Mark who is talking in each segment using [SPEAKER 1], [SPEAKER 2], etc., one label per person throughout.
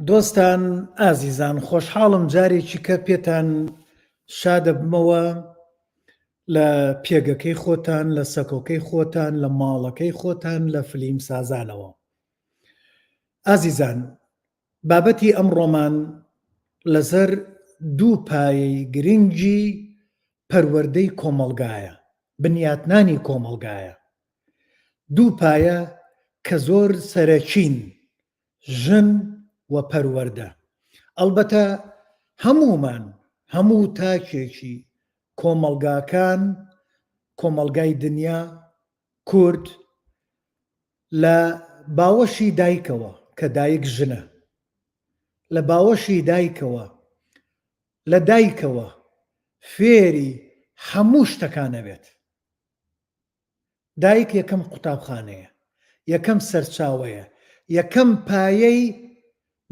[SPEAKER 1] دۆستان ئازیزان خۆشحاڵم جارێکی کە پێتان شادە بمەوە لە پێگەکەی خۆتان، لە سەکۆکەی خۆتان، لە ماڵەکەی خۆتان، لە فلیم سازانەوە. ئازیزان، بابەتی ئەمڕۆمان لەسەر دوو پایەی گرنگی پەروەردەی کۆمەڵگایە، بنیاتنانی کۆمەڵگایە. دوو پایە کە زۆر سەرەکین، ژن و پەروەردە. ئەلبەتە هەموومان، هەموو تاکێکی کۆمەڵگاکان، کۆمەڵگای دنیا، کورد لە باوەشی دایکەوە کە دایک ژنە، لە باوەشی دایکەوە، لە دایکەوە فێری هەموو شتەکانەوێت. دایک یەکەم قوتابخانەیە، یەکەم سەرچاوەیە، یەکەم پایەی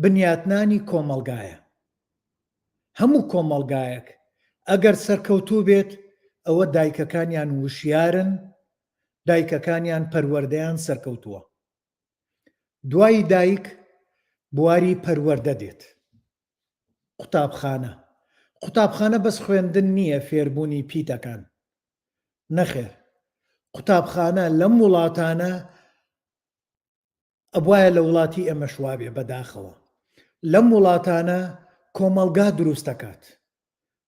[SPEAKER 1] بنیاتنانی کۆمەڵگایە. هەموو کۆمەڵگایەک ئەگەر سەرکەوتوو بێت ئەوە دایکەکانیان وشیارن، دایکەکانیان پەروەردەیان سەرکەوتووە. دوای دایک بواری پەروەردە دێت. قوتابخانە. قوتابخانە بەس خوێندن نییە فێربوونی پیتەکان. نەخێر. قوتابخانە لەم وڵاتانە ئەبوایە لە وڵاتی ئێمە شوابێ بەداخەوە. لەم وڵاتانە کۆمەڵگا دروست دەکات.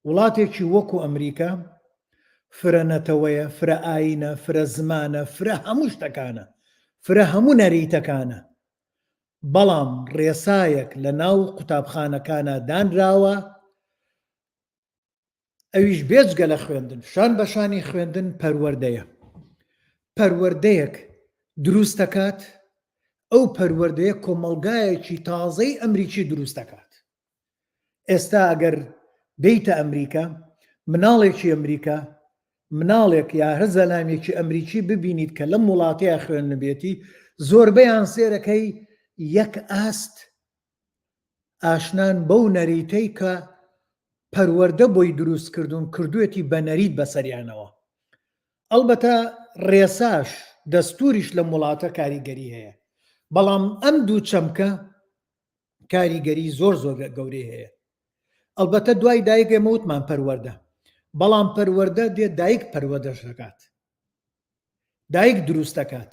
[SPEAKER 1] وڵاتێکی وەکو ئەمریکا فرە نەتەوەیە، فرە ئاینە، فرە زمانە، فرە هەموو شتەکانە، فرە هەموو نەریتەکانە. بەڵام ڕێسایەک لە ناو قوتابخانەکانە دانراوە، ئەویش بێجگە لە خوێندن، شان بەشانی خوێندن پەروەردەیە. پەروەردەیەک دروست دەکات، ئەو پەروەردەیە کۆمەڵگایەکی تازەی ئەمریکی دروست دەکات. ئێستا ئەگەر بیتە ئەمریکا، مناڵێکی ئەمریکا، مناڵێک یا هەر زەلامێکی ئەمریکی ببینیت کە لەم وڵاتەیە خوێندنبێتی، زۆربەیان سێرەکەی یەک ئاست ئاشنان بەو نەریتەی کە پەروەردە بۆی دروست کردوون کردوێتی بە نەریت بەسەریانەوە. ئەلبەتە ڕێساش دەستوریش لە وڵاتە کاریگەری هەیە، بەڵام ئەم دوو چەمکە کاریگەری زۆر گەورەی هەیە. ئەلبەتە دوای دایک ئێمە وتمان پەروەردە، بەڵام پەروەردە دێت دایک پەروەردەش دەکات، دایک دروست دەکات.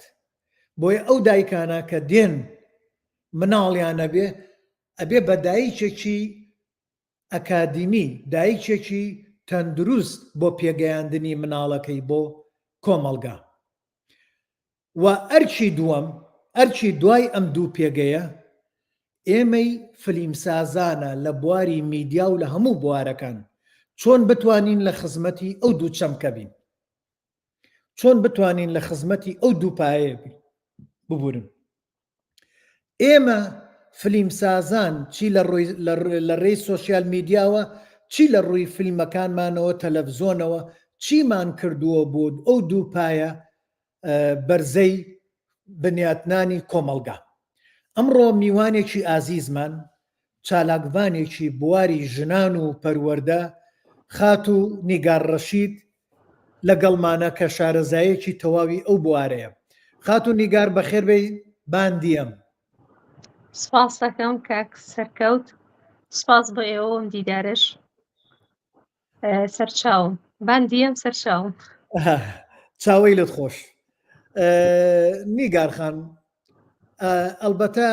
[SPEAKER 1] بۆیە ئەو دایکانە کە دێن مناڵیانە بێ، ئەبێ بە دایکێکی ئەکادیمی، دایکێکی تەندروست بۆ پێگەیاندنی مناڵەکەی بۆ کۆمەڵگا. و ئەرچی دوای ئەم دوو پێگەیە ئێمەی فلیمسازانە لە بواری میدیا و لە هەموو بوارەکان چۆن بتوانین لە خزمەتی ئەو دوو چەمکە بین، چۆن بتوانین لە خزمەتی ئەو دوو پایە ببورن. ئێمە فلیمسازان چی لە ڕێی سۆشیال میدیاوە، چی لە ڕووی فیلمەکانمانەوە، تەلەڤزۆنەوە چیمان کردووە بۆ ئەو دوو پایە بەرزەی بنیاتنانی کۆمەڵگا. ئەمڕۆ میوانێکی ئازیزمان، چالاکوانێکی بواری ژنان و پەروەردە، خاتو نیگار ڕەشید لەگەڵمانە کە شارەزایەکی تەواوی ئەو بوارەیە. خاتو نیگار بەخێربێی باندیم.
[SPEAKER 2] سپاس دەکەم کاک سەرکەوت، سپاس بۆ ئێوەم دیدارش سەرچاوم باندیم سەرچاوم.
[SPEAKER 1] چاوەی لەت خۆش. نیگار خان، ئەلبەتە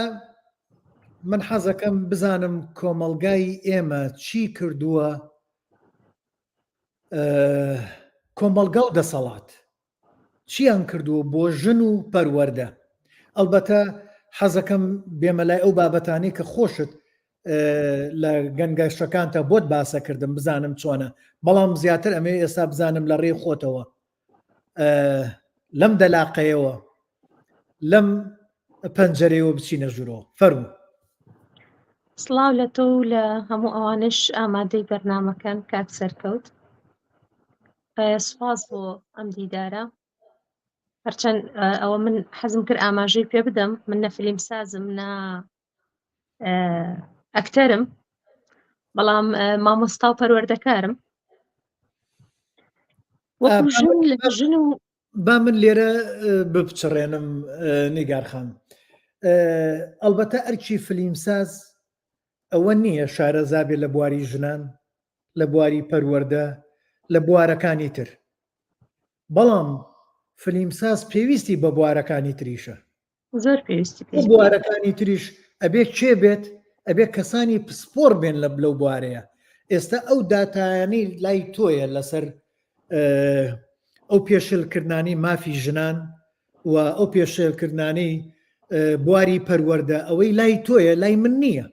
[SPEAKER 1] من حەزەکەم بزانم کۆمەڵگای ئێمە چی کردووە، کۆمەڵگا و دەسەڵات چیان کردووە بۆ ژن و پەروەردە. ئەلبەتە حەزەکەم بێمەلای ئەو بابەتانی کە خۆشت لە گەنگەشەکانتە بۆت باسە کردم بزانم چۆنە، بەڵام زیاتر ئەمێ ئێستا بزانم لە ڕێی خۆتەوە، لەم دەلاقەیەوە، لەم پەنجەرەیەوە بچینە ژوورەوە. فەرموو.
[SPEAKER 2] سڵاو لە تۆ و لە هەموو ئەوانش ئامادەی بەرنامەکەن کاک سەرکەوت. سپاس بۆ ئەم دیدارە، هەرچەند ئەوە من حەزم کرد ئاماژەی پێ بدەم، من نە فیلم سازم نە ئەکتەرم، بەڵام مامۆستا و پەروەردەکارم. وەکو ژن و
[SPEAKER 1] با من لێرە بپچڕێنم نیگار خان. ئەلبەتە ئەرکی فلیمساز ئەوە نییە شارەزا بێت لە بواری ژنان، لە بواری پەروەردە، لە بوارەکانی تر. بەڵام فلیمساز پێویستی بە بوارەکانی تریشە.
[SPEAKER 2] زۆر پێویستی
[SPEAKER 1] ئەو بوارەکانی تریش ئەبێ کێ بێت؟ ئەبێ کەسانی پسپۆر بێن لەو بوارەیە. ئێستا ئەو داتایانەی لای تۆیە لەسەر ئەو پێشێلکردانی مافی ژنان و ئەو پێشێلکردانەی بواری پەروەردە، ئەوەی لای تۆیە، لای من نییە،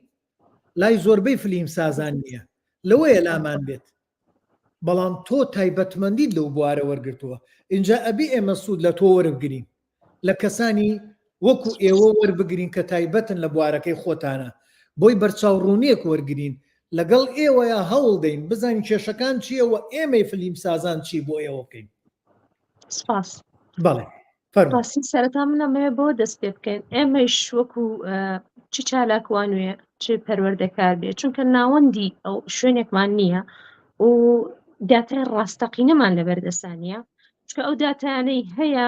[SPEAKER 1] لای زۆربەی فلیم سازان نییە، لەوەیە لامان بێت. بەڵام تۆ تایبەتمەندیت لەو بوارە وەرگرتووە. اینجا ئەبێ ئێمە سوود لە تۆ وەربگرین، لە کەسانی وەکو ئێوە وەربگرین کە تایبەتن لە بوارەکەی خۆتانە، بۆی بەرچاوڕوونیەک وەرگرین، لەگەڵ ئێوەیە هەوڵ دەین بزانین کێشەکان چیەوە، ئێمەی فلیم سازان چی بۆ ئێوە بکەین.
[SPEAKER 2] سپاس.
[SPEAKER 1] بەڵێ
[SPEAKER 2] ڕاستی سەرەتا منەمەیە بۆ دەست پێ بکەین ئێمەش وەکو چی چالاکوانوێ چی پەروەردەکار بێت، چونکە ناوەندی ئەو شوێنێکمان نییە و داتای ڕاستەقینەمان لەبەردەستانە، چکە ئەو داتانەی هەیە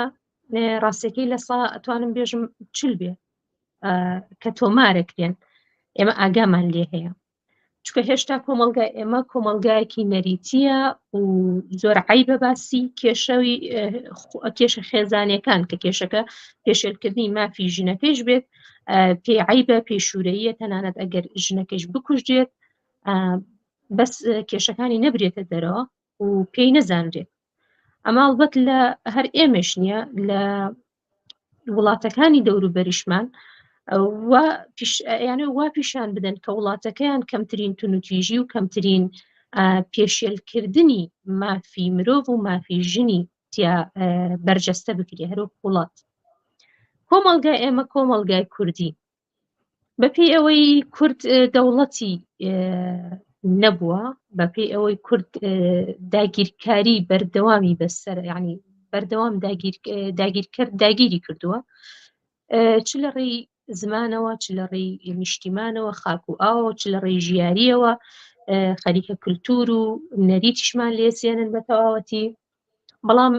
[SPEAKER 2] ڕاستەکەی لە سا ئەتوانم بێژم چل بێ کە تۆمارەکرێن ئێمە ئاگامان لێ هەیە، چکە هێشتا کۆمەلگای ئێمە کۆمەلگایەکی نەریتیە و زۆر عیبە باسی کێشە خێزانیەکان کە کێشەکە پێشێلکردنی مافی ژنەکەیش بێت پێی عیبە پێشورەیە، تەنانەت ئەگەر ژنەکەیش بکوژێت بەس کێشەکانی نەبرێتە دەرەوە و پێی نەزانرێت. ئەمە ئەڵبەت لە هەر ئێمەش نییە، لە وڵاتەکانی دەوروبەریشمان یانێ وا پیشان بدەن کە وڵاتەکەیان کەمترین تونوتیژی و کەمترین پێشێلکردنی مافی مرۆڤ و مافی ژنی تیا بەرجەستە بکرێ هەرۆ وڵات. کۆمەلگای ئێمە کۆمەلگای کوردی بەپێی ئەوەی کورد دەوڵەتی نەبووە، بەپێی ئەوەی کورد داگیرکاری بەردەوامی بەسەر ینی بەردەوام داگیری کردووە، چ لە ڕێی زمانەوە، چ لە ڕێی نیشتیمانەوە، خاک و ئاوە، چ لە ڕێی ژیاریەوە، خەریکە کولتور و نەریتیشمان لێسێنن بە تەواوەتی. بەڵام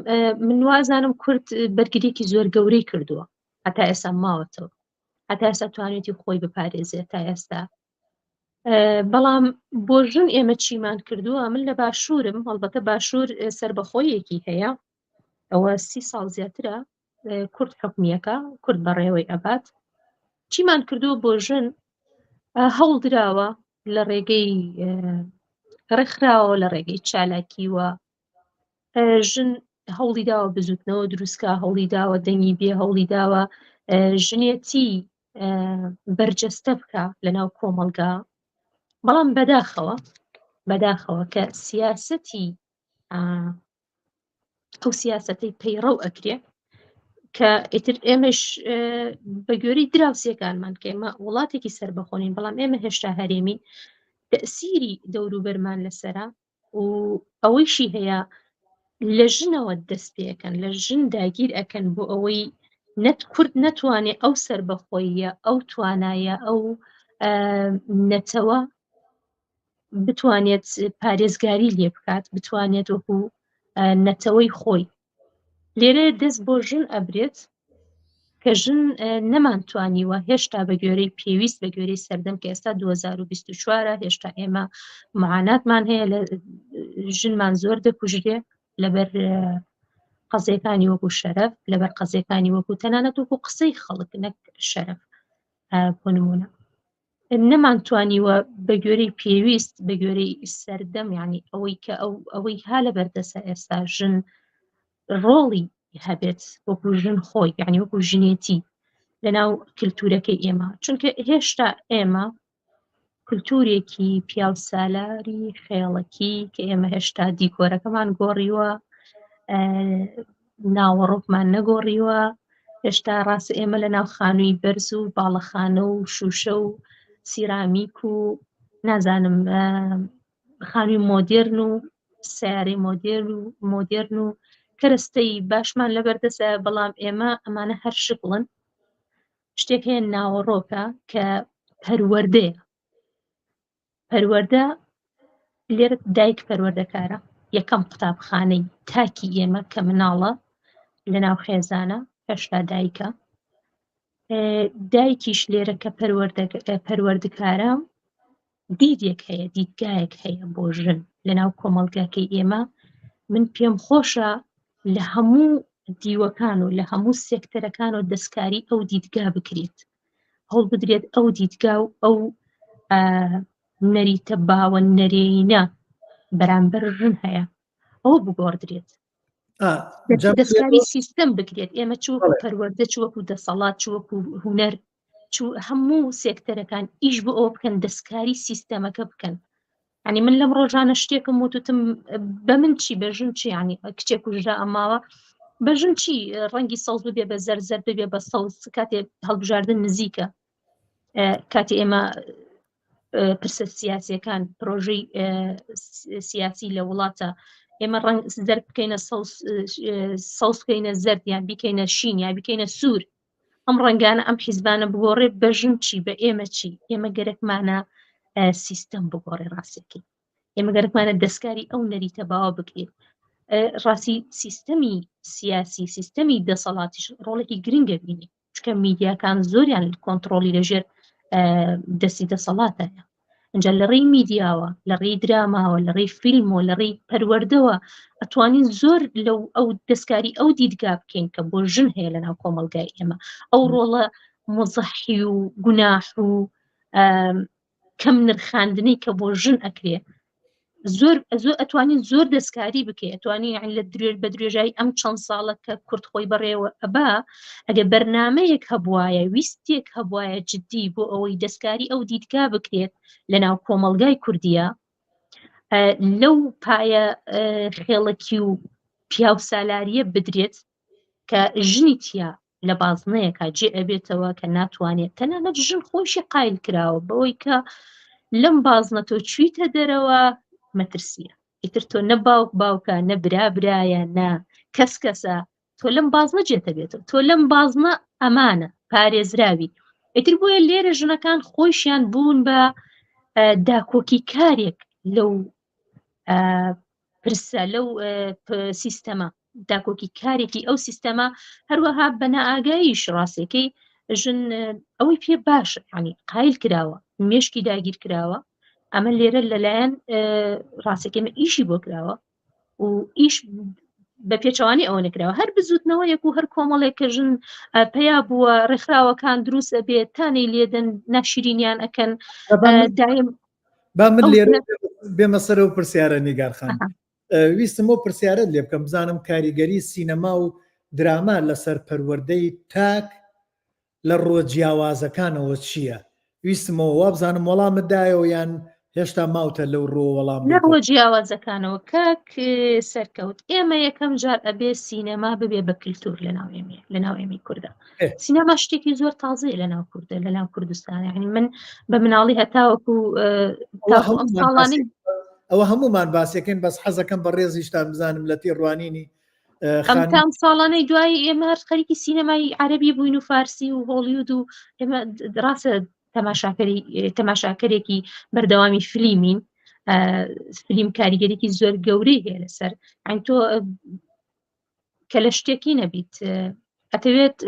[SPEAKER 2] من وازانم کورد بەرگریەکی زۆر گەورەی کردووە، هەتا ئێستا ماوەتەوە، هەتا ئێستا توانێتی خۆی بپارێزێت تا ئێستا. بەڵام بۆ ژن ئێمە چیمان کردووە؟ من لە باشوورم، هەڵبەتە باشوور سربەخۆیەکی هەیە، ئەوە 30 ساڵ زیاترە کورد حکومیەکە، کورد بەڕێوەی ئەبات. چیمان کردووە بۆ ژن؟ هەوڵ دراوە لە ڕێگەی ڕێکخراوە، لە ڕێگەی چالاکیوە، ژن هەوڵی داوە بزوتنەوە دروستکە، هەوڵی داوە دەنگی بێ، هەوڵی داوە ژنێتی بەرجەستە بکە لەناو کۆمەلگا. بەڵام بەداخەوە کە سیاسەتی ئەو سیاسەتەی پەیڕەو ئەکرێ کە ئیتر ئێمەش بە گوێرەی دراوسێکانمان کە ئێمە وڵاتێکی سربەخۆنین، بەڵام ئێمە هێشتا هەرێمی تەسیری دەوروبەرمان لەسەرە و ئەوەیشی هەیە لە ژنەوە دەست پێەکەن، لە ژن داگیر ئەکەن بۆ ئەوەی کورد نەتوانێت ئەو سربەخۆیە، ئەو توانایە، ئەو نەتەوە بتوانێت پارێزگاری لێ بکات، بتوانێت وەکو نەتەوەی خۆی. لێرە دەست بۆ ژن ئەبرێت کە ژن نەمانتوانیوە هێشتا بە گوێرەی پێویست، بە گوێرەی سەردەم کە ئێستا 2024 هێشتا ئێمە معاناتمان هەیە، لە ژنمان زۆر دەکوژرێ لەبەر قەزیەکانی وەکو شەرەف، لەبەر قەزیەکانی وەکو تەنانەت وەکو قسەی خەڵک نەک شەرەف. بۆ نمونە نەمانتوانیوە بە گوێرەی پێویست، بە گوێرەی سەردەم، یعنی ئەوەی کە ئەوەی ها لەبەردەسە ئێستا ژن ڕۆڵی هەبێت وەکو ژن خۆی، یعنی وەکو ژنێتی لەناو کللتورەکەی ئێمە، چونکە هێشتا ئێمە کللتورێکی پیاوسالاری خێڵەکی کە ئێمە هێشتا دیکۆرەکەمان گۆڕیوە، ناوەڕۆکمان نەگۆڕیوە، هێشتا ڕاست ئێمە لە ناو خانووی بەرز و باڵەخانە و شوشە و سیرامیک و نازانم خانووی مۆدێرن و سیارەی مۆدێرن و کەرەستەی باشمان لەبەردەسە، بەڵام ئێمە ئەمانە هەر شکڵن. شتێک هەیە ناوەڕۆکە کە پەروەردەیە. پەروەردە لێرە دایک پەروەردەکارە، یەکەم قوتابخانەی تاکی ئێمە کە مناڵە لە ناو خێزانە هێشتا دایکە. دایکیش لێرە کە پەروەردەکارە دیدێک هەیە دیدگایەک هەیە بۆ ژن لەناو کۆمەڵگاکەی ئێمە من پێم خۆشە لە هەموو دیوەکان و لە هەموو سێکتەرەکان و دەستکاری ئەو دیدگا بکرێت هەوڵ بدرێت ئەو دیدگا و ئەو نەریتە باوە نەرێینە بەرامبەر ژن هەیە ئەوە بگۆڕدرێت دەستکاری سیستەم بکرێت ئێمە چووەکو پەروەردە چووەکو دەسەڵات چووەکو هونەر هەموو سێکتەرەکان ئیش بۆ ئەوە بکەن دەستکاری سیستەمەکە بکەن ینی من لەم ڕۆژانە شتێکم وتم بە من چی بەژن چی ینی کچێک و ژرا ئەماوە بەژن چی ڕەنگی سەوز ببێ بە زەرزەر ببێ بە سەوز کاتێ هەڵبژاردن نزیکە کاتی ئێمە پرسە سیاسیەکان پرۆژەی سیاسی لە وڵاتە ئێمە ڕەنگ زەرد بکەینە سەوز بکەینە زەرد یان بیکەینە شین یا بیکەینە سوور ئەم ڕەنگانە ئەم حیزبانە بگۆڕێ بەژن چی بە ئێمە چی ئێمە گەرەکمانە سیستەم بگۆڕێ ڕاستێکی ئێمە گەرەکمانە دەستکاری ئەو نەریتە باوە بکرێت ڕاستی سیستەمی سیاسی سیستەمی دەسەڵاتیش ڕۆڵێکی گرنگە بینی چکە میدیاکان زۆریان کۆنتڕۆلی لەژێر دەستی دەسەڵاتەیە ئەنجا لە ڕێی میدیاوە لە ڕێی دراماوە لە ڕێی فیلمەوە لە ڕێی پەروەردەوە ئەتوانین زۆر لەو ئەو دەستکاری ئەو دیدگا بکەین کە بۆ ژن هەیە لەناو کۆمەڵگای ئێمە ئەو ڕۆڵە مزەحی و گوناح و کەم نرخاندنی کە بۆ ژن ئەکرێ زۆر ئەتوانین زۆر دەستکاری بکەیت ئەتوانین لە بە درێژایی ئەم چەند ساڵە کە کورد خۆی بەڕێوە ئەبا ئەگە بەرنامەیەک هەبوایە ویستێک هەبوایە جددی بۆ ئەوەی دەستکاری ئەو دیدگا بکرێت لەناو کۆمەڵگای کوردیە لەو پایە خێڵکی و پیاو سالاریە بدرێت کە ژنی تیا لە بازنەیەکە جێ ئەبێتەوە کە ناتوانێت تەنانەت ژن خۆشی قایل کراوە بەوەی کە لەم بازنە تۆ چویتە دەرەوە مەترسیە ئیتر تۆ نە باوک باوکە نە برا برایە نە کەس کەسە تۆ لەم بازنە جێتە بێتەوە تۆ لەم بازنە ئەمانە پارێزراوی ئیتر بۆیە لێرە ژنەکان خۆشیان بوون بە داکۆکی کارێک لەو پرسە لەو سیستەمە داکۆکی کارێکی ئەو سیستەمە هەروەها بە نائاگاییش ڕاستەکەی ژن ئەوەی پێ باشە ینی قایل کراوە مێشکی داگیر کراوە ئەمە لێرە لەلایەن ڕاستەکەمە ئیشی بۆ کراوە و ئیش بە پێچەوانی ئەوە نەکراوە هەر بزوتنەوەیەک و هەر کۆمەڵێک کە ژن پیا بووە ڕێکخراوەکان دروست ئەبێت تانەی لێدەن ناشرینیان ئەکەن دایم
[SPEAKER 1] با من لێرە بێمە سەر و پرسیارە نیگارخان ویستم بۆ پرسیارت لێ بکەم بزانم کاریگەری سینەما و دراما لەسەر پەروەردەی تاک لە ڕۆ جیاوازەکانەوە چییە؟ ویستمەوە وا بزانم وەڵامت دایەوە یان هێشتا ماوتە لەو ڕۆ وەڵام
[SPEAKER 2] نەڕۆ جیاوازەکانەوە کاک سەرکەوت ئێمە یەکەم جار ئەبێ سینەما ببێ بە کللتور لەناو ئێمەی کووردە سینەما شتێکی زۆر تازەیە لەناو کووردە لەناو کوردستان یعنی من بە مناڵی هەتاوەکو ئەم ساڵانەی
[SPEAKER 1] ئەوە هەمومان باسیەکەین بەس حەزەکەم بە ڕێزیشتان بزانم لە تێڕوانینی
[SPEAKER 2] ئەم ساڵانەی دوای ئێمە هەر خەریکی سینەمای عەرەبی بووین و فارسی و هۆلیوود و ئێمە ڕاستە تەماشاکەرێکی بەردەوامی فیلمین فیلم کاریگەرێکی زۆر گەورەی هەیە لەسەر تۆ کە لە شتێکی نەبیت ئەتەوێت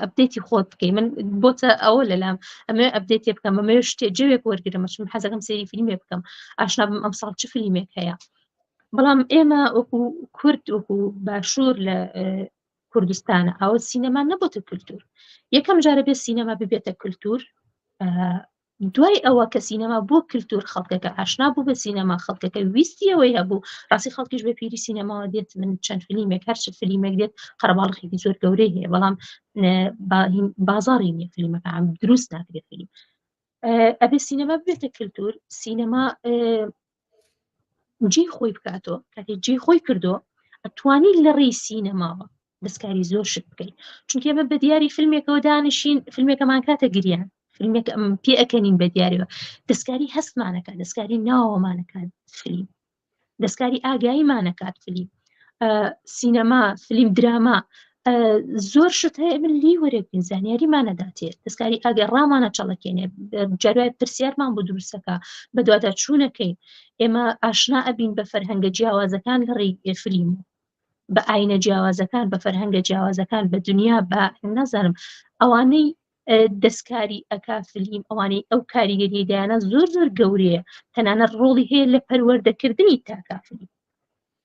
[SPEAKER 2] ئەبدێتی خۆت بکەی من بۆتە ئەوە لەلام ئەمە ئەبدێتی بکەم ئەمە شتێ جەوێک وەرگرمە چون حەزەکەم سەیری فیلمێ بکەم ئاشنا بم ئەم ساڵ چ فیلمێک هەیە بەڵام ئێمە وەکو کورد وەکو باشوور لە کوردستانە ئەوە سینەما نەبووتە کللتور یەکەم جارە بێ سینەما ببێتە کللتور دوای ئەوە کە سینەما بۆ کللتور خەڵکەکە ئاشنا بوو بە سینەما خەڵکەکە ویستیەوەی هەبوو ڕاستی خەڵکیش بە پیری سینەماوە دێت من چەند فیلمێک هەر چ فیلمێک دێت قەرەباڵغێکی زۆر گەورەی هەیە بەڵام بازاڕی نییە فیلمەکە دروست ناکرێت فیلم ئەبێ سینەما ببێتە کللتور سینەما جێ خۆی بکاتەوە کاتێک جێ خۆی کردو ئەتوانی لە ڕێی سینەماوە دەستکاری زۆر شت بکەیت چونکە ئێمە بە دیاری فیلمێکەوە دانیشین فیلمێکەمان کاتە گریان فیلمێک پێ ئەکەنین بە دیارەوە دەستکاری هەستمانەکات دەستکاری ناوەمانەکات فیلم دەستکاری ئاگاییمانەکات فیلم سینەما فیلم دراما زۆر شت هەیە من لی وەرەگرین زانیاریمانەداتێت دەستکاری ئاگەڕامانە چەڵەکێنێ جاروای پرسیارمان بۆ دروستەکە بە دواتر چوونەکەین ئێمە ئاشنا ئەبین بە فەرهەنگە جیاوازەکان لە ڕێی فیلم بە ئاینە جیاوازەکان بە فەرهەنگە جیاوازەکان بە دنیا بە نەزانم ئەوانەی دەستکاری ئەکا فلیم ئەوانەی ئەو کاریگەری دایانە زۆر زۆر گەورەیە تەنانەت ڕۆڵی هەیە لە پەروەردەکردنی تاکا فلیم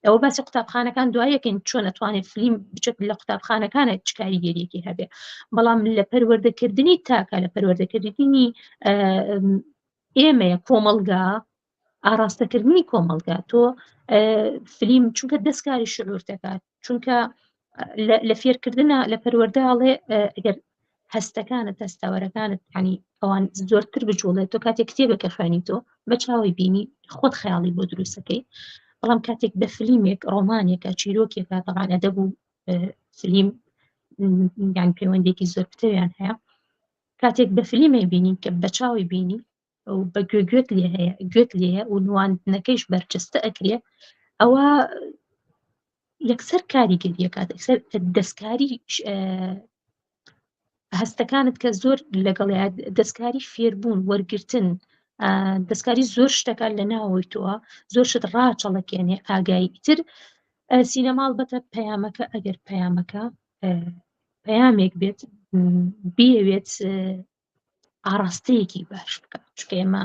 [SPEAKER 2] ئەوە باسی قوتابخانەکان دوایەکەین چۆن ئەتوانێت فلیم بچێت لە قوتابخانەکانە چ کاریگەریەکی هەبێ بەڵام لە پەروەردەکردنی تاکە لە پەروەردەکردنی ئێمەیە کۆمەڵگا ئاراستەکردنی کۆمەڵگا تۆ فلیم چونکە دەستکاری شعور دەکات چونکە لە فێرکردنە لە پەروەردەڵێ ئەگەر هەستەکانت هەستاوەرەکانت ینی ئەوان زۆرتر بجوڵێت تۆ کاتێک کتێبەکە خوێنیتۆ بە چاوی بینی خۆت خەیاڵی بۆ دروستەکەی بەڵام کاتێک بە فلیمێک ڕۆمانێکە چیرۆکێکە تەبعاً ئەدەب و فلیم یان پەیوەندێکی زۆر پتریان هەیە کاتێک بە فلیمێ بینی کە بە چاوی بینی و بە گوێت لێ هەیە گوێت لێە و نواندنەکەیش بەرچستە ئەکرێ ئەوە یەکسەر کاریگەریەکات دەستکاری هەستەکانت کە زۆر لەگەڵ دەستکاری فێربوون وەرگرتن دەستکاری زۆر شتەکان لە ناوەوەی تۆوە زۆر شت ڕاچەڵەکێنێ ئاگایی تر سینەما بەتە پەیامەکە ئەگەر پەیامەکە پەیامێک بێت بێوێت ئاراستەیەکی باش بکە چکە ئێمە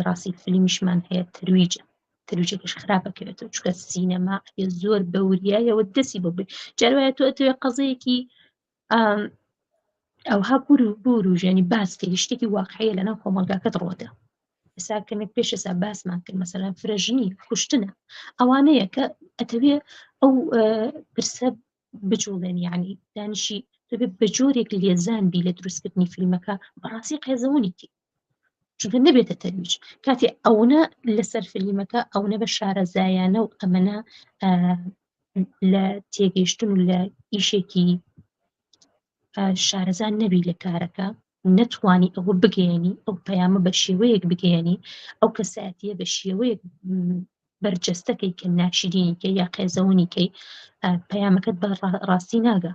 [SPEAKER 2] ڕاستی فلیمیشمان هەیە ترویجێکش خراپەکەوێتەوە چکە سینەما زۆر بەوریایەوە دەستی بۆ بێ جاروایە تۆ ئەتوێ قەزەیەکی ئەوها بور و ژێنی باسکەی شتێکی واقعەیە لەناو کۆمەلگاکەت ڕۆدا ئێساکەمێک پێش ئێسا باسمان کرد مەسەلەن فرەژنی خوشتنە ئەوانەیە کە ئەتەوێ ئەو پرسە بجوڵێن یعنی دانیشی دەبێ بە جۆرێک لێزانبی لە دروستکردنی فیلمەکە بەڕاستی قێزەوەنیتی چونکە نەبێتە تەرویج کاتێ ئەوە لەسەر فیلمەکە ئەوە بە شارەزایانە و ئەمەە لە تێگەیشتن و لە ئیشێکی شارەزان نەبی لە کارەکە نەتوانی ئەوە بگەێنی ئەو پەیامە بە شێوەیەک بگەێنی ئەو کەسایەتیە بە شێوەیەک بەرجەستەکەی کە ناشرینیکە یا قێزەوەنیکەی پەیامەکەت بە ڕاستی ناگە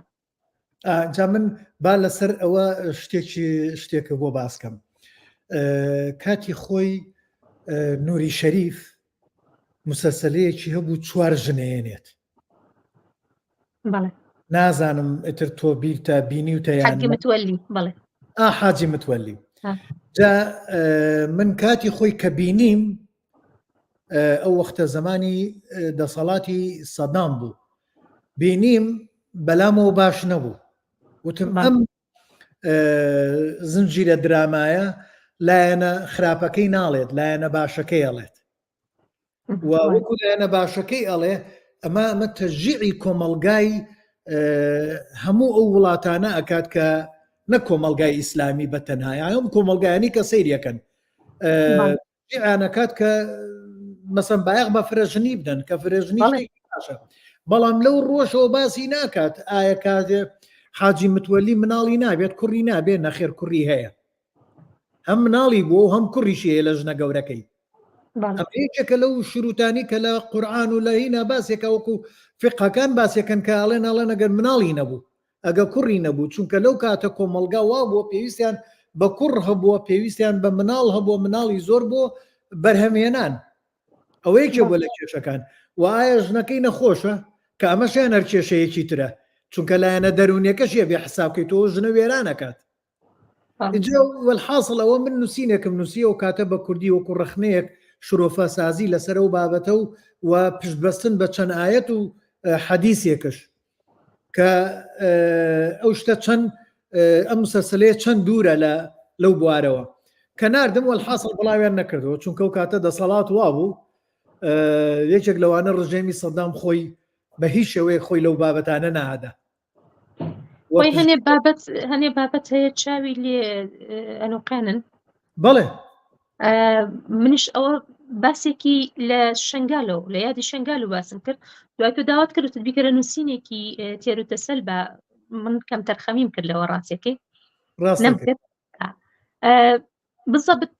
[SPEAKER 1] جا من با لەسەر ئەوە شتێکە بۆ باسکەم کاتی خۆی نوری شەریف مسەسەلەیەکی هەبوو 4 ژنێنێت نازانم ئەتر تۆ بیرتە بینی و
[SPEAKER 2] حاجی متوەلی بەڵێ
[SPEAKER 1] حاجی متوەلی جا من کاتی خۆی کە بینیم ئەو وەختە زمانی دەسەڵاتی سەدام بوو بینیم بەلامەوە باش نەبوو وتم ئەم زنجیرە درامایە لایەنە خراپەکەی ناڵێت لایەنە باشەکەی ئەڵێت وەکو لایەنە باشەکەی ئەڵێ ئەمە تەشجیعی کۆمەلگای هەموو ئەو وڵاتانە ئەکات کە نە کۆمەلگای ئیسلامی بەتەنها ئەم کۆمەلگایانی کە سەیریەکەن جیعانەکات کە مەسەن بایەق بە فرەژنی بدەن کە فرەژنی باشە بەڵام لەو ڕۆژەوە باسی ناکات ئایا کاتێ حاجی متوەلی مناڵی نابێت کوڕی نابێت نەخێر کوڕی هەیە هەم مناڵی بۆ هەم کوڕیشی هەیە لە ژنە گەورەکەی ئەمریکەکە لەو شروتانی کە لە قورئان و لە هینا باسێکە وەکو فقهەکان باسێکن کە ئاڵێن ئەگەر مناڵی نەبوو ئەگە کوڕی نەبوو چونکە لەو کاتە کۆمەلگا وا بووە پێویستیان بە کوڕ هەبووە پێویستیان بە مناڵ هەبووە مناڵی زۆر بۆ بەرهەمێنان ئەوەیەکێ بۆ لە کێشەکان وایە ژنەکەی نەخۆشە کە ئەمەشیان هەر کێشەیەکی ترە چونکە لایەنە دەرونیەکەشیە بێ حسابکەیت تۆ ژنە وێرانەکات والحاصل ئەوە من نووسینێکم نووسیە و کاتە بە کوردی وەکو ڕخنەیەک شرۆفە سازی لەسەر و بابەتە و پشتبەستن بە چەند ئاەت و حەدیثێکش کە ئەو شتە چەند ئەم مسەلسلەیە چەند دوورە لەو بوارەوە کە ناردم والحاصل بڵاویان نەکردەوە چونکە ئەو کاتە دەسەڵات وا بوو یەکێک لەوانە ڕژێمی سەدام خۆی بە هیچ شێوەیە خۆی لەو بابەتانە نەهادا
[SPEAKER 2] هەنێ بابەت هەیە چاوی لێ ئەنوقێنن
[SPEAKER 1] بەڵێ
[SPEAKER 2] منیش ئەوە باسێکی لە شنگالەوە لە یادی شنگال و باسم کرد دوای تۆ داوات کردوت بیکەرە نووسینێکی تێروتەسەل بە من کەم تەرخەمیم کرد لەوە ڕاستێکی نەم کرد بزەبت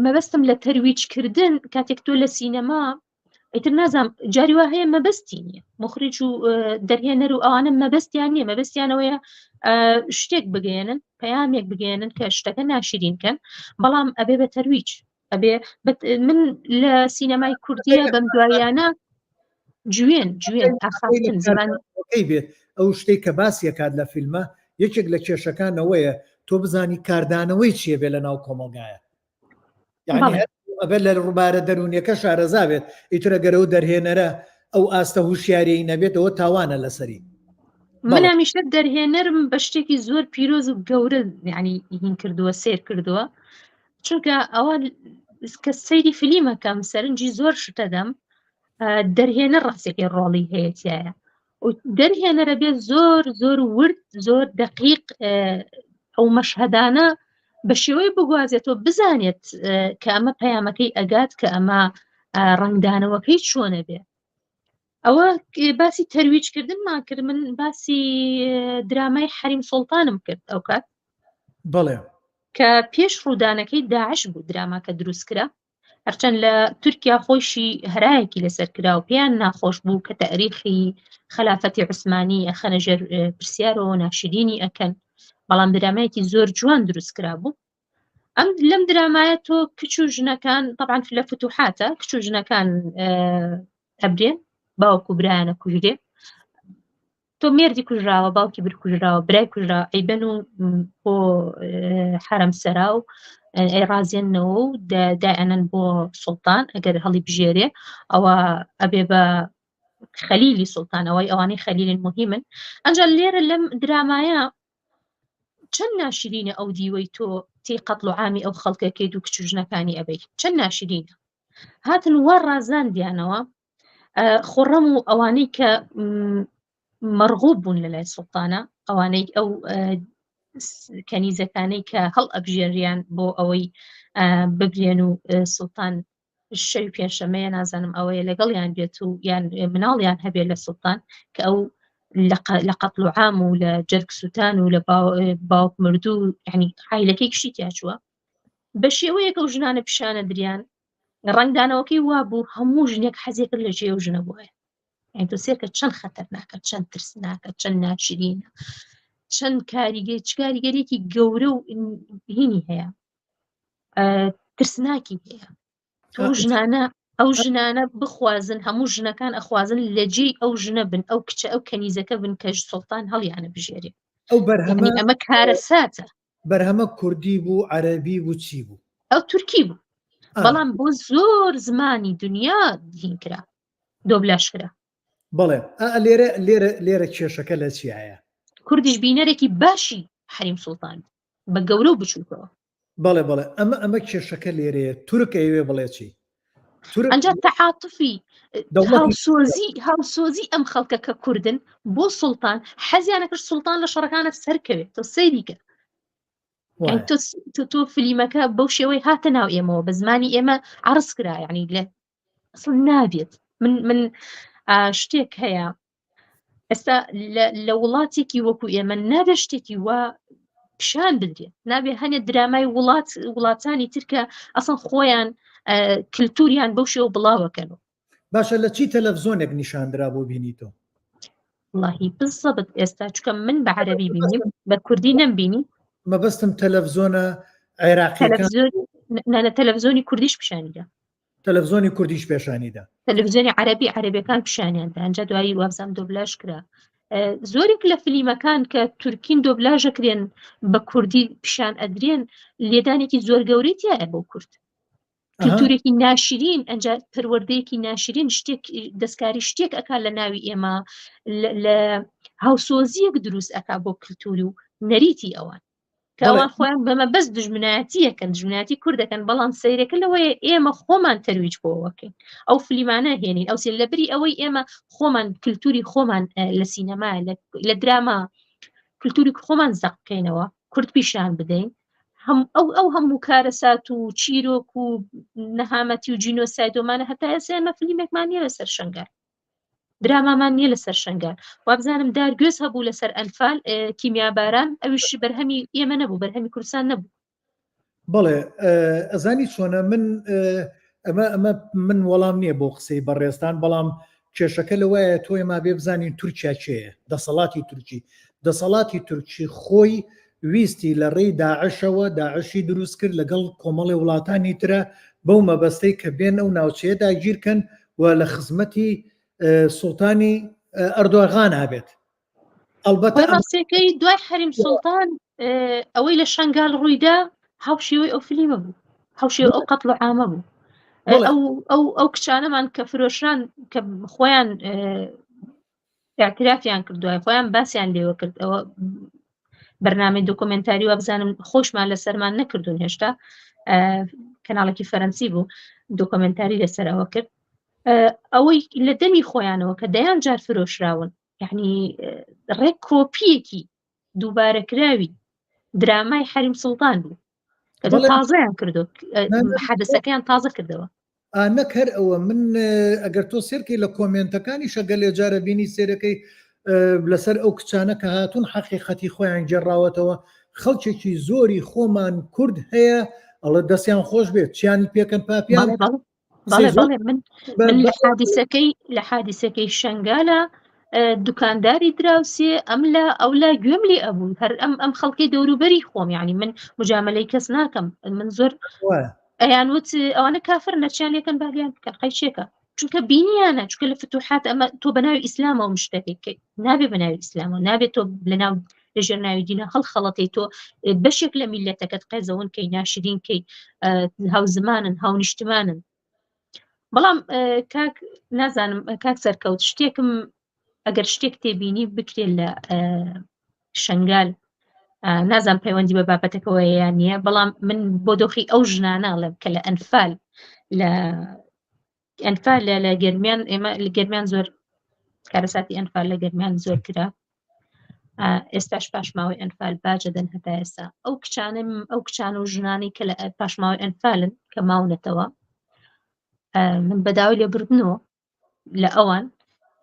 [SPEAKER 2] مەبەستم لە تەرویجکردن کاتێک تۆ لە سینەما ئیتر نازام جاری وا هەیە مەبەستی نییە مخریج و دەرهێنەر و ئەوانە مەبەستیان نییە مەبەستیانەوەیە شتێک بگەێنن پەیامێک بگەێنن کە شتەکە ناشرینکەن بەڵام ئەبێ بە تەرویج ئەبێ من لە سینەمای کوردیە بەم دوایانە جوێن ئاخافتن زمانەکەی
[SPEAKER 1] بێت ئەو شتێک کە باسیەکات لە فیلمە یەکێک لە کێشەکانەوەیە تۆ بزانی کاردانەوەی چیە بێ لە ناو کۆمەلگایە یعنی ئەبێ لە ڕووبارە دەرونیەکە شارەزا بێت ئیترە گەرەو دەرهێنەرە ئەو ئاستە هوشیارەی نەبێتەوە تاوانە لەسەری
[SPEAKER 2] من هەمیشە دەرهێنەرم بە شتێکی زۆر پیرۆز و گەورە یعنی هین کردووە سیر کردووە چونکە ئەوە کە سەیری فیلمەکەم سەرنجی زۆر شتەدەم دەرهێنە ڕاستێکی ڕۆڵی هەیەتیایە و دەرهێنەرە بێت زۆر زۆر ورد زۆر دقیق ئەو مەشهەدانە بە شێوەی بگوازێتەوە بزانێت کە ئەمە پەیامەکەی ئەگات کە ئەمە ڕنگدانەوەکەی چۆنە بێ ئەوە باسی تەرویجکردنمان کرد من باسی درامای حەریم سوڵتانم کرد ئەو کات
[SPEAKER 1] بەڵێ
[SPEAKER 2] کە پێش ڕوودانەکەی داعش بوو دراماکە دروستکرا هەرچەند لە تورکیا خۆشی هەرایەکی لەسەر کرا و پێیان ناخۆش بوو کە تەریخی خلافەتی عوسمانی ئەخەنە ژێر پرسیارەوە ناشرینی ئەکەن بەڵام درامایەکی زۆر جوان دروستکرا بوو ئەم لەم درامایە تۆ کچ و ژنەکان طبعا لە فتوحاتە کچ و ژنەکان ئەبرێن باوکو برایانە کوژرێ تۆ مێردی کوژراوە باوکی بر کوژراوە برای کوژراوە ئەیبەن و بۆ حرەم سەرا و ئێڕازێنەوە و دایانەن بۆ سوڵتان ئەگەر هەڵی بژێرێ ئەوە ئەبێ بە خەلیلی سوڵتان ئەوەی ئەوانەی خەلیلن مهمن ئەنجا لێرە لەم درامایە چەند ناشرینە ئەو دیوەی تۆ تی قەتڵ و عامی ئەو خەڵکەکەی دوو کچ و ژنەکانی ئەبەی چەند ناشرینە هاتن وا ڕازاندیانەوە خۆڕەم و ئەوانەی کە مەرغوب بوون لەلای سوڵتانە ئەوانەی ئەو کەنیزەکانەی کە هەڵ ئەبژێریان بۆ ئەوەی ببرێن و سوڵتان شەوی پێنجشەمەیە نازانم ئەوەیە لەگەڵیان بێت و یان مناڵیان هەبێت لە سوڵتان کە ئەو لە قەتڵ و عام و لە جەرگ سووتان و لە باوک مردوو یعنی عایلەکەی کشتی تیاچووە بە شێوەیەکە و ژنانە پیشانە دریان ڕنگدانەوەکەی وا بوو هەموو ژنێک حەزێ کرد لە ژێو ژنە بووە یعنی تۆ سێرکە چەند خەتەرناکە چەند ترسناکە چەند ناشرینە چەند کاریگەریەکی گەورە و هینی هەیە ترسناکی هەیە ئەو ژنانە بخوازن هەموو ژنەکان ئەخوازن لە جێی ئەو ژنە بن ئەو کچە ئەو کەنیزەکە بن کە سوڵتان هەڵیانە بژێرێ
[SPEAKER 1] ئەو بەرهەمە
[SPEAKER 2] ئەمە کارە ساتە
[SPEAKER 1] بەرهەمە کوردی بوو عەرەبی بوو چی بوو
[SPEAKER 2] ئەو تورکی بوو بەڵام بۆ زۆر زمانی دنیا هین کرا دۆبلاژ کرا
[SPEAKER 1] بەڵێ لێرە کێشەکە لە چیایە
[SPEAKER 2] کوردیش بینەرێکی باشی حەریم سوڵتان بە گەورە و بچووکەوە
[SPEAKER 1] بەڵێ ئەمە کێشەکە لێرەیە تورک ئەوێ بڵێ چی
[SPEAKER 2] ئەنجا تەعاتفی هاوسۆزی ئەم خەڵکەکە کوردن بۆ سوڵتان حەزیانە کرد سوڵتان لە شەڕەکانە سەرکەوێت تۆ سەیریکە تۆ فیلمەکە بەو شێوەی هاتە ناو ئێمەوە بە زمانی ئێمە عرض کرا یعنی لە ئەسڵ نابێت من شتێک هەیە ئێستا لە وڵاتێکی وەکو ئێمە نابێت شتێکی وا پیشان بدرێت نابێت هەنێ درامای وڵاتانی ترکە ئەسڵ خۆیان کللتوریان بەو شێوە بڵاوەکەنەوە
[SPEAKER 1] باشە لە چی تەلەڤزۆنێک نیشاندرا بۆ بینیتەوە
[SPEAKER 2] واللهی بزەبت ئێستا چکە من بە عەرەبی بینیم بە کوردی نەمبینی
[SPEAKER 1] مەبەستم تەلەڤزۆنە عێراقیەکان
[SPEAKER 2] تەلەڤزۆنی کوردیش پیشانیدا
[SPEAKER 1] تەلەڤزۆنی کوردیش پێشانیدا
[SPEAKER 2] تەلەڤزۆنی عەرەبیەکان پیشانیاندا ئەنجا دوایی وابزان دۆبلاژ کرا زۆرێک لە فیلمەکان کە تورکین دۆبلاژەکرێن بە کوردی پیشان ئەدرێن لێدانێکی زۆر گەورەی تایە بۆ کورد کلتورێکی ناشرین ئەنجا پەروەردەیەکی ناشرین شتێک دەستکاری شتێک ئەکا لە ناوی ئێمە لە هاوسۆزیەک دروست ئەکا بۆ کللتوری و نەریتی ئەوان کە ئەوان خۆیان بەمە بەس دژمنایەتیەکەن دژمنایەتی کوردەکەن بەڵام سەیرەکە لەوەیە ئێمە خۆمان تەرویج بۆەوەکەین ئەو فیلمانە هێنین ئەو سێ لەبری ئەوەی ئێمە خۆمان کللتوری خۆمان لە سینەما لە دراما کللتوری خۆمان زەق بکەینەوە کورد پیشان بدەین ئەو هەموو کارەسات و چیرۆک و نەهامەتی و جینۆسایدۆمانە هەتا ئێستا فیلمێکمان نیە لەسەر شەنگار درامامان نیە لەسەر شەنگار وابزانم دارگوێز هەبوو لەسەر ئەنفال کیمیاباران ئەویش بەرهەمی ئێمە نەبوو بەرهەمی کوردستان نەبوو
[SPEAKER 1] بەڵێ ئەزانی چۆنە من وەڵام نییە بۆ قسەی بەڕێستان بەڵام کێشەکە لەوەیە تۆی ما بێ بزانین تورکیا چێە دەسەڵاتی تورکی خۆی ویستی لە ڕێی داعشەوە داعشی دروست کرد لەگەڵ کۆمەڵی وڵاتانی ترە بەو مەبەستەی کە بێن ئەو ناوچەیە داگیرکەن و لە خزمەتی سوڵتانی ئەردۆغان هەبێت
[SPEAKER 2] ئەلبەتە ڕاستەکەی دوای حەریم سوڵتان ئەوەی لە شنگال ڕوویدا هاوشێوەی ئەو فلیمە بوو، هاوشێوە ئەو قەتڵ عامە بوو. ئەو کچانەمان کە فرۆشران کە خۆیان اعترافیان کردووە، خۆیان باسییان لێوە کرد. ئەوە بەرنامەی دۆکۆمنتاری وە بزانم خۆشمان لەسەرمان نەکردوون هێشتا، کەناڵێکی فەرەنسی بوو دۆکۆمنتاری لەسەرەوە کرد. ئەوەی لە دەمی خۆیانەوە کە دەیان جار فرۆشراون، یعنی ڕێک کۆپیەکی دووبارەکراوی درامای حەریم سوڵتان بوو کە تازەیان کردو، حادثەکەیان تازە کردەوە.
[SPEAKER 1] نەک هەر ئەوە من ئەگەر تۆ سێرکەی لە کۆمنتەکانی شەگەل لێ جارە بینی سێرەکەی لەسەر ئەو کچانە کە هاتوون حەقیقەتی خۆیان جێڕاوەتەوە، خەڵکێکی زۆری خۆمان کورد هەیە ئەڵە دەستیان خۆش بێت چیانی پێکەن پاپیان.
[SPEAKER 2] بەڵێ من لە حادثەکەی شنگالە دوکانداری دراوسێ ئەو لا گوێم لێ ئەبوو، هەر ئەم خەڵکی دەوروبەری خۆم، یعنی من مجاملەی کەس ناکەم، من زۆر ئەیان وت ئەوانە کافر نەچیان لێکن بالیان بکەن قەیچێکە، چونکە بینیانە، چونکە لە فتوحات ئەمە تۆ بەناوی ئیسلامەوە مشتێک نابێ، بەناوی ئیسلامەوە نابێت تۆ لەناو لەژێر ناوی دینە خەڵەتی تۆ بەشێک لە میلەتەکەت قەیزەون کەی ناشرین کەی هاوزمانن هاونیشتمانن. بەڵام کاک نازانم کاک سەرکەوت شتێکم ئەگەر شتێک تێبینی بکرێت لە شنگال، نازان پەیوەندی بە بابەتەکەەوە یان نییە، بەڵام من بۆ دۆخی ئەو ژنانەڵم کە لە ئەنفال لە گەرمیان، ئێمە لە گەرمیان زۆر کارەساتی ئەنفال لە گەرمیان زۆر کرا، ئێستاش پاشماوەی ئەنفال باجە دەن هەتا ئێستا. ئەو کچانە و ژنانی کە لە پاشماوەی ئەنفالن کە ماونەتەوە، من بەداوای لێبردنەوە لە ئەوان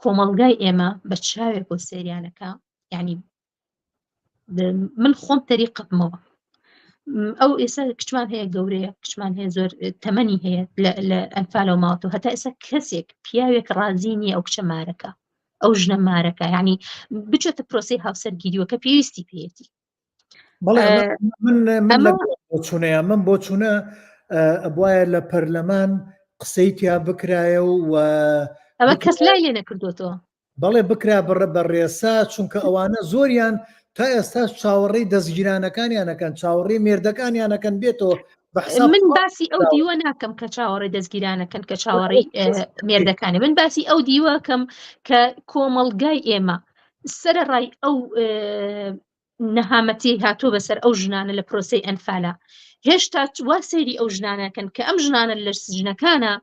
[SPEAKER 2] کۆمەڵگای ئێمە بە چاوێک بۆ سێریانەکە، یعنی من خۆم تەریقمەوە. ئەو ئێستا کچمان هەیە گەورەیە، کچمان هەیە زۆر تەمەنی هەیە لە ئەنفالەوە ماوەتەوە، هەتا ئێستا کەسێک پیاوێک ڕازی نییە ئەو کچە مارەکە، ئەو ژنە مارەکە، یعنی بچێتە پرۆسی هاوسەرگیریوە کە پێویستی پێێتی.
[SPEAKER 1] من بۆ چوونە ئەبواە لە پەرلەمان قسەی تیا بکرایە و
[SPEAKER 2] ئەوە کەس لای لێ نەکردوێتەوە.
[SPEAKER 1] بەڵێ بکرا بە ڕێسا، چونکە ئەوانە زۆریان تا ئێستا چاوەڕێی دەستگیرانەکانیانەکەن، چاوەڕێی مێردەکانیانەکەن بێتەوە.
[SPEAKER 2] من باسی ئەو دیوە ناکەم کە چاوەڕێی دەستگیرانەکەن کە چاوەڕێی مێردەکانی، من باسی ئەو دیوەکەم کە کۆمەڵگای ئێمە سەرڕای ئەو نەهامەتی هاتووە بەسەر ئەو ژنانە لە پرۆسەی ئەنفالە، هێشتا وا سەیری ئەو ژنانەکەن کە ئەم ژنانە لە سژنەکانە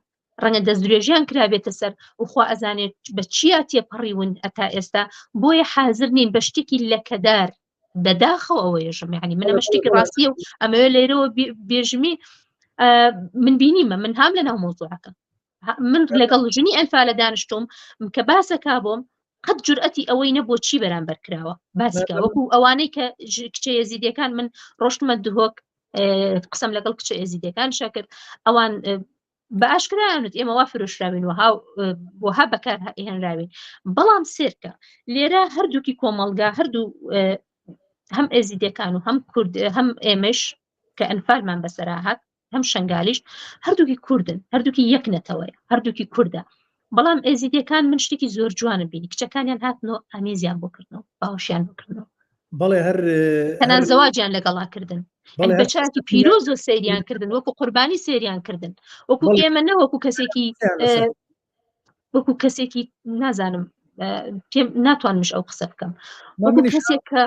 [SPEAKER 2] ڕەنگە دەستدرێژیان کرابێتە سەر وخوا ئەزانێت بە چیا تێپەڕیون ئەتا ئێستا، بۆیە حازر نین بە شتێکی لەکەدار بەداخەوە ئەوەیەژم، یعنی منە شتێکی ڕاستیە و ئەمەوێ لێرەوە بێژمی من بینیمە، من هام لەناو مۆزوعەکە، من لەگەڵ ژنی ئەنفالە دانیشتوم کە باسەکا بۆم قەت جورئەتی ئەوەی نەبووە چی بەرامبەر کراوە باسیکە، وەکو ئەوانەی کە کچە یەزیدیەکان من ڕۆشتمە دهۆک قسەم لەگەڵ کچە یەزیدیەکان شاکرد، ئەوان بە ئاشکرایانوت ئێمە وا فرۆشراوین وها بەکار هێنراوین. بەڵام سێرکە لێرە هەردووکی کۆمەڵگا، هەردوو هەم ئێزیدیەکان و هەم کورد هەم ئێمەش کە ئەنفالمان بەسەرا هات، هەم شنگالیش هەردووکی کوردن، هەردووکی یەک نەتەوەیە، هەردووکی کووردە. بەڵام ئێزیدیەکان من شتێکی زۆر جوانم بینی، کچەکانیان هاتنەوە ئامێزیان بۆکردنەوە، باوەشیان بکردنەوە،
[SPEAKER 1] بەڵێ هەر
[SPEAKER 2] تەنان زەواجیان لەگەڵاکردن، بەچاکی پیرۆز و سەیریان کردن، وەکو قوربانی سەیریان کردن، وەکو ئێمە نە وەکو کەسێکی نازانم پێم ناتوانمش ئەو قسە بکەم، وەکو کەسێک کە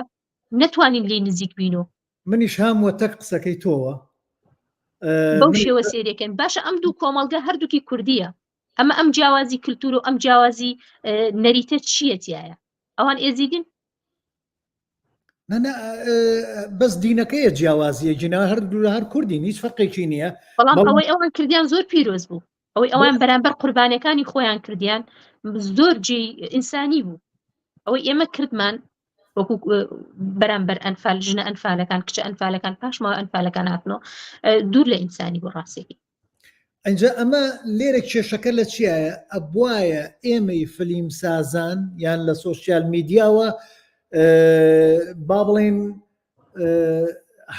[SPEAKER 2] نەتوانین لێ نزیک بینەوە.
[SPEAKER 1] منیش هەمووە تەک قسەکەی تۆوە
[SPEAKER 2] بەو شێوە سێریەکەن. باشە ئەم دوو کۆمەڵگە هەردووکی کوردیە، ئەمە ئەم جیاوازی کللتور و ئەم جیاوازی نەریتە چیەتیایە؟ ئەوان ئێزیدین؟
[SPEAKER 1] بەس دینەکەیە جیاوازیە، جنا هەر کوردی هیچ فەرقێکی نییە.
[SPEAKER 2] بەڵام ئەوەی ئەوان کردیان زۆر پیرۆز بوو، ئەوەی ئەوان بەرامبەر قوربانەکانی خۆیان کردیان زۆر جێی ئینسانی بوو. ئەوەی ئێمە کردمان وەکو بەرامبەر ئەنفال، ژنە ئەنفالەکان، کچە ئەنفالەکان، پاشماوە ئەنفالەکان هاتنەوە، دوور لە ئینسانی بۆ ڕاستێکی.
[SPEAKER 1] ئەنجا ئەمە لێرە کێشەکە لە چیایە؟ ئەبوایە ئێمەی فلیم سازان یان لە سۆشیال میدیاوە با بڵێن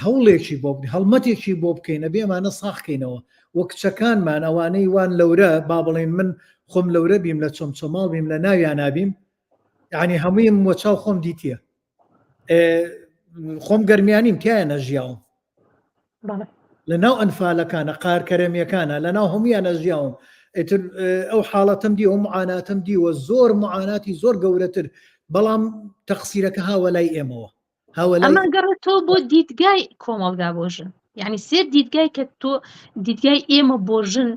[SPEAKER 1] هەوڵێکی بۆ بکەین، هەڵمەتێکی بۆ بکەینە بێمانە ساخکەینەوە، وەک کچەکانمان ئەوانەی وان لەورە با بڵێن من خۆم لەورە بیم، لە چۆمچۆماڵ بیم، لە ناویان نابیم، یعنی هەموویم وەچاو خۆم دیتیە، خۆم گەرمیانیم تایە نەژیاوم
[SPEAKER 2] بەڵێ
[SPEAKER 1] لەناو ئەنفالەکانە قارکەرەمیەکانە لەناو هەمویان نەژیاوم ئیتر ئەو حاڵەتم دی ئەو معاناتم دیوە زۆر معاناتی زۆر گەورەتر بەڵام تەقسیرەکە هاوە لای ئێمەوە
[SPEAKER 2] ئەمە گەڕێتەوە بۆ دیدگای کۆمەڵگا بۆ ژن یعنی سێر دیدگای کە تۆ دیدگای ئێمە بۆ ژن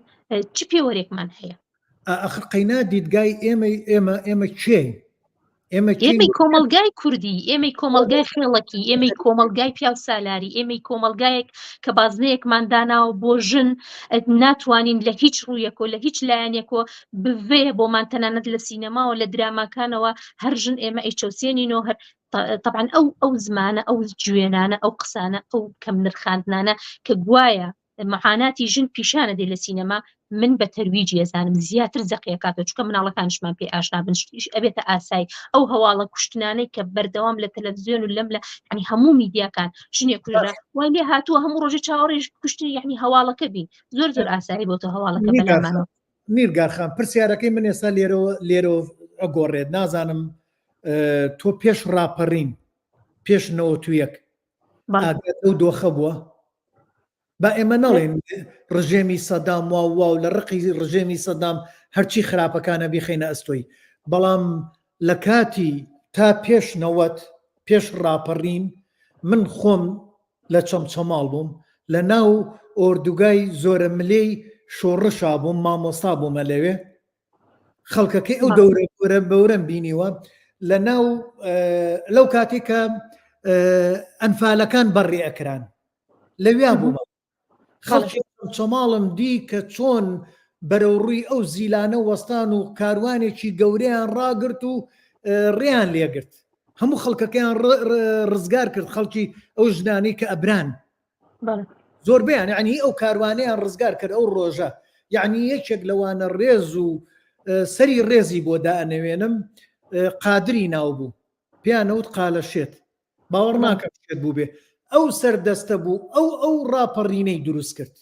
[SPEAKER 2] چ پێوەرێکمان هەیە
[SPEAKER 1] ئەخر قەینا دیدگای ئێمە کێین
[SPEAKER 2] ئێمەی کۆمەلگای کوردی ئێمەی کۆمەلگای خێڵەکی ئێمەی کۆمەلگای پیاو سالاری ئێمەی کۆمەلگایەک کە بازنەیەکمان داناوە بۆ ژن ناتوانین لە هیچ ڕوویەکۆ لە هیچ لایەنێکۆ بڤێ بۆمان تەنانەت لە سینەماوە لە دراماکانەوە هەر ژن ئێمە ئەیچەوسێنینەوە هەر طبعاً ئەو زمانە ئەو جوێنانە ئەو قسانە ئەو کەم نرخاندنانە کە گوایە معاناتی ژن پیشانە دێ لە سینەما من بە تەرویجی ێزانم زیاتر زەقیەکاتەوە چکە مناڵەکانشمان پێ ئاشنا بن ئەبێتە ئاسایی ئەو هەواڵە کوشتنانەی کە بەردەوام لە تەلەڤیزیۆن و لەم لە ینی هەموو میدیاکان ژنێک کوژرا وای لێ هاتووە هەموو ڕۆژێ چاوەڕێژ کوشتنی یعنی هەواڵەکە بین زۆر ئاسایی بۆ تۆ هەواڵەکە بەلامانەوە
[SPEAKER 1] میرگارخان پرسیارەکەی من ئێستا لێرەوە ئەگۆڕێت نازانم تۆ پێش ڕاپەڕین پێش نەوەتویەک ئاگات ئەو دۆخە بووە با ئێمە نەڵێن ڕژێمی سەدام واو لە ڕقی ڕژێمی سەدام هەرچی خراپەکانە بیخینە ئەستۆی بەڵام لە کاتی تا پێش نەوەت پێش ڕاپەڕین من خۆم لە چەمچەماڵ بووم لە ناو ئۆردوگای زۆرە ملەی شۆڕشا بووم مامۆستا بوومە لەوێ خەڵکەکەی ئەو دەورە بەورەم بینیوە لە ناو لەو کاتێککە ئەنفالەکان بەڕێ ئەکران لەویا بوومە خەڵکی چەماڵم دی کە چۆن بەرەو ڕووی ئەو زیلانە وەستان و کاروانێکی گەورەیان ڕاگرت و ڕێیان لێگرت هەموو خەڵکەکەیان ڕزگار کرد خەڵکی ئەو ژنانەی کە ئەبران زۆربیان یعنی ئەو کاروانەیان ڕزگار کرد ئەو ڕۆژە یعنی یەکێک لەوانە ڕێز و سەری ڕێزی بۆ دائەنەوێنم قادری ناو بوو پیانەوت قالەشێت باوەڕ ناکەم شێت بوو بێ ئەو سەردەستە بوو ئەو ڕاپەڕینەی دروست کرد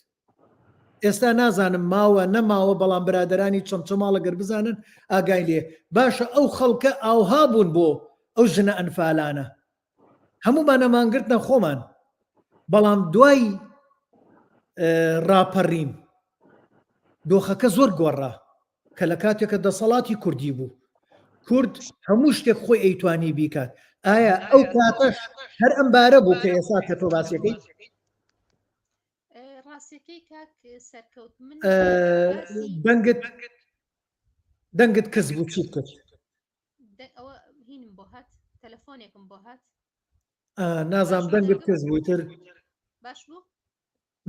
[SPEAKER 1] ئێستا نازانم ماوە نەماوە بەڵام برادرانی چەمچەماڵە گەر بزانن ئاگای لێ باشە ئەو خەڵکە ئاوها بوون بۆ ئەو ژنە ئەنفالانە هەموومان نەمانگرتنە خۆمان بەڵام دوای ڕاپەڕین دۆخەکە زۆر گۆڕا کە لە کاتێکە دەسەڵاتی کوردی بوو کورد هەموو شتێک خۆی ئەیتوانی بیکات ئایا ئەو کاتەش هەر ئەمبارە بوو کە ئێستا کە تۆ باسیەکەی دەنگت کەس بوو چیت کرد نازام دەنگت کەس بووتر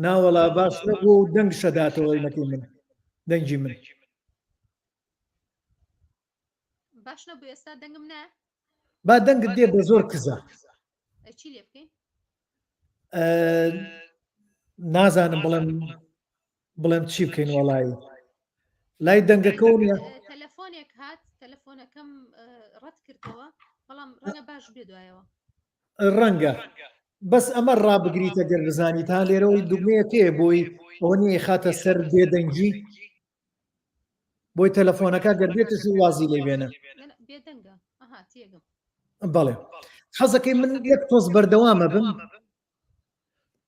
[SPEAKER 1] ناوەڵا باش نەبوو و دەنگ شەداتەوە نەکەی من دەنگی من
[SPEAKER 2] باش نەبوو ئێستا دەنگم نا
[SPEAKER 1] با دەنگت دێ بە زۆر کزە نازانم بڵێم چی بکەین وەڵایی لای دەنگەکەون
[SPEAKER 2] تەلەفۆنێک هات تەلەفۆنەکەم ڕەت کردەوە بەڵام ڕەنگە باش بێ دوایەوە
[SPEAKER 1] ڕەنگە بەس ئەمە ڕابگریتە گەر بزانی تا لێرەوەی دوگمەیە تێ بۆی ئەوە نیە خاتە سەر بێدەنگی بۆی تەلەفۆنەکە گەربێتش وازی لێبێنە بەڵێ حەزەکەی من یەک تۆز بەردەوامە بم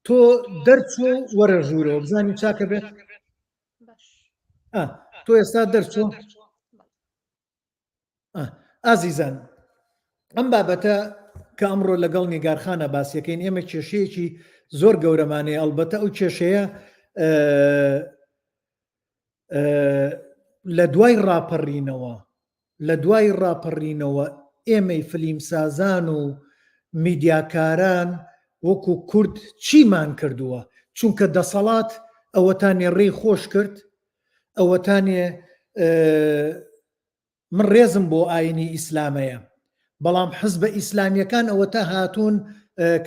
[SPEAKER 1] تۆ دەرچۆ وەرە ژوورەوە بزانی چاکە بێت تۆ ئێستا دەرچۆ ئازیزان ئەم بابەتە کە ئەمڕۆ لەگەڵ نیگارخانە باسیەکەین ئێمە کێشەیەکی زۆر گەورەمانەیە ئەلبەتە ئەو کێشەیە لە دوای ڕاپەڕینەوە ئێمەی فلیمسازان و میدیاکاران وەکو کورد چیمان کردووە چونکە دەسەڵات ئەوەتانێ ڕێی خۆش کرد ئەوەتانێ من ڕێزم بۆ ئاینی ئیسلامەیە بەڵام حزبە ئیسلامیەکان ئەوە تا هاتوون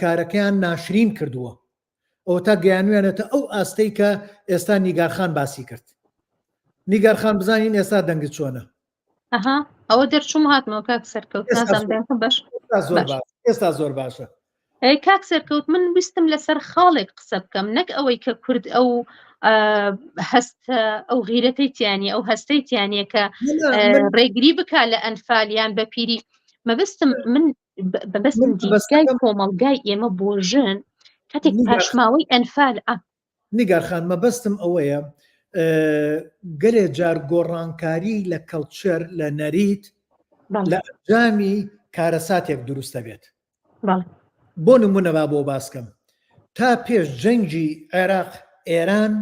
[SPEAKER 1] کارەکەیان ناشرین کردووە ئەوە تا گەیانوێنێتە ئەو ئاستەی کە ئێستا نیگارخان باسی کرد نیگارخان بزانین ئێستا دەنگت چۆنە
[SPEAKER 2] ئەوە دەرچوم هاتمەوە کاک سەرکەوت
[SPEAKER 1] ئێستا زۆر باشە
[SPEAKER 2] کاک سەرکەوت من ویستم لەسەر خاڵێک قسە بکەم نەک ئەوەی کە کورد ئەو هەستە ئەو غیرەتەی تیانی ئەو هەستەی تیانە کە ڕێگری بکە لە ئەنفالیان بە پیری مەبستم من بەبەستم دیدگای کۆمەڵگای ئێمە بۆ ژن کاتێک پاشماوەی ئەنفال
[SPEAKER 1] نیگارخان مەبەستم ئەوەیە گەلێ جار گۆڕانکاری لە کەڵچەر لە نەریت لە ئەنجامی کارەساتێک دروستە بێت بۆ نمونەبا بۆ باسکەم تا پێش جەنگی عێراق ئێران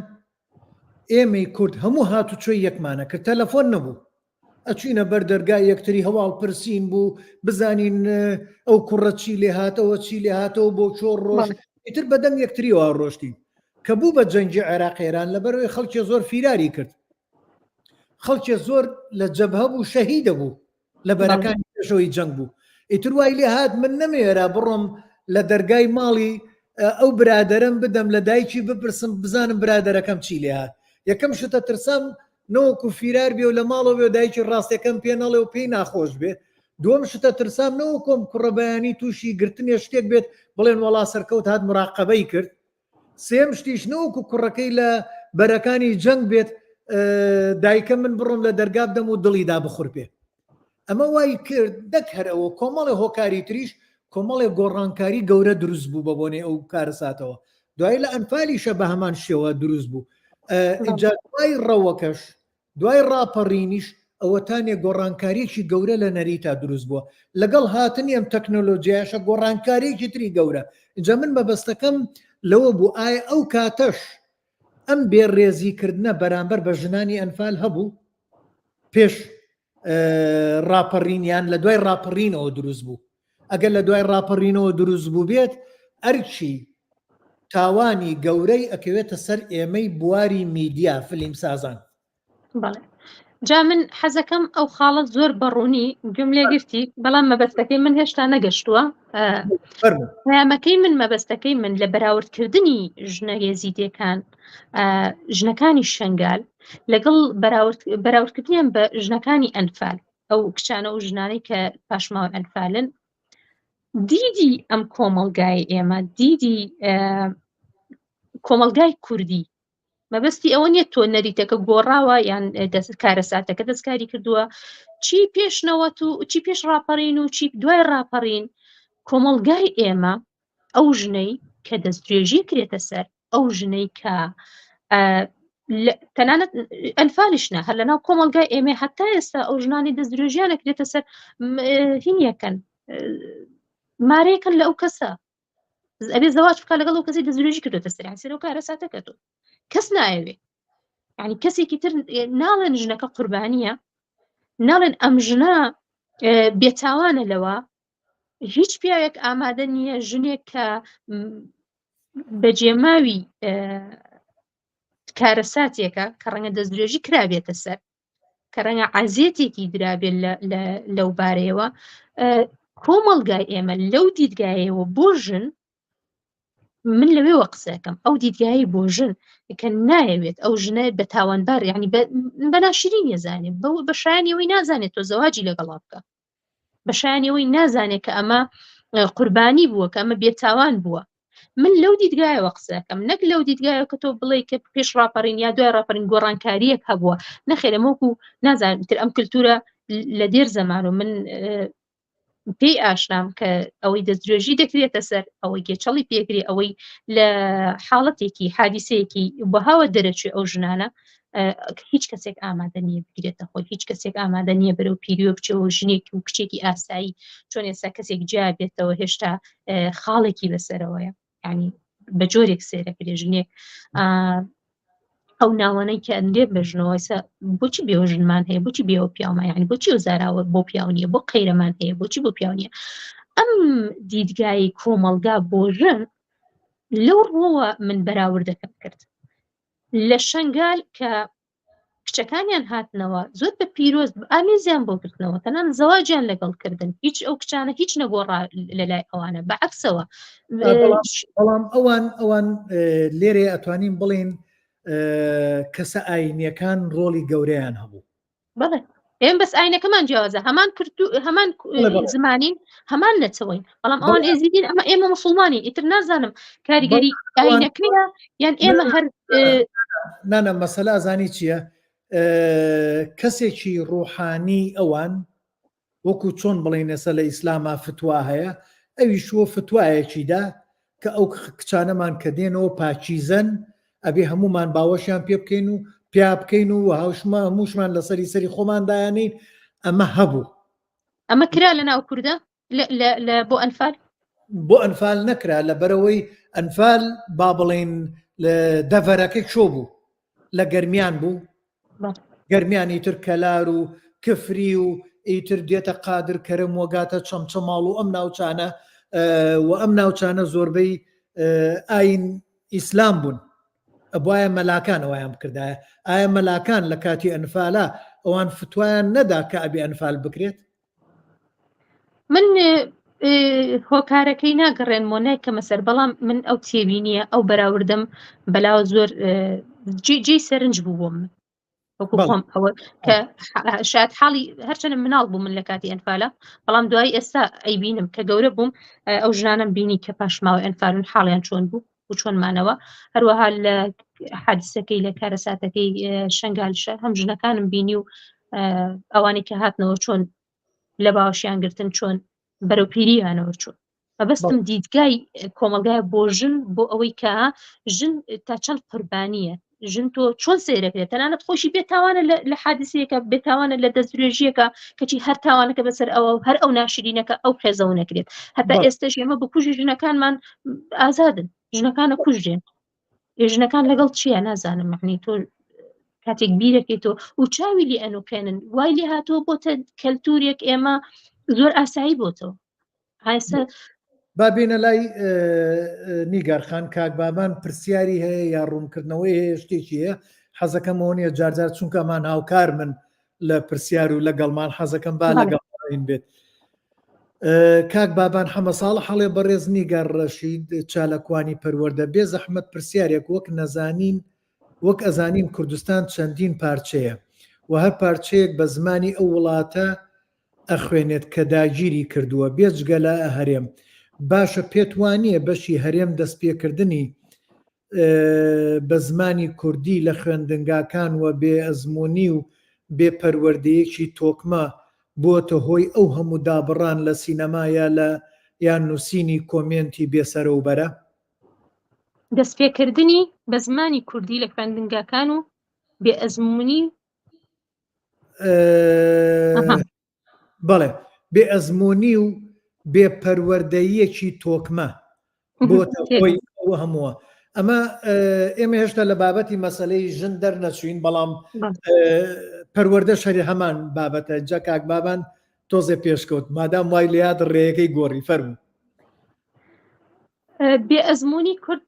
[SPEAKER 1] ئێمەی کورد هەموو هاتوچۆی یەکمانە کرد تەلەفۆن نەبوو ئەچینە بەر دەرگای یەکتری هەواڵ پرسین بوو بزانین ئەو کوڕە چی لێ هاتەوە چی لێ هاتەوە بۆ چۆر ڕۆژ ئیتر بەدەم یەکتریەوە ڕۆشتین کە بوو بە جەنگی عێراق ئێران لەبەرەوەی خەڵکی زۆر فیراری کرد خەڵکی زۆر لە جەبهە بوو شەهیدە بوو لە بەرەکانی پێشەوەی جەنگ بوو ئیتر وای لێ هات من نەمێرە بڕۆم لە دەرگای ماڵی ئەو برادەرم بدەم لە دایکی بپرسم بزانم برادەرەکەم چی لێ هات یەکەم شتە ترسام نەوەکو فیرار بێ و لە ماڵەوە بێ و دایکی ڕاستەکەم پێ نەڵێ و پێی ناخۆش بێ دووەم شتە ترسام نەوە کۆم کوڕەبەیانی تووشی گرتنێ شتێک بێت بڵێن وەڵا سەرکەوت هات مراقەبەی کرد سێم شتیش نەوەکو کوڕەکەی لە بەرەکانی جەنگ بێت دایکە من بڕۆم لە دەرگا بدەم و دڵیدا بخور پێ ئەمە وای کرد دەک هەرەوە کۆمەڵی هۆکاری تریش کۆمەڵێک گۆڕانکاری گەورە دروست بوو بە بۆنێ ئەو کارەساتەوە دوای لە ئەنفالیشە بە هەمان شێوە دروست بوو ئینجا دوای ڕەوەکەش دوای ڕاپەڕینیش ئەوەتانێ گۆڕانکاریەکی گەورە لە نەریتا دروست بووە لەگەڵ هاتنی ئەم تەکنۆلۆجیاشە گۆڕانکاریەکی تری گەورە اینجا من بەبەستەکەم لەوە بوو ئایا ئەو کاتەش ئەم بێڕێزیکردنە بەرامبەر بە ژنانی ئەنفال هەبوو پێش ڕاپەڕینیان لە دوای ڕاپەڕینەوە دروست بوو ئەگەر لە دوای ڕاپەڕینەوە دروست بوو بێت ئەرچی تاوانی گەورەی ئەکەوێتە سەر ئێمەی بواری میدیا فلیم سازان
[SPEAKER 2] جا من حەزەکەم ئەو خاڵت زۆر بەڕوونی گوم لێگرتی بەڵام مەبەستەکەی من هێشتا نەگەشتووە پەیامەکەی من مەبەستەکەی من لە بەراوردکردنی ژنە یێزیدیەکان ژنەکانی شەنگال لەگەڵ بەراوردکردنیان بە ژنەکانی ئەنفال ئەو کچانە و ژنانەی کە پاشماوە ئەنفالن دیدی ئەم کۆمەڵگای ئێمە دیدی کۆمەڵگای کوردی مەبەستی ئەوە نیە تۆ نەریتەکە گۆڕاوە یان کارەساتەکە دەستکاری کردووە چی پێشنەوەت و چی پێش ڕاپەڕین و چی دوای ڕاپەڕین کۆمەڵگای ئێمە ئەو ژنەی کە دەستدرێژی کرێتە سەر ئەو ژنەی کە تەنانەت ئەنفالیشنە هەر لەناو کۆمەڵگای ئێمە هەتا ئێستا ئەو ژنانی دەستدرێژیانە کرێتە سەر هینیەکەن مارەیەکەن لە ئەو کەسە ئەبێ زەواج بکات لەگەڵ ئەو کەسی دەستدرێژی کردوتە سەر یان سەرەوە کارەساتەکە تۆ کەس نایەوێ یعنی کەسێکی تر ناڵێن ژنەکە قوربانیە ناڵێن ئەم ژنە بێتاوانە لەوە هیچ پیاوێک ئامادە نییە ژنێک کە بەجێماوی کارەساتێکە کە ڕەنگە دەستدرێژی کرابێتە سەر کە ڕەنگە عەزیەتێکی درابێت لەو بارەیەوە کۆمەڵگای ئێمە لەو دیدگایەوە بۆ ژن من لەوێوە قسەکەم ئەو دیدگایی بۆ ژن کە نایەوێت ئەو ژنە بە تاوانبار یعنی بە ناشرین نێزانێت بە شایانیەوەی نازانێت تۆ زەواجی لەگەڵا بکە بە شایانیەوەی نازانێت کە ئەمە قوربانی بووە کە ئەمە بێتاوان بووە من لەو دیدگایەوە قسەکەم نەک لەو دیدگایە کە تۆ بڵێ کە پێش ڕاپەڕین یا دوای ڕاپەڕین گۆڕانکاریەک هەبووە نەخێرە مۆکو نازانم تر ئەم کللتورە لە دێر زەمان و من پێی ئاشنام کە ئەوەی دەستدرێژی دەکرێتە سەر ئەوەی گێچەڵی پێکری ئەوەی لە حاڵەتێکی حادیسەیەکی بەهاوە دەرەچێ ئەو ژنانە هیچ کەسێک ئامادە نییە بگرێتە خۆی هیچ کەسێک ئامادە نییە بەرەو پیریۆ بچەوە ژنێکی و کچێکی ئاسایی چۆن ئێستا کەسێک جیا بێتەوە هێشتا خاڵێکی لەسەرەوەیە ینی بە جۆرێک سێرەکرێ ژنێک ئەو ناوانەی کە ئەندێ بەژنەوە بۆچی بێوە ژنمان هەیە بۆچی بێەوە پیامان یعنی بۆچی ئەو زاراوە بۆ پیاونیە بۆ قەیرەمان هەیە بۆچی بۆ پیاونیە ئەم دیدگایی کۆمەڵگا بۆ ژن لەو ڕۆوە من بەراوردەکەم کرد لە شەنگال کە کچەکانیان هاتنەوە زۆر بە پیرۆز ئامێزیان بۆ کردنەوە تەنان زەواجیان لەگەڵ کردن هیچ ئەو کچانە هیچ نەگۆڕا لەلای ئەوانە بەعکسەوە
[SPEAKER 1] بەڵام ئەوان لێرێ ئەتوانین بڵێن کەسە ئاینیەکان ڕۆڵی گەورەیان هەبوو
[SPEAKER 2] بەڵێ ئێمە بەس ئاینەکەمان جیاوازە هەمان زمانین هەمان نەچەوەین بەڵام ئەوان ئێزیدین ئەمە ئێمە موسڵمانین ئیتر نازانم کاریگەری ئاینەکەیە یان ئێمە هەر
[SPEAKER 1] نانە مەسەلا زانی چییە کەسێکی ڕوحانی ئەوان وەکو چۆن بڵێن ئێستا لە ئیسلاما فتوا هەیە ئەویش وە فتوایەکیدا کە ئەو کچانەمان کە دێنەوە پاچیزەن ئەبێ هەمومان باوەشیان پێ بکەین و پیا بکەین و هاوشمە هەمووشمان لەسەری سەری خۆماندایانین ئەمە هەبوو
[SPEAKER 2] ئەمە کرا لە ناو کووردە بۆ ئەنفال
[SPEAKER 1] بۆ ئەنفال نەکرا لە بەرەوەی ئەنفال با بڵێن لە دەڤەرەکەی شۆ بوو لە گەرمیان بوو گەرمیانی تر کەلار و کفری و ئیتر دێتە قادر کەرم وەگاتە چەمچەماڵ و ئەم ناوچانە و ئەم ناوچانە زۆربەی ئاین ئیسلام بوون ئەبواە مەلاکان ئەویان بکردایە ئایا مەلاکان لە کاتی ئەنفالە ئەوان فتوایان نەدا کە ئەبێ ئەنفال بکرێت
[SPEAKER 2] من هۆکارەکەی ناگەڕێن مۆنای کە مەسەر بەڵام من ئەو تێبینیە ئەو بەراوردەم بەلاوە زۆر جێی سەرنج بوو بۆ من وەکو خۆم ئەوە کە شاید حاڵی هەرچەنە مناڵ بوو من لە کاتی ئەنفالە بەڵام دوای ئێستا ئەیبینم کە گەورە بووم ئەو ژنانم بینی کە پاشماوە ئەنفالون حاڵیان چۆن بوو و چۆنمانەوە هەروەها لە حادسەکەی لە کارەساتەکەی شنگالشە هەم ژنەکانم بینی و ئەوانی کە هاتنەوە چۆن لە باوەشیان گرتن چۆن بەرەو پیریانەوە چوون مەبەستم دیدگای کۆمەلگایە بۆ ژن بۆ ئەوەی کە ژن تا چەند قوربانیە ژن تۆ چۆن سیرەکرێت تەنانەت خۆشی بێتاوانە لە حادسەیەکە بێتاوانە لە دەستدرێژیەکە کەچی هەر تاوانەکە بەسەر ئەوە هەر ئەو ناشرینەکە ئەو خێزەوە نەکرێت هەتا ئێستش ئێمە بە کوژی ژنەکانمان ئازادن ژنەکانە کوژێن ژنەکان لەگەڵ چیە نازانم معنی تۆ کاتێک بیرەکەیتەوە و چاوی لێ ئەنوکێنن وای لێ هاتۆ بۆتە کەلتورێک ئێمە زۆر ئاسایی بۆتەوە هایسە
[SPEAKER 1] بابێنە لای نیگارخان کاکبابان پرسیاری هەیە یا ڕوونکردنەوەی هەیە شتێکی هەیە حەزەکەمەوە نیە جارجار چونکەمان هاوکار من لە پرسیار و لەگەڵمان حەزەکەم با لەگەڵین بێت کاک بابان حەمە ساڵ هەڵێ بەڕێز نیگار ڕەشید چالەکوانی پەروەردە بێ زەحمەت پرسیارێک وەک نەزانین وەک ئەزانین کوردستان چەندین پارچەیە و هەر پارچەیەک بە زمانی ئەو وڵاتە ئەخوێنێت کە داگیری کردووە بێجگە لە هەرێم باشە پێت وانییە بەشی هەرێم دەستپێکردنی بە زمانی کوردی لە خوێندنگاکان و بێ ئەزمموی و بێپەروەردەیەکی تۆکمە بۆتە هۆی ئەو هەموو دابڕان لە سینەمایە لە یان نووسینی کۆمنتی بێسەرە و بەرە
[SPEAKER 2] دەستپێکردنی بە زمانی کوردی لە خوێندنگاکان و بێ ئەزمموی
[SPEAKER 1] بەڵێ بێ ئەزمموی و بێپەروەردەیەکی تۆکمە بۆتە هۆی ئەوە هەمووە ئەمە ئێمە هێشتا لە بابەتی مەسلەی ژن دەرنەچوین بەڵام پەروەردە شەری هەمان بابەتە جا کاک بابان تۆزێ پێشکەوت مادام وای لە یاد ڕێیەکەی گۆڕی فەرموو
[SPEAKER 2] بێ ئەزمموی کورد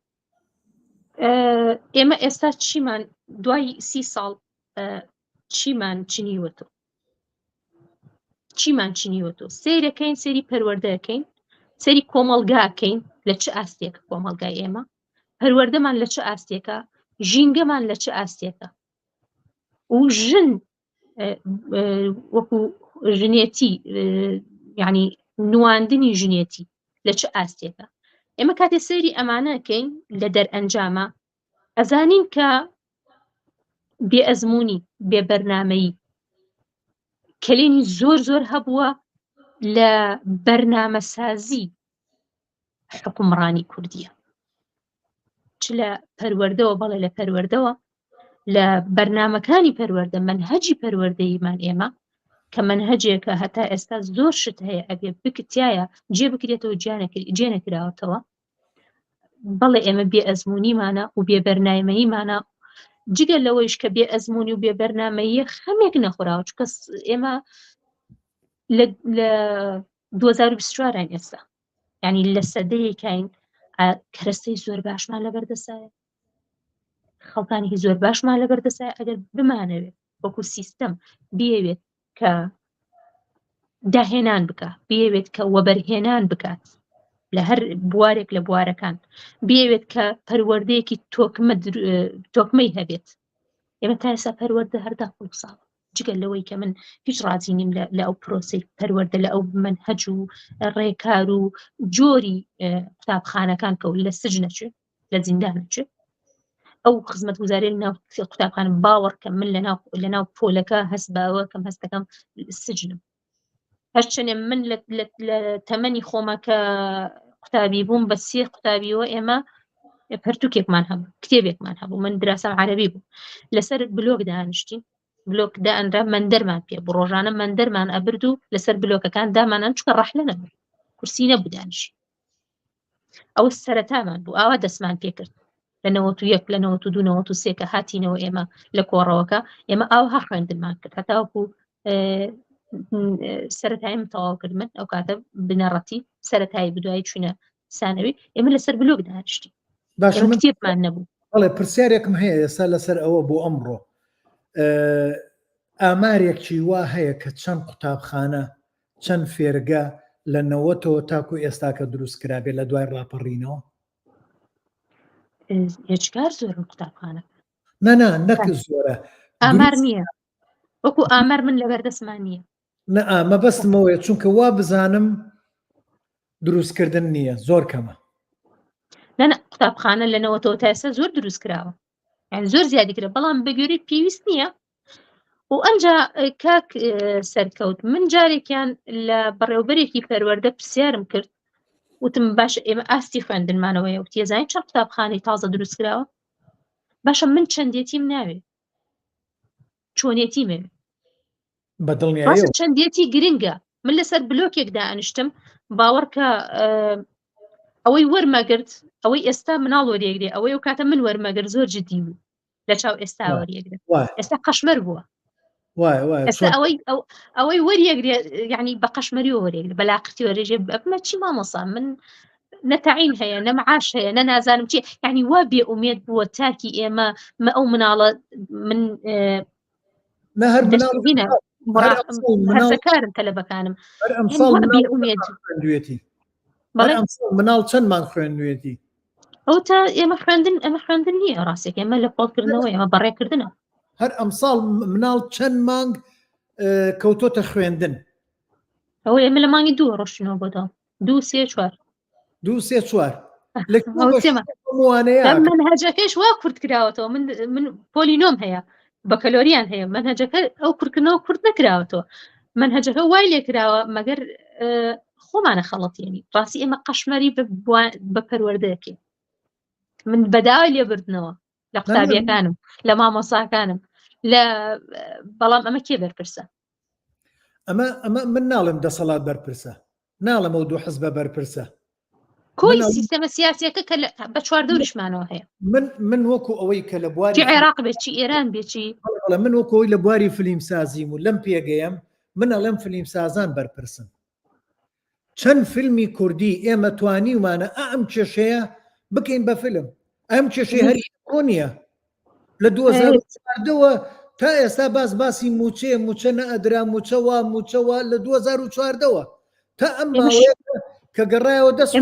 [SPEAKER 2] ئێمە ئێستا چیمان دوای 30 ساڵ چیمان چینیوەتۆ سیرەکەین سەری پەروەردەکەین سەری کۆمەلگاکەین لە چه ئاستێکە کۆمەلگای ئێمە پەروەردەمان لە چه ئاستێکە ژینگەمان لە چه ئاستێکە و ژن وەکو ژنێتی یعنی نواندنی ژنێتی لە چه ئاستێکە ئێمە کاتێ سەیری ئەمانەکەین لە دەرئەنجامە ئەزانین کە بێ ئەزمموی بێ بەرنامەیی کلێنی زۆر زۆر هەبووە لە بەرنامەسازی حکومڕانی کوردیە چ لە پەروەردەوە بەڵێ لە پەروەردەوە لە بەرنامەکانی پەروەردە منهەجی پەروەردەیمان ئێمە کە منهەجێکە هەتا ئێستا زۆر شت هەیە ئەبێ بکتایە جێ بکرێتەوە جێ نەکراوەتەوە بەڵێ ئێمە بێ ئەزممونیمانە و بێ بەرنامەییمانە جگە لەوەیش کە بێ ئەزمموی و بێ بەرنامەیە خەمێک نەخۆراوە چکە ئێمە لە 2024 ئێستا ینی لە سەدەیەکین کەرەستەی زۆر باشمان لەبەردەسایە خەڵکانێکی زۆر باشمان لەبەردەسایە ئەگەر بمانەوێت وەکو سیستەم بێوێت کە داهێنان بکە بێوێت کە وەبەرهێنان بکات لە هەر بوارێک لە بوارەکان بێوێت کە پەروەردەیەکی تۆکمەی هەبێت ئێمە تا ئێستا پەروەردە هەردا قوڵساوە جگە لەوەی کە من هیچ ڕازی نیم لە ئەو پرۆسی پەروەردە لە ئەو منهەج و ڕێکار و جۆری قوتابخانەکان کە لە سجنەچێت لە زیندانەچێت ئەو خزمەتگوزارێ ناو قوتابخانە باوەڕ کە من لە ناو پۆلەکە هەست باوە کەم هەستەکەم سجنم هەرچەنێ من لە تەمەنی خۆمە کە قوتابی بووم بە 3 قوتابیەوە ئێمە پەرتووکێکمان هەبوو کتێبێکمان هەبوو من دراسەم عەرەبی بوو لەسەر بلۆک دانیشتین بلۆک دائەنرا مەندەرمان پێ بوو ڕۆژانە مەندەرمان ئەبرد و لەسەر بلۆکەکان دامانان چکە ڕەحلە نەبوو کورسی نەبوو دانیشی ئەوە سەرەتامان بوو ئاوا دەستمان پێ کرد لە 91 لە 92 93 کە هاتینەوە ئێمە لە کۆڕەوەکە ئێمە ئاوها خوێندنمان کرد هەتاوەکو سەرەتاییم تەواو کردمن ئەو کاتە بنەڕەتی سەرەتایی بدوایی چوونە سانەوی ئێمە لەسەر بلۆک دانیشتین
[SPEAKER 1] باش
[SPEAKER 2] کتێبمان نەبوو
[SPEAKER 1] بەڵێ پرسیارێکم هەیە ئێستا لەسەر ئەوە بۆ ئەمڕۆ ئامارێکی وا هەیە کە چەند قوتابخانە چەند فێرگە لە 90ەوە تاکو ئێستا کە دروست کرابێ لە دوای ڕاپەڕینەوە
[SPEAKER 2] هێچکار زۆر قوتابخانە
[SPEAKER 1] نەک زۆرە
[SPEAKER 2] ئامار نییە وەکو ئامار من لەبەردەستمان نییە
[SPEAKER 1] مەبەستمەوەیە چونکە وا بزانم دروستکردن نییە زۆر کەمە
[SPEAKER 2] نە قوتابخانە لە 90ەوە تا ئێستا زۆر دروست کراوە زۆر زیادی کرا بەڵام بەگوێرەی پێویست نییە و ئەمجا کاک سەرکەوت من جارێکیان لە بەڕێوەبەرێکی پەروەردە پرسیارم کرد وتم باشە ئێمە ئاستی خوێندنمانەوەیە و تێزانین چەند قوتابخانەی تازە دروست کراوە باشە من چەندێتیم ناوێ چۆنێتیمێ باشە چەندێتی گرنگە من لەسەر بلۆکێک دائەنیشتم باوەڕکە ئەوەی وەرمەگرت ئەوەی ئێستا مناڵ وەریەگرێ ئەوەی و کاتە من وەرمەگرت زۆر جددی بوو لە چاو ئێستا وەریەگرێت ئێستا قەشمەر بووە ئێستا ئەوەی وەریەگرێ یعنی بە قەشمەری وەریەگرێت بەلاقتی وەرێژێ بمە چی مامۆسا من نەتەعین هەیە نەمەعاش هەیە نەنازانم چی یعنی وا بێ ئومێد بووە تاکی ئێمە ئەو مناڵە من هەرسەکارم تەلەبەکانم
[SPEAKER 1] مناڵ چەندمان خوێندوێتی
[SPEAKER 2] ئەو تا ئێمە خوێندن نییە ڕاستێک ئێمە لە پۆڵکردنەوە ئێمە بەڕێکردنە
[SPEAKER 1] هەر ئەمساڵ مناڵ چەند مانگ کەوتۆتە خوێندن
[SPEAKER 2] ئەوە ئێمە لە مانگی 2 ڕۆشتنەوە بۆتەوە 2 3 4
[SPEAKER 1] 2 3 4
[SPEAKER 2] منهەجەکەش وا کورت کراوەتەوە من پۆلینۆم هەیە بە کەلۆریان هەیە منهەجەکە ئەو کورتکردنەوە کورت نەکراوەتەوە منهەجەکە وای لێ کراوە مەگەر خۆمانە خەڵەتێنی ڕاستی ئێمە قەشمەری بە پەروەردەیەکێ من بەداوای لێبردنەوە لە قوتابیەکانم لە مامۆساکانم لە بەڵام ئەمە کێ بەرپرسە
[SPEAKER 1] ئەمە من ناڵم دەسەڵات بەرپرسە ناڵم ئەو دوو حزبە بەرپرسە
[SPEAKER 2] کۆی سیستەمە سیاسیەکە کە بە چواردەوریشمانەوە هەیە
[SPEAKER 1] من وەکو ئەوەی کە لە بواری
[SPEAKER 2] عێراق بێت چی ئێران بێت چی
[SPEAKER 1] من وەکەوەی لە بواری فلیم سازیم و لەم پێگەیەم من ئەڵێم فلیم سازان بەرپرسن چەند فیلمی کوردی ئێمە توانیمانە ئەم کێشەیە بکەین بە فیلم ئەم کێشەی هەری ڕۆنیە لە 2014ەوە تا ئێستا باسی موچە نەئەدرا موچەوە لە 2014ەوە تا ئەم کە گەڕایەوە دەست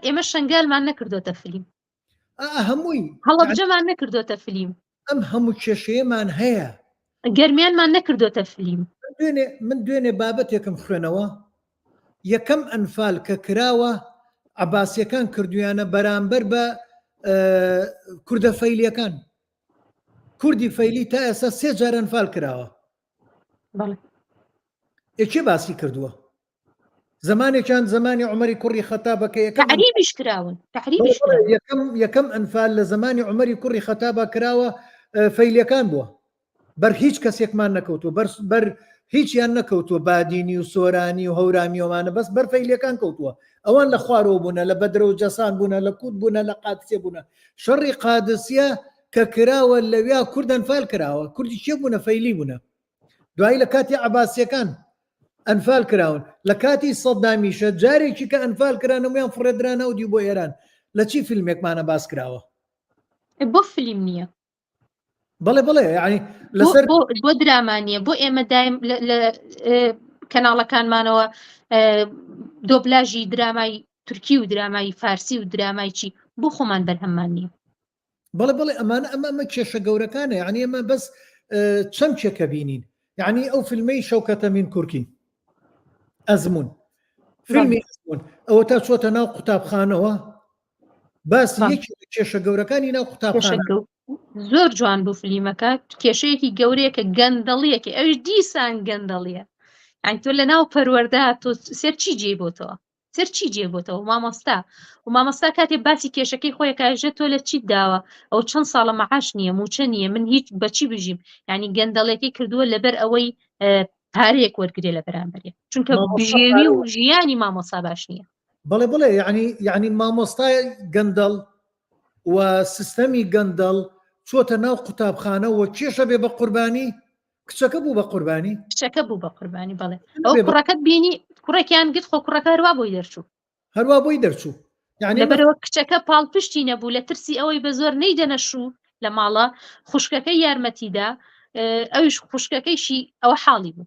[SPEAKER 2] ئێمە شنگالمان نەکردوتە فیلم
[SPEAKER 1] هەمووی
[SPEAKER 2] هەڵەبجەمان نەکردوتە فیلم
[SPEAKER 1] ئەم هەموو کێشەیەمان هەیە
[SPEAKER 2] گەرمیانمان نەکردوتە فیلم
[SPEAKER 1] من دوێنێ بابەتێکم خوێنەوە یەکەم ئەنفال کە کراوە عەباسیەکان کردویانە بەرامبەر بە کوردە فەیلیەکان کوردی فەیلی تا ئێستا 3 جار ئەنفال کراوە ئێکێ باسی کردووە زمانێکیان زمانی عومەری کوڕی خەتابەکە
[SPEAKER 2] تەعریبیش کراون
[SPEAKER 1] یەکەم ئەنفال لە زمانی عومەری کوڕی خەتابە کراوە فەیلیەکان بووە بەر هیچ کەسێکمان نەکەوتووە بەر هیچیان نەکەوتووە بادینی و سۆرانی و هەورامیۆمانە بەس بەر فەیلیەکان کەوتووە ئەوان لە خوارەوە بوونە لە بەدرە و جەسان بوونە لە کووت بوونە لە قادسیە بوونە شەڕی قادسیە کە کراوە لەویا کورد ئەنفال کراوە کوردی چێ بوونە فەیلی بوونە دوایی لە کاتی عەباسیەکان ئەنفال کراون لە کاتی سەدامیشە جارێکی کە ئەنفال کرانەوەیان فڕێدرانە و دی بۆ ئێران لە چی فیلمێکمانە باس کراوە
[SPEAKER 2] بۆ فیلم نییە
[SPEAKER 1] بەڵێ ینی لەسەر
[SPEAKER 2] بۆ درامانیە بۆ ئێمە دایم لە کەناڵەکانمانەوە دۆبلاژی درامای تورکی و درامای فارسی و درامای چی بۆ خۆمان بەرهەممان نییە
[SPEAKER 1] بەڵێ ئەمە کێشە گەورەکانە یعنی ئەمە بەس چەند چێکە بینین یعنی ئەو فیلمەی شەوکەتە مین کورکی ئەزمون فیلمی ئەزمون ئەوە تا چۆتە ناو قوتابخانەوە باسی یەکی کێشە گەورەکانی ناو قوتابخانە
[SPEAKER 2] زۆر جوان بوو فیلمەکە کێشەیەکی گەورەیە کە گەندەڵیەکە ئەوش دیسان گەندەڵیە ئەین تۆ لە ناو پەروەردە تۆ سەرچی جێ بۆتەوە سەرچی جێ بۆتەوە مامۆستا کاتێ باسی کێشەکەی خۆی کاژە تۆ لە چیت داوە ئەو چەند ساڵە مەعاش نییە موچە نییە من هیچ بەچی بژیم ینی گەندەڵێکی کردووە لەبەر ئەوەی پارەیەک وەرگێ لە بەرامبەرێ چونکە بژێوی و ژیانی مامۆستا باش نییە
[SPEAKER 1] بڵێ یعنی مامۆستای گەندەڵ و سیستەمی گەندەڵ چۆتە ناو قوتابخانە و کێشە بێ بە قوربانی کچەکە بوو بە قوربانی
[SPEAKER 2] کچەکە بوو بە قوربانی بڵێ ئەو کوڕەکەت بینی کوڕێکیان گرت خۆ کوڕەکە هەروە بۆی دەرچوو
[SPEAKER 1] هەروە بۆی دەرچوو
[SPEAKER 2] لەبەرەوە کچەکە پاڵپشتی نەبوو لە ترسی ئەوەی بە زۆر نەیدەنەشوو لە ماڵە خوشکەکەی یارمەتیدا ئەوش خوشکەکەیشی ئەوە حاڵی بوو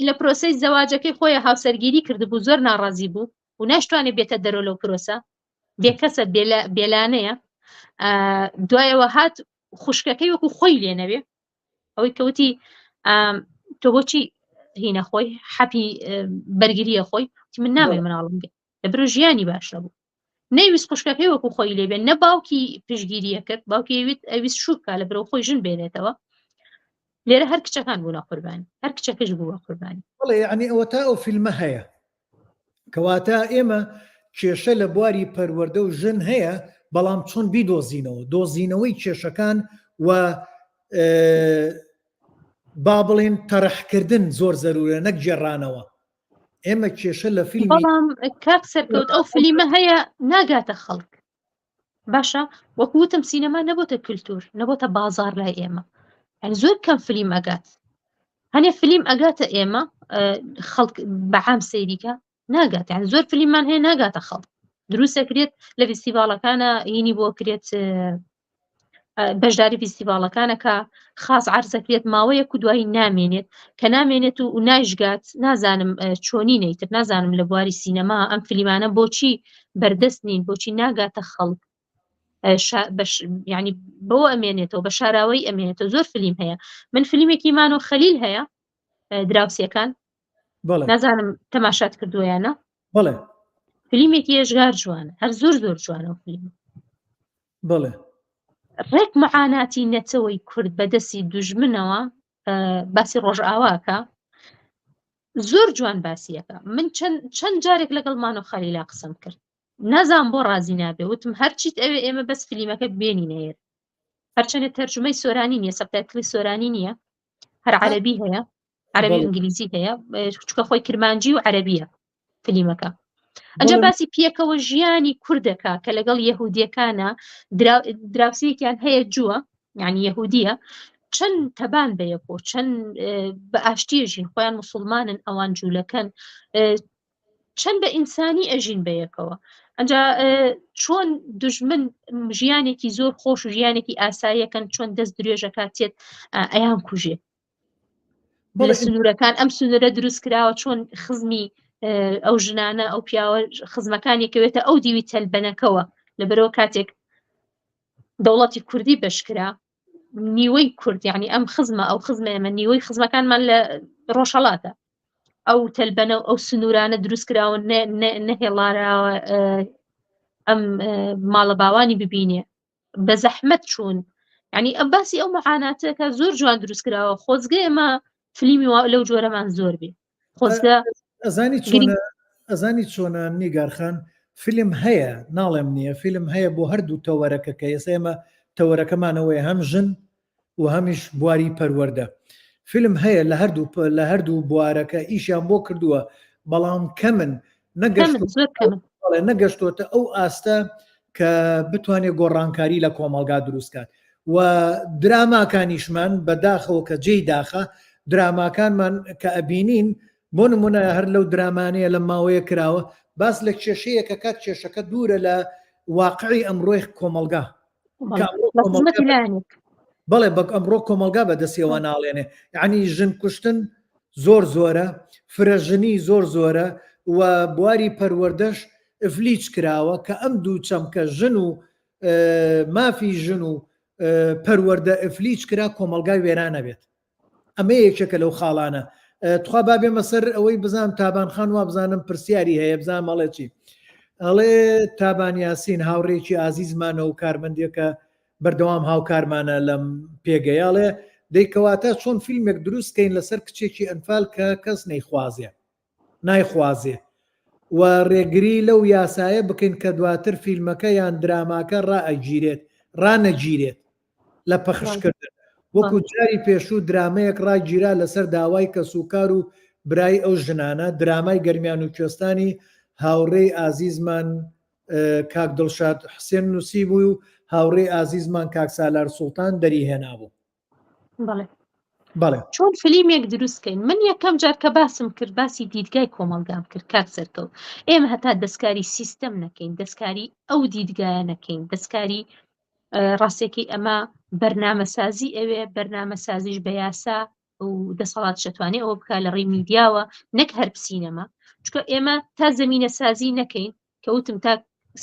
[SPEAKER 2] لە پرۆسەی زەواجەکەی خۆی هاوسەرگیری کردبوو زۆر ناڕازی بوو و ناشتوانێت بێتە دەرەوە لەو پرۆسە بێکەسە بێلانەیە دوایەوە هات خوشکەکەی وەکو خۆی لێنەوێ ئەوەی کەوتی تۆ بۆچی هینە خۆی حەپی بەرگریە خۆی من نامێ مناڵم بێ لەبرۆ ژیانی باشە بوو نەیویست خوشکەکەی وەکو خۆی لێبێ نە باوکی پشگیریە کرد باوکی ئەویست شوکە لە برەو خۆی ژن بێنێتەوە لێرە هەر کچەکان بوون قوربانی هەر کچەکەش بووە قوربانی
[SPEAKER 1] بڵێ یعنی ئەوە تا ئەو فیلمە هەیە کەواتە ئێمە کێشە لە بواری پەروەردە و ژن هەیە بەڵام چۆن بیدۆزینەوە دۆزینەوەی کێشەکان و با بڵێن تەرەحکردن زۆر زەرورە نەک جێڕانەوە ئێمە کێشە لە فیلم
[SPEAKER 2] بەڵام کاک سەرکەوت ئەو فیلمە هەیە ناگاتە خەڵک باشە وەکوتم سینەما نەبووتە کللتور نەبووتە بازار لای ئێمە ئەنی زۆر کەم فیلم ئەگات هەنێ فیلم ئەگاتە ئێمە خەڵک بەعام سەیریکە ناگات یان زۆر فیلممان هەیە ناگاتە خەڵک دروستەکرێت لە فیستیڤالەکانە هینی بۆ کرێت بەشداری فیستیڤالەکانە کە خاص عەرزەکرێت ماوەیەک و دوایی نامێنێت کە نامێنێت و ناژگات نازانم چۆنی نەیتر نازانم لە بواری سینەما ئەم فیلمانە بۆچی بەردەست نین بۆچی ناگاتە خەڵک ینی بۆ ئەمێنێتەوە بە شاراوەی ئەمێنێتەوە زۆر فیلم هەیە من فیلمێکی مانۆ خەلیل هەیە دراوسەکان نازانم تەماشات کردوویانە
[SPEAKER 1] بڵێ
[SPEAKER 2] فیلمێکی ێژگار جوانە هەر زۆر زۆر جوانە فیلم
[SPEAKER 1] بڵێ
[SPEAKER 2] ڕێک معاناتی نەتەوەی کورد بەدەستی دوژمنەوە باسی ڕۆژئاواکە زۆر جوان باسیەکە من چەند جارێک لەگەڵ مانۆ خەلیلا قسەم کرد نازان بۆ ڕازی نابێ وتم هەرچیت ئەوێ ئێمە بەس فیلمەکە بێنی نەیە هەرچەندە تەرجمەی سۆرانی نییە سەبتایتڵی سۆرانی نییە هەر عەرەبی هەیە عەرەبی و ئینگلیزی هەیە چونکە خۆی کرمانجی و عەرەبیە فیلمەکە ئەنجا باسی پێکەوە ژیانی کوردەکە کە لەگەڵ یەهودیەکانە دراوسەیەکیان هەیە جووە یعنی یەهودیە چەند تەبان بەیەکۆ چەند بە ئاشتیە ژین خۆیان موسڵمانن ئەوان جوولەکەن چەند بە ئینسانی ئەژین بەیەکەوە ئەنجا چۆن دوژمن ژیانێکی زۆر خۆش و ژیانێکی ئاساییەکەن چۆن دەست درێژە کاتێت ئەیان کوژێ لە سنوورەکان ئەم سنوورە دروست کراوە چۆن خزمی ئەو ژنانە ئەو پیاوە خزمەکانێکەوێتە ئەو دیوی تەلبەنەکەوە لەبەرەوە کاتێک دەوڵەتی کوردی بەشکرا نیوەی کورد یعنی ئەم خزمە ئەو خزمە ئێمە نیوەی خزمەکانمان لە ڕۆژهەڵاتە ئەو تەلبەنە و ئەو سنوورانە دروست کراوە نەهێڵاراوە ئەم ماڵە باوانی ببینێ بە زەحمەت چوون یعنی ئەم باسی ئەو مەعاناتەکە زۆر جوان دروست کراوە خۆزگە ئێمە فیلمی لەو جۆرەمان زۆر بێ خۆزگە
[SPEAKER 1] ئەزانی چۆنە نیگارخان فیلم هەیە ناڵێم نییە فیلم هەیە بۆ هەردوو تەوەرەکەکە ئێستا ئێمە تەوەرەکەمانەوەی هەم ژن و هەمیش بواری پەروەردە فیلم هەیە لە هەردوو بوارەکە ئیشیان بۆ کردووە بەڵام کەمن نەگەشتۆتە ئەو ئاستە کە بتوانێت گۆڕانکاری لە کۆمەلگا دروستکات و دراماکانیشمان بەداخەوە کە جێی داخە دراماکانمان کە ئەبینین بۆ نمونە هەر لەو درامانەیە لە ماوەیە کراوە باس لە کێشەیە کە کات کێشەکە دوورە لە واقعی ئەمڕۆی کۆمەلگا بەڵێ بە ئەمڕۆ کۆمەلگا بەدەستیەوە ناڵێنێ یعنی ژن کوشتن زۆر زۆرە فرەژنی زۆر زۆرە و بواری پەروەردەش ئفلیچ کراوە کە ئەم دوو چەمکە ژن و مافی ژن و پەروەردە ئفلیچ کرا کۆمەلگای وێرانە بێت ئەمە یەکێکە لەو خاڵانە تخوا بابێ مەسەر ئەوەی بزانم تابانخان وا بزانم پرسیاری هەیە بزانم مەڵێ چی ئەڵێ تابان یاسین هاوڕێکی ئازیزمانە و کارمەندێکە بەردەوام هاوکارمانە لەم پێگەیاڵێ دەیکەواتە چۆن فیلمێک دروستکەین لەسەر کچێکی ئەنفال کە کەس نایخوازێ و ڕێگری لەو یاسایە بکەین کە دواتر فیلمەکە یان دراماکە ڕانەگیرێت لە پەخشکردن. وەکو جاری پێشوو درامەیەک ڕاگیرا لەسەر داوای کە سوکار و برای ئەو ژنانە، درامای گەرمیان و کوێستانی هاوڕێی ئازیزمان کاک دڵشاد حسێن نووسی بوو و هاوڕێی ئازیزمان کاک سالار سوڵتان دەریهێنابوو. بەڵێ
[SPEAKER 2] چۆن فیلمێک دروستکەین. من یەکەم جار کە باسم کرد باسی دیدگای کۆمەلگام کرد کاک سەرکەوت. ئێمە هەتا دەستکاری سیستەم نەکەین، دەستکاری ئەو دیدگایە نەکەین، دەستکاری ڕاستێکی ئەمە بەرنامەسازی ئەوێ، بەرنامەسازیش بە یاسا و دەسەڵات شەتوانێ ئەوە بکە لە ڕێی میدیاوە نەک هەر سینەما، چونکە ئێمە تا زەمینە سازی نەکەین کەوتم تا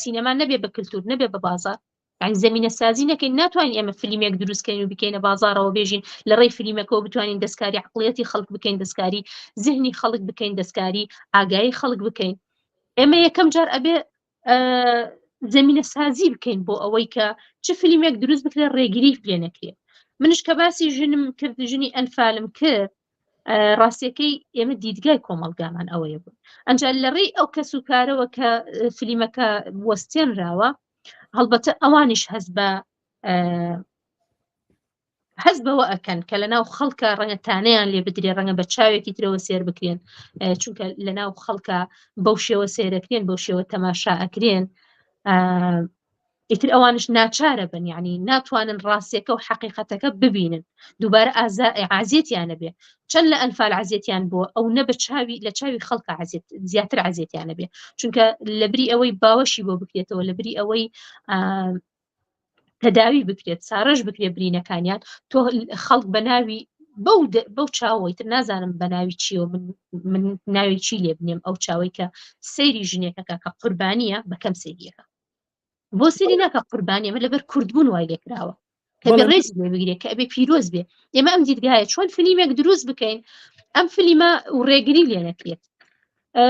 [SPEAKER 2] سینەما نەبێ بە کللتور نەبێ بە بازار، یعنی زەمینە سازی نەکەین ناتوانین ئێمە فیلمێک دروستکەین و بکەینە بازارەوە بێژین لە ڕێی فیلمەکەەوە بتوانین دەستکاری عقڵیەتی خەڵک بکەین، دەستکاری زهنی خەڵک بکەین، دەستکاری ئاگایی خەڵک بکەین. ئێمە یەکەم جار ئەبێ زەمینە سازی بکەین بۆ ئەوەی کە چ فیلمێک دروست بکرێت ڕێگیری پێ نەکرێت. منش کە باسی ژنم کرد، ژنی ئەنفالم کرد، ڕاستیەکەی ئێمە دیدگای کۆمەلگامان ئەوەیە بوو. ئەنجا لە ڕێی ئەو کەس و کارەوە کە فیلمەکە وەستێنراوە، هەڵبەتە ئەوانیش هەست بەوە ئەکەن کە لە ناو خەڵکە ڕەنگە تانەیان لێ بدرێ، ڕەنگە بە چاوێکی ترەوە سێر بکرێن، چونکە لە ناو خەڵکە بەو شێوە سێرەکرێن، بەو شێوە تەماشا ئەکرێن، ئیتر ئەوانش ناچارە بن، یعنی ناتوانن ڕاستیەکە و حەقیقەتەکە ببینن، دووبارە عازیەتیانە بێ. چەند لە ئەنفال عازیەتیان بووە ئەو نە بە لە چاوی خەڵکە زیاتر عازیەتیانە بێ، چونکە لەبری ئەوەی باوەشی بۆ بکرێتەوە، لەبری ئەوەی تەداوی بکرێت، ساڕژ بکرێت برینەکانیان، تۆ خەڵک بە ناوی بەو چاوەی تر نازانم بە ناوی چیەوە، من ناوی چی لێ بنێم، ئەو چاوەی کە سەیری ژنێکەکە کە قوربانیە بەکەم سەیریەکە بۆ سەیری ناکە قوربانیە، ئەمە لەبەر کوردبوون وای لێکراوە کە بە ڕێز لێ بگرێت کە ئەبێ پیرۆز بێ. ئێمە ئەم دیدگایە چۆن فیلمێک دروست بکەین ئەم فیلمە و ڕێگری لێ نەکرێت.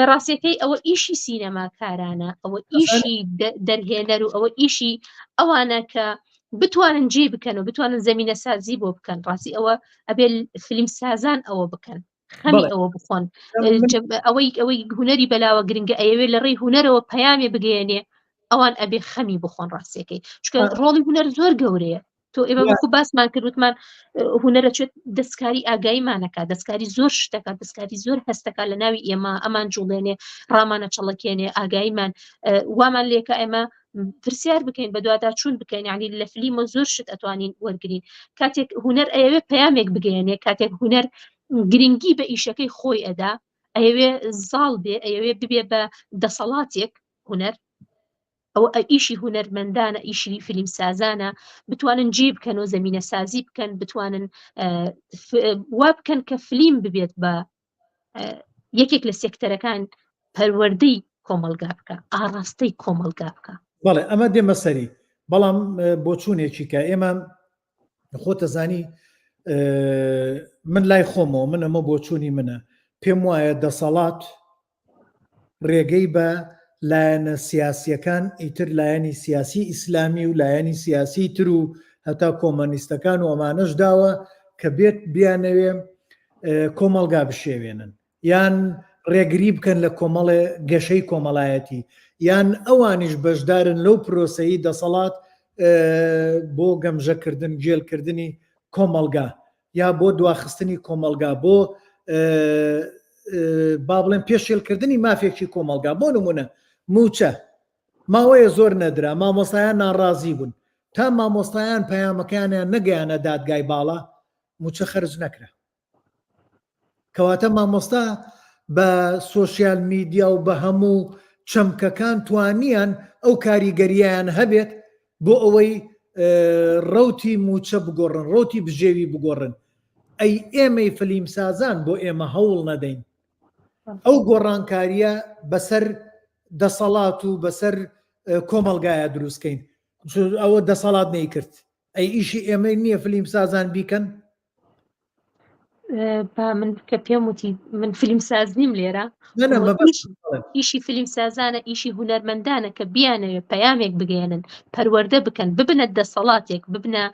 [SPEAKER 2] ڕاستیەکەی ئەوە ئیشی سینەماکارانە، ئەوە ئیشی دەرهێنەر و ئەوە ئیشی ئەوانە کە بتوانن جێ بکەن و بتوانن زەمینە سازی بۆ بکەن. ڕاستی ئەوە ئەبێ فیلم سازان ئەوە بکەن، خەمی ئەوە بخۆن، ئەوەی هوەری بەلاوە گرنگە ئەوێ لە ڕێی هوەرەوە پەیامێ بگەێنێ، ئەوان ئەبێ خەمی بخۆن ڕاستیەکەی، چونکە ڕۆڵی هوەر زۆر گەورەیە. تۆ ئێمە وەکو باسمان کردوتمان هوەرە چێت دەستکاری ئاگاییمانەکە، دەستکاری زۆر شتەکە، دەستکاری زۆر هەستەکە لە ناوی ئێمە ئەمان جوڵێنێ، ڕامانە چڵەکێنێ، ئاگاییمان وامان لێکە ئێمە پرسیار بکەین، بە دووادا چوون بکەین، یعنی لە فیلمە زۆر شت ئەتوانین وەرگین. کاتێک هوەر ئەوێ پەیامێک بگەێنێ، کاتێک هوەر گرنگی بە ئیشەکەی خۆی ئەدا، ئەوێ زاڵ بێ، ئەوێ ببێ بە دەسەڵاتێک هوەر، ئەو ئیشی هوەرمەندانە، ئیشی فیلم سازانە، بتوانن جێ بکەن و زەمینە سازی بکەن، بتوانن وا بکەن کە فیلم ببێت بە یەکێک لە سێکتەرەکان پەروەردەی کۆمەلگا بکە، ئاڕاستەی کۆمەلگا بکە.
[SPEAKER 1] بەڵێ ئەمە دێمە سەری، بەڵام بۆ چوونێکی کە ئێمە خۆتە زانی من لای خۆمەوە، من ئەمە بۆ چوونی منە، پێم وایە دەسەڵات ڕێگەی بە لایەنە سیاسیەکان، ئیتر لایەنی سیاسی ئیسلامی و لایەنی سیاسی تر و هەتا کۆمەنیستەکان و ئەمانەش داوە کە بێت بیانەوێ کۆمەلگا بشێوێنن، یان ڕێگری بکەن لە کۆمەڵێ گەشەی کۆمەڵایەتی، یان ئەوانیش بەشدارن لەو پرۆسەی دەسەڵات بۆ گەمژەکردن، جێلکردنی کۆمەلگا یا بۆ دواخستنی کۆمەلگا، بۆ با بڵێن پێشێلکردنی مافێکی کۆمەلگا. بۆ نمونە موچە ماوەیە زۆر نەدرا، مامۆستایان ناڕازی بوون، تا مامۆستایان پەیامەکانیان نەگەیانە دادگای باڵا، موچە خەرج نەکرا. کەواتە مامۆستا بە سۆشیال میدیا و بە هەموو چەمکەکان توانیان ئەو کاریگەریان هەبێت بۆ ئەوەی ڕەوتی موچە بگۆڕن، ڕەوتی بژێوی بگۆڕن. ئەی ئێمەی فیلم سازان بۆ ئێمە هەوڵ نەدەین ئەو گۆڕانکاریە بەسەر دەسەڵات و بەسەر کۆمەلگایە دروستکەین، ئەوە دەسەڵات نەیکرد. ئەی ئیشی ئێمە نییە فیلم سازان بیکەن؟
[SPEAKER 2] من کە پێم وتی من فیلم ساز نیم لێرە، ئیشی فیلم سازانە، ئیشی هوەرمەندانە کە بیانەوێ پەیامێک بگەێنن، پەروەردە بکەن، ببنە دەسەڵاتێک، ببنە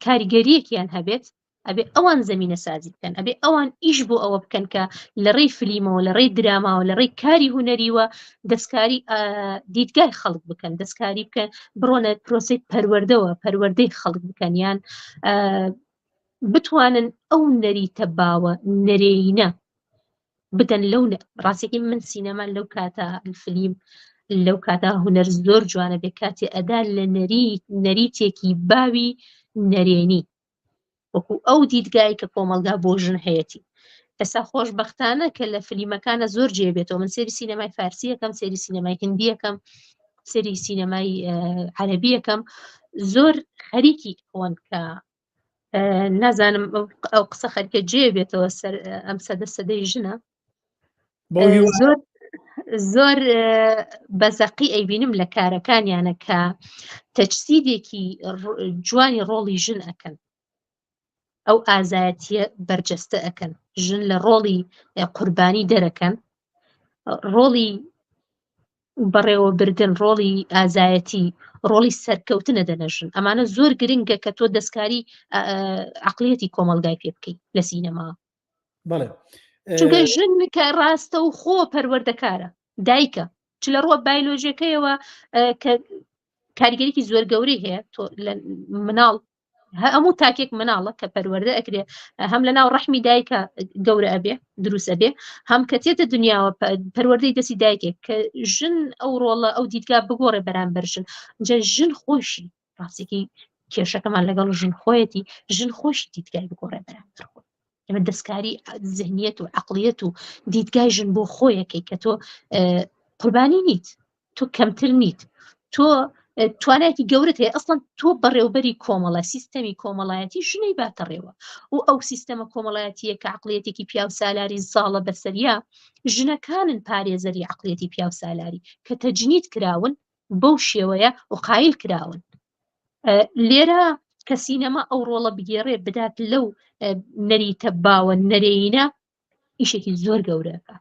[SPEAKER 2] کاریگەریەکیان هەبێت، ئەبێ ئەوان زمینە سازی بکەن ئەبێ ئەوان ئیش بۆ ئەوە بکەن کە لە ڕێی فلیمەوە لە ڕێی دراماوە لە ڕێی کاری هوەریوە دەستکاری دیدگای خەڵک بکەن دەستکاری بکەن بڕۆنە پرۆسی پەروەردەی خەڵک بکەنیان بتوانن ئەو نەریتە باوە نەرێینە بدەن لەو ڕاستێکی من سینەما لەو کاتە فلیم لەو کاتا هوەر زۆر جوانە بێ کاتێ ئەدا لە نەریتێکی باوی نەرێنی وەکو ئەو دیدگای کە کۆمەلگا بۆ ژن هەیەی ئێستا خۆشبەختانە کە لە فلیمەکانە زۆر جێبێتەوە من سێری سینەمای فارسی یەکەم سێری سینەمای هندی یەکەم سێری سینەمای عەرەبی یەکەم زۆر خەریکی ئەوەن کە نازانم ئەو قسە خەریکە جێبێتەوە ئەم سەدەی ژنە زۆر بەزەقی ئەیبینم لە کارەکانیانە کە تەجسیدێکی جوانی ڕۆڵی ژن ئەکەن ئەو ئازایەتیە بەرجەستە ئەکەن ژن لە ڕۆڵی قوربانی دەرەکەن ڕۆڵی بەڕێوەبردن ڕۆڵی ئازایەتی ڕۆڵی سەرکەوتنە دەنەژن ئەمانە زۆر گرنگە کە تۆ دەستکاری عەقڵیەتی کۆمەلگای پێ بکەیت لە سینەما چونکە ژن کە ڕاستە و خۆ پەروەردەکارە دایکە چ لە ڕۆ بایۆلۆژیەکەیەوە کە کاریگەریکی زۆر گەورەی هەیە تۆ لە مناڵ هەموو تاکێک مناڵە کە پەروەردە ئەکرێ هەم لە ناو ڕەحمی دایکە گەورە ئەبێ دروست ئەبێ هەم کە تێتە دنیاوە پەروەردەی دەستی دایکێک کە ژن ئەو ڕۆڵە ئەو دیدگا بگۆڕێ بەرامبەر ژن جا ژن خۆشی ڕاستێکی کێشەکەمان لەگەڵ ژن خۆیەتی ژن خۆشی دیدگای بگۆڕێ بەرامبەر خۆ ئێمە دەستکاری ذهنیەت و عەقڵیەت و دیدگای ژن بۆ خۆیەکەی کە تۆ قوربانی نیت تۆ کەمتر نیت تۆ توانایەتی گەورەت هەیە ئەسڵەن تۆ بەڕێوبەری کۆمەڵە سیستەمی کۆمەڵایەتی ژنەی باتەڕێوە و ئەو سیستەمە کۆمەڵایەتیە کە عەقڵیەتێکی پیا و سالاری زاڵە بەسەریا ژنەکانن پارێزەری عەقڵیەتی پیا و سالاری کە تەجنید کراون بەو شێوەیە و قایل کراون لێرە کە سینەما ئەو ڕۆڵە بگێڕێ بدات لەو نەریتە باوە نەرێینە ئیشێکی زۆر گەورەکە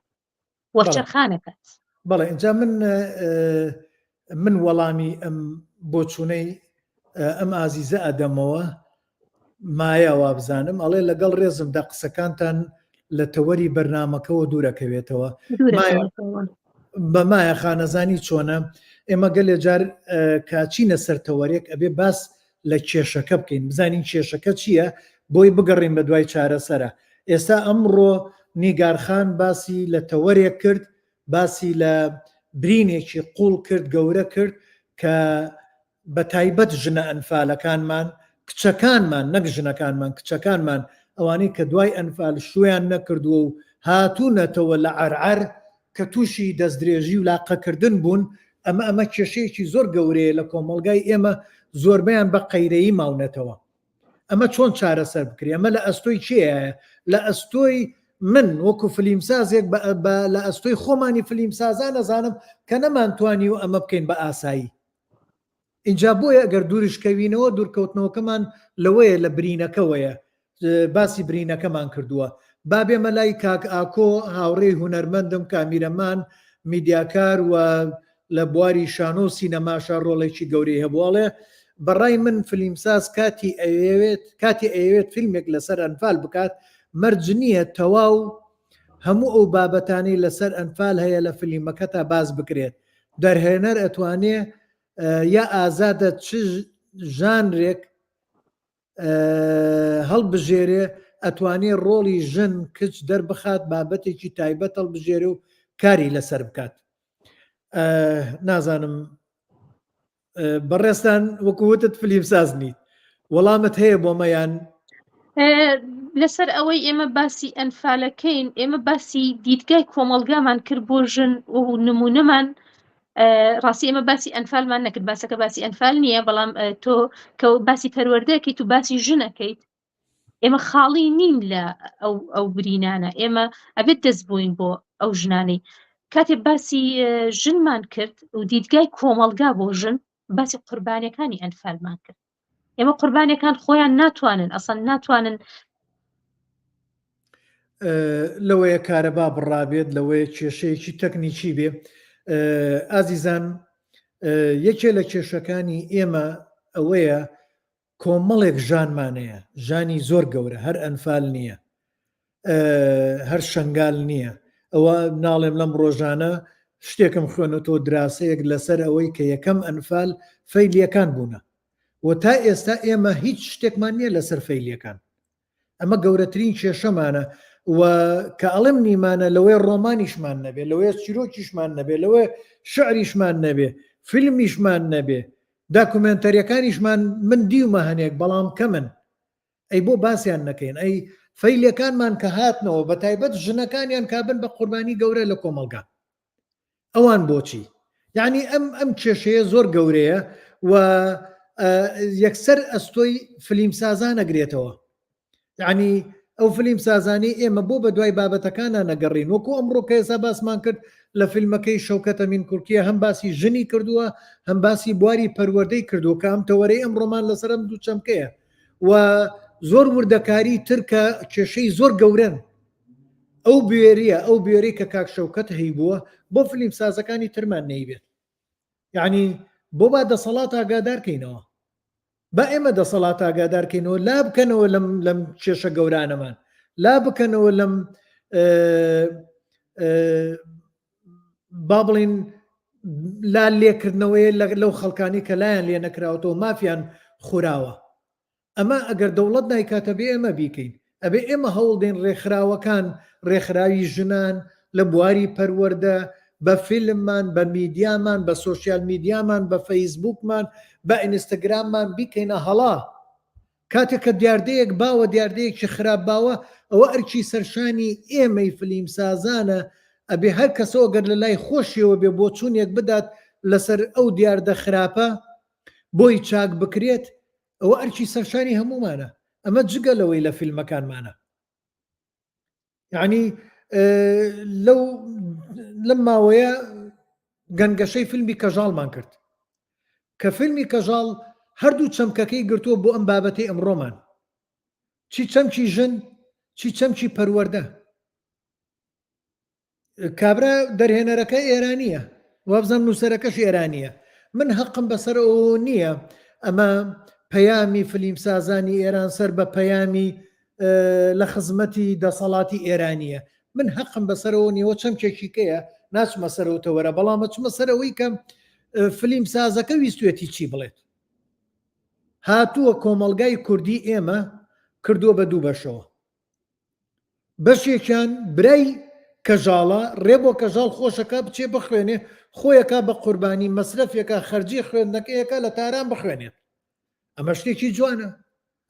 [SPEAKER 2] وەرچەرخانەکەات
[SPEAKER 1] بەڵێ اینجا من وەڵامی ئەم بۆچوونەی ئەم ئازیزە ئەدەمەوە مایە وابزانم ئەڵێ لەگەڵ ڕێزمدا قسەکانتان لە تەوەری بەرنامەکەەوە دوورەکەوێتەوە بەمایە خانەزانی چۆنە ئێمە گەلێ جار کاچینە سەر تەوەرێک ئەبێ باس لە کێشەکە بکەین بزانین کێشەکە چییە بۆی بگەڕین بە دوای چارەسەرە ئێستا ئەمڕۆ نیگارخان باسی لە تەوەرێک کرد باسی لە برینێکی قوڵ کرد گەورە کرد کە بە تایبەت ژنە ئەنفالەکانمان کچەکانمان نەک ژنەکانمان کچەکانمان ئەوانەی کە دوای ئەنفال شویان نەکردووە و هاتوونەتەوە لە عەرعەر کە تووشی دەستدرێژی و لاقەکردن بوون ئەمە کێشەیەکی زۆر گەورەیە لە کۆمەلگای ئێمە زۆربیان بە قەیرەیی ماونەتەوە ئەمە چۆن چارەسەر بکرێ ئەمە لە ئەستۆی چیە لە ئەستۆی من وەکو فلیمسازێک لە ئەستۆی خۆمانی فلیمسازان نەزانم کە نەمانتوانی و ئەمە بکەین بە ئاسایی اینجا بۆیە ئەگەر دوورشکەوینەوە دوورکەوتنەوەکەمان لەوەیە لە برینەکەوەیە باسی برینەکەمان کردووە بابێمە لای کاک ئاکۆ هاوڕێی هونەرمەندم کامیرەمان میدیاکار و لە بواری شانۆ و سینەماشا ڕۆڵێکی گەورەی هەبواڵێ بەڕای من فلیمساز کاتی ئەوێت فیلمێک لەسەر ئەنفال بکات مەرج نییە تەواو هەموو ئەو بابەتانەی لەسەر ئەنفال هەیە لە فلیمەکە تا باز بکرێت دەرهێنەر ئەتوانێ یا ئازادە چ ژانرێک هەڵبژێرێ ئەتوانێ ڕۆڵی ژن کچ دەربخات بابەتێکی تایبەت هەڵبژێرێ و کاری لەسەر بکات نازانم بەڕێستان وەکووتت فلیمساز نیت وەڵامت هەیە بۆ مەیان
[SPEAKER 2] لەسەر ئەوەی ئێمە باسی ئەنفالەکەین ئێمە باسی دیدگای کۆمەلگامان کرد بۆ ژن و نمونەمان ڕاستی ئێمە باسی ئەنفالمان نەکرد باسەکە باسی ئەنفال نییە بەڵام تۆ کە باسی پەروەردەکەیت و باسی ژنەکەیت ئێمە خاڵی نین لە ئەو برینانە ئێمە ئەبێت دەست بووین بۆ ئەو ژنانەی کاتێک باسی ژنمان کرد و دیدگای کۆمەلگا بۆ ژن باسی قوربانیەکانی ئەنفالمان کرد ئێمە قوربانیەکان خۆیان ناتوانن ئەسڵ ناتوانن
[SPEAKER 1] لەوەیە کارەبا بڕابێت لەوەیە کێشەیەکی تەکنیکی بێ ئازیزان یەکێ لە کێشەکانی ئێمە ئەوەیە کۆمەڵێک ژانمانەیە، ژانی زۆر گەورە، هەر ئەنفال نییە، هەر شنگال نییە. ئەوە ناڵێم لەم ڕۆژانە شتێکم خوێنەوە دراسەیەک لەسەر ئەوەی کە یەکەم ئەنفال فەیلیەکان بوونە و تا ئێستا ئێمە هیچ شتێکمان نییە لەسەر فەیلیەکان. ئەمە گەورەترین کێشەمانە و کە ئەڵم نیمانە لەوەی ڕۆمانیشمان نەبێ، لەوەیە چیرۆکیشمان نەبێ، لەوەی شعریشمان نەبێ، فیلمیشمان نەبێ، داکومنتەریەکانیشمان من دیومە هەنێک بەڵام کەمن. ئەی بۆ باسییان نەکەین، ئەی فەیلەکانمان کە هاتنەوە بە تایبەت ژنەکانیان کابن بە قوربانی گەورە لە کۆمەلگا. ئەوان بۆچی؟ یعنی ئەم کێشەیە زۆر گەورەیە و یەکسەر ئەستۆی فلیمسازان ئەگرێتەوە. یعنی ئەو فلیم سازانی ئێمە بۆ بە دوای بابەتەکانە نەگەڕین، وەکو ئەمڕۆ کە ئێستا باسمان کرد لە فیلمەکەی شەوکەت ئەمین کورکیە هەم باسی ژنی کردووە، هەم باسی بواری پەروەردەی کردووە کە ئەم تەوەرەی ئەمڕۆمان لەسەرم دوو چەمکەیە و زۆر وردەکاری ترکە کێشەی زۆر گەورن. ئەو بوێریە ئەو بوێری کە کاک شەوکەت هەیبووە بۆ فلیم سازەکانی ترمان نەیبێت. یعنی بۆ با دەسەڵات ئاگادارکەینەوە، با ئێمە دەسەڵات ئاگادارکەینەوە، لا بکەنەوە لەم کێشە گەورانەمان، لا بکەنەوە لەم با بڵین لا لێکردنەوەی لەو خەڵکانی کە لایەن لێ نەکراوەتەوە مافیان خوراوە. ئەمە ئەگەر دەوڵەت نایکاتە بێ ئێمە بیکەین، ئەبێ ئێمە هەوڵدەین ڕێکخراوەکان، ڕێکخراوی ژنان لە بواری پەروەردە، بە فیلممان، بە میدیامان، بە سۆشیال میدیامان، بە فەیسبوکمان، بە ئینستاگراممان بیکەینە هەڵا. کاتێک کە دیاردەیەک باوە دیاردەیەکی خراپ باوە، ئەوە ئەرکی سەرشانی ئێمەی فلیم سازانە، ئەبێ هەر کەسەوە گەر لە لای خۆشیەوە بێ بۆ چوونێک بدات لەسەر ئەو دیاردە خراپە بۆی چاک بکرێت، ئەوە ئەرکی سەرشانی هەمومانە. ئەمە جگەلەوەی لە فیلمەکانمانە. یعنی لەم ماوەیە گەنگەشەی فیلمی کەژاڵمان کرد کە فیلمی کەژاڵ هەردوو چەمکەکەی گرتووە بۆ ئەم بابەتی ئەمڕۆمان، چی چەمکی ژن، چی چەمکی پەروەردە. کابرا دەرهێنەرەکە ئێرانیە، وابزان نووسەرەکەش ئێرانیە. من حەقم بەسەر ئەوە نییە ئەمە پەیامی فلیم سازانی ئێران سەر بە پەیامی لە خزمەتی دەسەڵاتی ئێرانیە. من حەقم بەسەرەوە نیوە چەمکێکی کەیە ناچمە سەرەوتەوەرە، بەڵامە چمە سەرەوەی کەم فلیم سازەکە ویستوێتی چی بڵێت. هاتووە کۆمەلگای کوردی ئێمە کردووە بە دوو بەشەوە. بەشێکیان برای کەژاڵە، ڕێ بۆ کەژاڵ خۆشەکە بچێ بخوێنێ، خۆیەکە بە قوربانی مەسرەفێکە خەرجی خوێندنەکەیەکە لە تاران بخوێنێت. ئەمە شتێکی جوانە،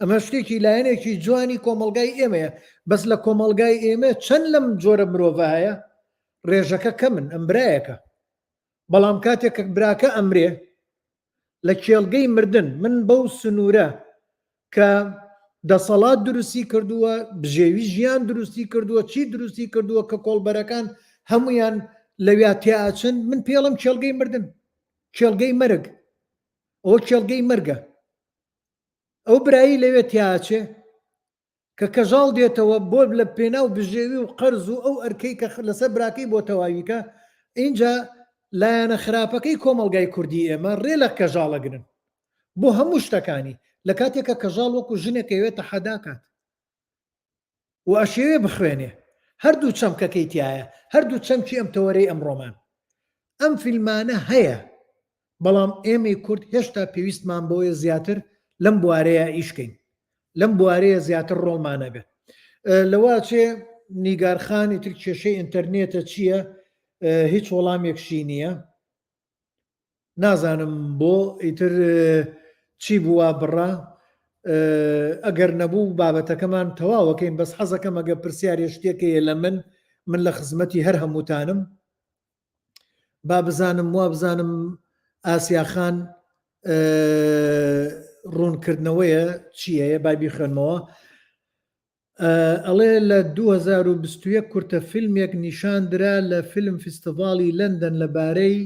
[SPEAKER 1] ئەمە شتێکی لایەنێکی جوانی کۆمەلگای ئێمەیە. بەس لە کۆمەلگای ئێمە چەند لەم جۆرە مرۆڤ هەیە ڕێژەکە کەمن، ئەم برایەکە. بەڵام کاتێک براکە ئەمرێ لە کێڵگەی مردن، من بەو سنوورە کە دەسەڵات دروستی کردووە، بژێوی ژیان دروستی کردووە، چی دروستی کردووە کە کۆڵبەرەکان هەمویان لەویا تیاچن، من پێڵم کێڵگەی مردن، کێڵگەی مەرگ. ئەوە کێڵگەی مەرگە. ئەو برایی لەوێ تیاچێ کە کەژاڵ دێتەوە بۆ لە پێناو بژێوی و قەرز و ئەو ئەرکەی کە لەسەر براکەی بۆ تەواویکە، اینجا لایەنە خراپەکەی کۆمەلگای کوردی ئێمە ڕێ لە کەژاڵەگرن بۆ هەموو شتەکانی. لە کاتێکە کەژاڵ وەکو ژنێکەوێتە حەداکات و ئەشێوێ بخوێنێ، هەردوو چەمکەکەی تایە، هەردوو چەمکی ئەم تەوەرەی ئەمڕۆمان. ئەم فیلمانە هەیە، بەڵام ئێمەی کورد هێشتا پێویستمان بۆیە زیاتر لەم بوارەیە ئیشکەین، لەم بوارەیە زیاتر ڕۆڵمانە بێت. لەواچێ نیگارخانی تر کێشەی ئینتەرنێتە چییە؟ هیچ وەڵامێکشی نییە، نازانم بۆ ئیتر چی بووە بڕا. ئەگەر نەبوو بابەتەکەمان تەواوەکەین، بەس حەزەکەم ئەگە پرسیارێ شتێکەیە لە من لە خزمەتی هەر هەمووتانم با بزانم، وا بزانم ئاسیاخان ڕوونکردنەوەیە چییە، بابی خوێنمەوە. ئەڵێ لە 2021 کورتە فیلمێک نیشاندرا لە فیلم فستیڤاڵی لەندەن لەبارەی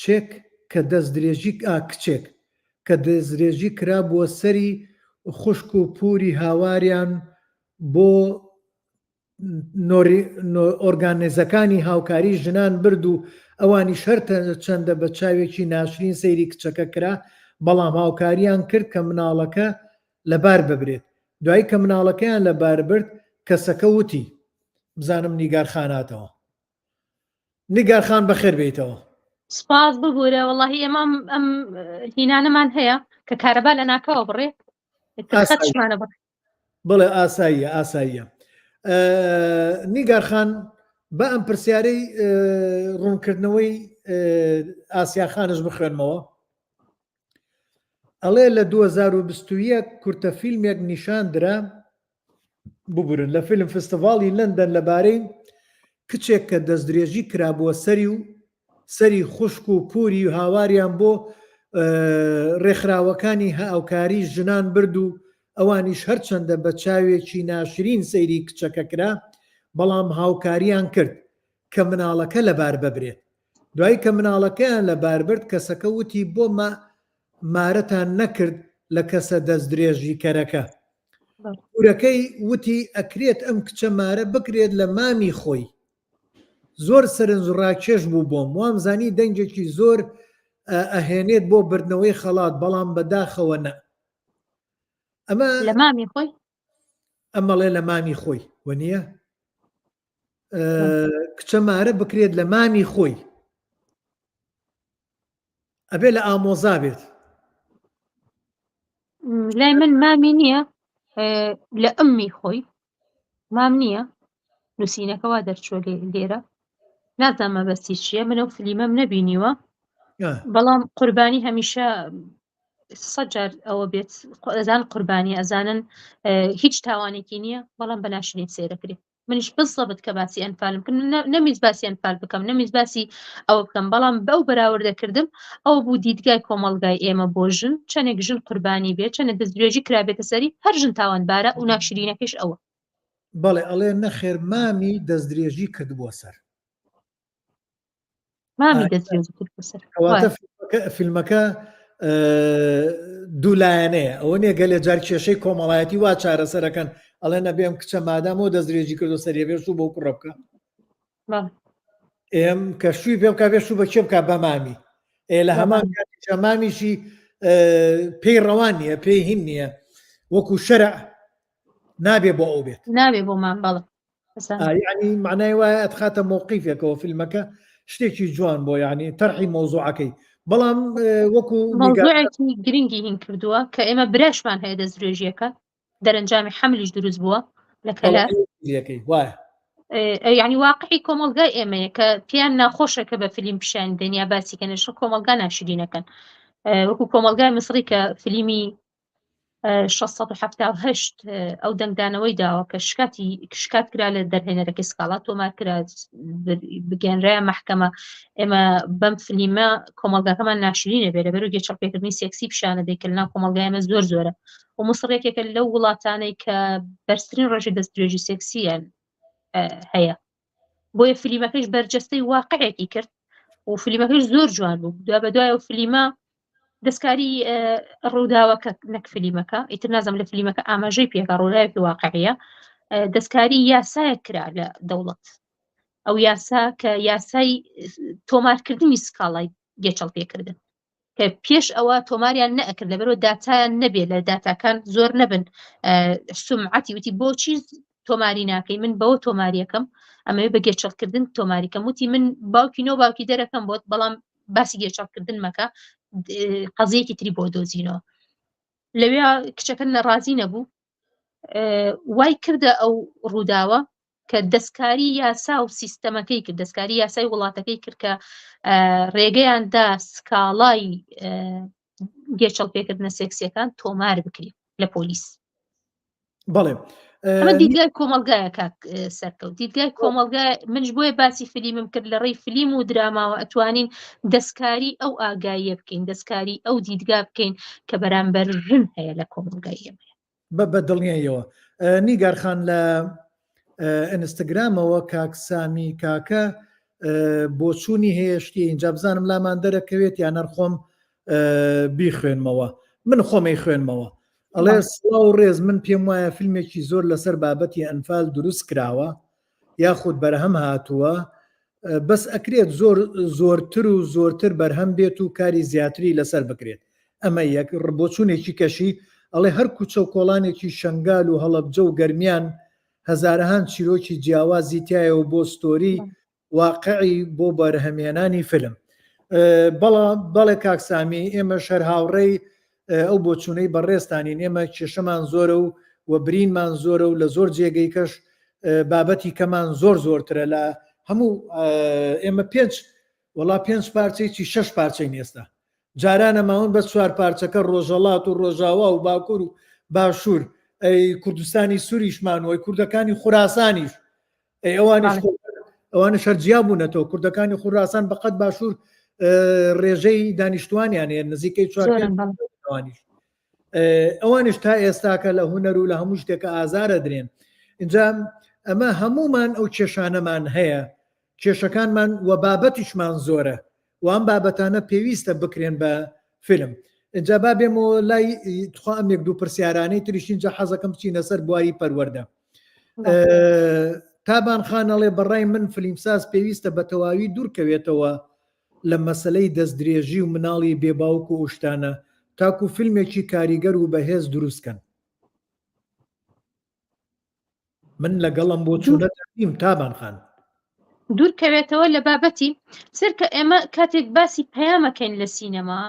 [SPEAKER 1] چێک کە دەستدرێژی کچێک کە دەستدرێژی کرا بووە سەری خوشک و پووری هاواریان بۆ ئۆرگانیزەکانی هاوکاری ژنان برد و ئەوانی شەرتە چەندە بە چاوێکی ناشرین سەیری کچەکە کرا، بەڵام هاوکاریان کرد کە مناڵەکە لەبار ببرێت. دوایی کە مناڵەکەیان لەبار برد کەسەکە وتی بزانم نیگارخاناتەوە. نیگارخان بەخێر بێتەوە.
[SPEAKER 2] سپاس ببوورە وەڵاهی ئێمە ئەم هینانەمان هەیە کە کارەبا لە ناکەوە بڕێ خەتشمانە بڕێ.
[SPEAKER 1] بڵێ ئاساییە ئاساییە. نیگارخان بە ئەم پرسیارەی ڕوونکردنەوەی ئاسیاخانش بخوێنمەوە. ئەڵێ لە 2021 کورتە فیلمێک نیشان درا ببورن لە فیلم فستیڤاڵی لەندەن لەبارەی کچێک کە دەستدرێژی کرابووە سەری خوشک و پووری و هاواریان بۆ ڕێکخراوەکانی هاوکاری ژنان برد و ئەوانیش هەرچەندە بە چاوێکی ناشرین سەیری کچەکە کرا بەڵام هاوکاریان کرد کە مناڵەکە لەبار ببرێت. دوایی کە مناڵەکەیان لەبار برد کەسەکە وتی بۆ مارەتان نەکرد لە کەسە دەستدرێژی کەرەکە. پورەکەی وتی ئەکرێت ئەم کچە مارە بکرێت لە مامی خۆی. زۆر سەرنجڕاکێش بوو بۆم وام زانی دەنگێکی زۆر ئەهێنێت بۆ بردنەوەی خەڵات بەڵام بەداخەوە نە. ئەمە
[SPEAKER 2] لە مامی خۆی
[SPEAKER 1] ئەمەڵێ لە مامی خۆی وەنیە کچە مارە بکرێت لە مامی خۆی ئەبێ لە ئامۆزا بێت.
[SPEAKER 2] لای من مامی نییە لە ئەممی خۆی مام نییە نووسینەکەوا دەرچوە لێرە نازانمە بەسی چییە منە و فلیمەم نەبینیوە بەڵام قوربانی هەمیشە 100 جار ئەوە بێت ئەزان قوربانی ئەزانن هیچ تاوانێکی نییە بەڵام بەناشرین سێرەکرێت. منیش بزەبت کە باسی ئەنفالم کرد نەمیز باسی ئەنفال بکەم نەمیز باسی ئەوە بکەم بەڵام بەو بەراوردەکردم ئەو بوو دیدگای کۆمەڵگای ئێمە بۆ ژن چەندێک ژن قوربانی بێت چەندە دەستدرێژی کرابێتە سەری هەر ژن تاوانبارە و ناشرینەکەش ئەوە.
[SPEAKER 1] بەڵێ ئەڵێ نەخێر مامی دەستدرێژی کرد بۆ سەر
[SPEAKER 2] مامی دەستدرێژی کرد بۆ سەر.
[SPEAKER 1] فیلمەکە دوولایەنەیە ئەوە نیە گەلێ جار کێشەی کۆمەڵایەتی وا چارەسەرەکەن ئەڵێ نەبێم کچە مادامەوە دەستدرێژی کردو سەریێبێش و بۆ کوڕە بکە ئێم کە شووی پێم کا بێش و بە کێ بکە بە مامی لە هەمان کاتیشە مامیشی پێی ڕەوان نییە پێی هین نییە وەکو شەرع نابێ بۆ ئەو بێت
[SPEAKER 2] نابێ بۆ مام بەڵێ
[SPEAKER 1] یعنی معنای وایە ئەتخاتە مۆقیفێکەوە فیلمەکە شتێکی جوان بۆ یعنی تەرحی مۆزوعەکەی بەڵام وەکو
[SPEAKER 2] مۆزوعێکی گرنگی هین کردووە کە ئێمە براشمان هەیە دەستدرێژیەکە دەرەنجامی حەملیش دروست بووە لە کەلار
[SPEAKER 1] وایە
[SPEAKER 2] یعنی واقعی کۆمەلگای ئێمەیە کە پیان ناخۆشە کە بە فیلم پیشان دنیا باسی کەنش کۆمەلگا ناشرینەکەن وەکو کۆمەلگای مسری کە فیلمی 678 ئەو دەنگدانەوەی داوە کە شکات کرا لە دەرهێنەرەکەی سکاڵات تۆمار کرا بگەنرایە محکەمە ئێمە بەم فلیمە کۆمەلگاکەمان ناشرینە بێ لەبەر و گێچەڵپێکردنی سێکسی پیشانە دەیکردنا کۆمەلگای ئێمە زۆر زۆرە و مسڕێکێکە لەو وڵاتانەی کە بەرزترین ڕێژی دەستدرێژی سێکسیان هەیە بۆیە فلیمەکەش بەرجەستەی واقعێکی کرد و فلیمەکەش زۆر جوان بوو دوا بە دوای و فلیمە دەستکاری ڕووداوەکە نەک فلیمەکە ئیتر نازم لە فلیمەکە ئاماژەی پێکە ڕووداوێکی واقعیە دەستکاری یاسایە کرا لە دەوڵەت ئەو یاسا کە یاسای تۆمارکردنی سکاڵای گێچەڵپێکردن کە پێش ئەوە تۆماریان نەئەکرد لەبەرەوە داتایان نەبێت لە داتاکان زۆر نەبن سومعەتی وتی بۆچی تۆماری ناکەی من بەوە تۆماریەکەم ئەمەوێ بە گێچەڵکردن تۆماریکەم وتی من باوکی باوکی دەرەکەم بۆت بەڵام باسی گێچەڵکردن مەکە قەزەیەکی تری بۆ دۆزینەوە لەوێ کچەکە نەڕازی نەبوو وای کردە ئەو ڕووداوە کە دەستکاری یاسا و سیستەمەکەی کرد دەستکاری یاسای وڵاتەکەی کرد کە ڕێگەیاندا سکاڵای گێچەڵپێکردنە سێکسیەکان تۆمار بکرێت لە پۆلیس.
[SPEAKER 1] بەڵێ
[SPEAKER 2] ئەمە دیدگای کۆمەلگایە کاک سەرکەوت دیدگای کۆمەلگای منش بۆیە باسی فلیمم کرد لە ڕێی فلیم و دراماوە ئەتوانین دەستکاری ئەو ئاگاییە بکەین دەستکاری ئەو دیدگا بکەین کە بەرامبەر ژن هەیە لە کۆمەلگای ئێمە
[SPEAKER 1] بە دڵنیاییەوە نیگارخان لە ئینستاگرامەوە کاکسامی کاکە بۆچوونی هەیەشتی اینجا بزانم لامان دەرەکەوێت یان نەرخۆم بیخوێنمەوە من خۆمەی خوێنمەوە ئەڵێ سڵاو ڕێز من پێم وایە فیلمێکی زۆر لەسەر بابەتی ئەنفال دروست کراوە یاخود بەرهەم هاتووە بەس ئەکرێت زۆرتر و زۆرتر بەرهەم بێت و کاری زیاتری لەسەر بکرێت ئەمە یەک ڕبۆچوونێکی کەشی ئەڵێ هەر کوچە و کۆڵانێکی شنگال و هەڵەبجە و گەرمیان هەزارەهان چیرۆکی جیاوازی تایەوە بۆ ستۆری واقعی بۆ بەرهەمێنانی فیلم. بەڵێ کاکسامی ئێمە شەر هاوڕێی ئەو بۆچوونەی بەڕێستانین، ئێمە کێشەمان زۆرە و برینمان زۆرە و لە زۆر جێگەی کەش بابەتی کەمان زۆرترە لە هەموو ئێمە پێنج پارچەیەکی 6 پارچەی ئێستا جارانە ماون بە 4 پارچەکە ڕۆژەڵات و ڕۆژاوا و باکوور و باشوور ئەی کوردستانی سووریشمان وی کوردەکانی خوراسانیش ئەوانە شەرجیا بوونەتەوە کوردەکانی خوراسان بەقەت باشوور ڕێژەی دانیشتوانیان هەیە نزیکەی 4وانیش ئەوانش تا ئێستاکە لە هوەر و لە هەموو شتێکە ئازارە درێن. اینجا ئەمە هەمومان ئەو کێشانەمان هەیە، کێشەکانمان و بابەتیشمان زۆرە و ئەم بابەتانە پێویستە بکرێن بە فیلم. اینجا با بێمەوە لای تخوا ئەمێک دوو پرسیارانەی تریش اینجا حەزەکەم بچینە سەر بواری پەروەردە. تابان خانەڵێ بەڕای من فلیمساز پێویستە بە تەواوی دوورکەوێتەوە لە مەسلەی دەستدرێژی و مناڵی بێباوک و شتانە تاکو فیلمێکی کاریگەر و بەهێز دروستکەن. من لەگەڵم بۆ چوونەتەیم تابان خان
[SPEAKER 2] دوورکەوێتەوە لە بابەتی سەرکە ئێمە کاتێک باسی پەیامەکەین لە سینەما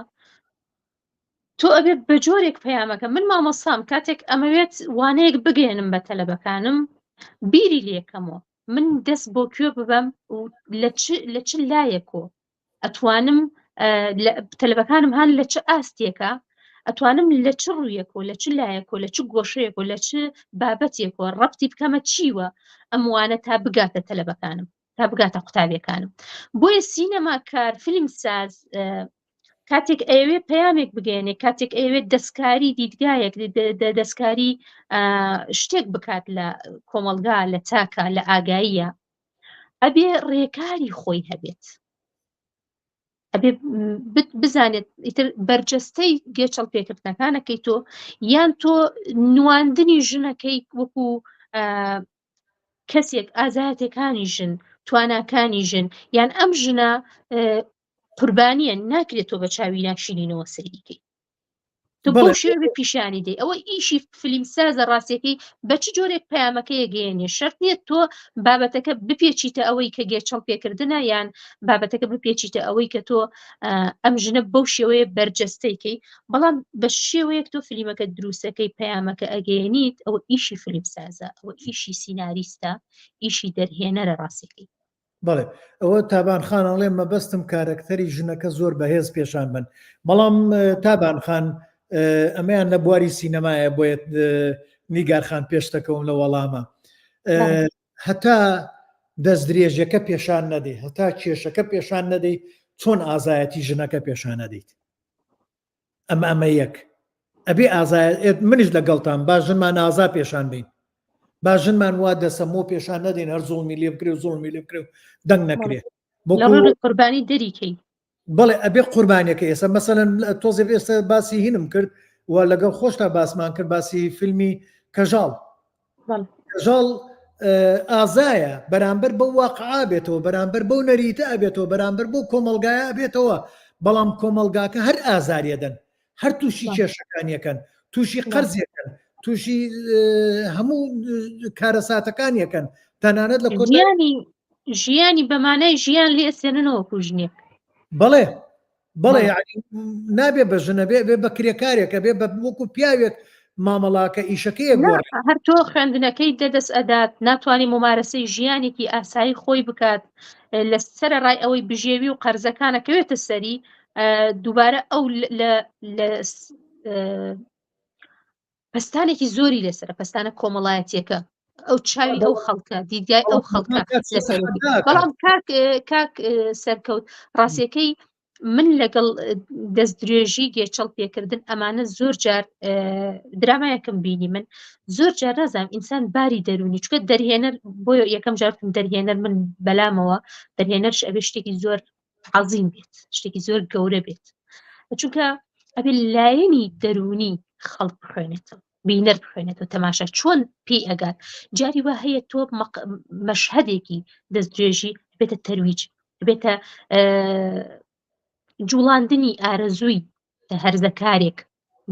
[SPEAKER 2] تۆ ئەبێ بە جۆرێک پەیامەکە من مامۆسام کاتێک ئەمەوێت وانەیەک بگەێنم بە تەلەبەکانم بیری لێکەمەوە من دەست بۆ کوێ ببەم و لە چ لایەکۆ ئەتوانم تەلەبەکانم هەن لە چ ئاستێکە ئەتوانم لە چ ڕوویەکۆ لە چ لایەکۆ لە چ گۆشەیەکۆ لە چ بابەتێکۆ ڕەبتی بکەمە چیوە ئەموانە تا بگاتە تەلەبەکانم تا بگاتە قوتابیەکانم. بۆیە سینەما کار فیلم ساز کاتێک ئەوێ پەیامێک بگەێنێ کاتێک ئەوێت دەستکاری دیدگایەک دەستکاری شتێک بکات لە کۆمەلگا لە چاکە لە ئاگاییە ئەبێ ڕێکاری خۆی هەبێت ئەبێ بزانێت ئیتر بەرجەستەی گێچەڵ پێکردنەکانەکەی تۆ یان تۆ نواندنی ژنەکەی وەکو کەسێک ئازایەتەکانی ژن تواناکانی ژن یان ئەم ژنە قوربانیە ناکرێت تۆ بە چاوی ناشینینەوە سەیریکەی تۆ بۆ شێوە پیشانی دەی ئەوە ئیشی فیلمسازە ڕاستیەکەی بە چ جۆرێک پەیامەکەیە گەێنێ شەرت نییە تۆ بابەتەکە بپێچیتە ئەوەی کە گێچەڵ پێکردنە یان بابەتەکە بپێچیتە ئەوەی کە تۆ ئەم ژنە بەو شێوەیە بەرجەستەیکەی بەڵام بە شێوەیەک تۆ فیلمەکە دروستەکەی پەیامەکە ئەگەێنیت ئەوە ئیشی فیلمسازە ئەوە ئیشی سیناریستە ئیشی دەرهێنەرە ڕاستیەکەی.
[SPEAKER 1] بەڵێ ئەوە تابان خانەڵێ مەبەستم کارکتەری ژنەکە زۆر بەهێز پێشان بن بەڵام تابان خان ئەمەیان لە بواری سینەمایە بۆیت نیگارخان پێشتەکەم لە وەڵامە هەتا دەست درێژەکە پێشان نەدەی هەتا کێشەکە پێشان نەدەی چۆن ئازایەتی ژنەکە پێشان نەدەیت ئەمە یەک ئەبێ ئازایەت منیش لەگەڵتان با ژنمان ئازا پێشان بین با ژنمان وا دەسەمۆ پێشان نەدەین هەر زوڵمی لێ بکرێ و زوڵمی لێ بکرێ و دەنگ نەکرێت
[SPEAKER 2] قوربانی دەریکەی
[SPEAKER 1] بەڵێ ئەبێ قوربانیەکە ئێستا مەسەلەن تۆزێ ئێستا باسی هینم کرد و لەگەڵ خۆشتا باسمان کرد باسی فیلمی کەژاڵ ئازایە بەرامبەر بەو واقعا بێتەوە بەرامبەر بەو نەریتە ئەبێتەوە بەرامبەر بۆ کۆمەلگایە بێتەوە بەڵام کۆمەلگاکە هەر ئازاریەدەن هەر تووشی کێشەکانیەکەن تووشی قەرزیەکەن تووشی هەموو کارەساتەکانیەکەن تەنانەت لە
[SPEAKER 2] ژیانی بەمانای ژیان لێ ئەسێننەوە کوژنێک
[SPEAKER 1] بەڵێ نابێ بە ژنە بێ بە کرێکارێکە بێ بە وەکو پیاوێک مامەڵاکە ئیشەکەیە گۆڕ
[SPEAKER 2] هەر تۆ خوێندنەکەی دەدەست ئەدات ناتوانانی ممارەسەی ژیانێکی ئاسایی خۆی بکات لە سەر ڕای ئەوەی بژێوی و قەرزەکانەکەوێتە سەری دووبارە ئەو لە پستانێکی زۆری لەسەر پستانە کۆمەڵایەتیەکە ئەو چاوی ئەو خەڵکە دیدگای ئەو خەڵکە لەسەر بەڵام کاک سەرکەوت ڕاستیەکەی من لەگەڵ دەستدرێژی گێچەڵ پێکردن ئەمانە زۆر جار درامایەکەم بینی من زۆر جار نازانم ئینسان باری دەرونی چکە دەرهێنەر بۆ یەکەم جارتم دەرهێنەر من بەلامەوە دەرهێنەرش ئەبێ شتێکی زۆر عەزیم بێت شتێکی زۆر گەورە بێت چونکە ئەبێ لایەنی دەرونی خەڵک بخوێنێتەوە بینەر بخوێنێتەوە تەماشا چۆن پێی ئەگات جاری وا هەیە تۆ مەشهەدێکی دەستدرێژی بێتە تەرویج بێتە جوڵاندنی ئارەزووی هەرزەکارێک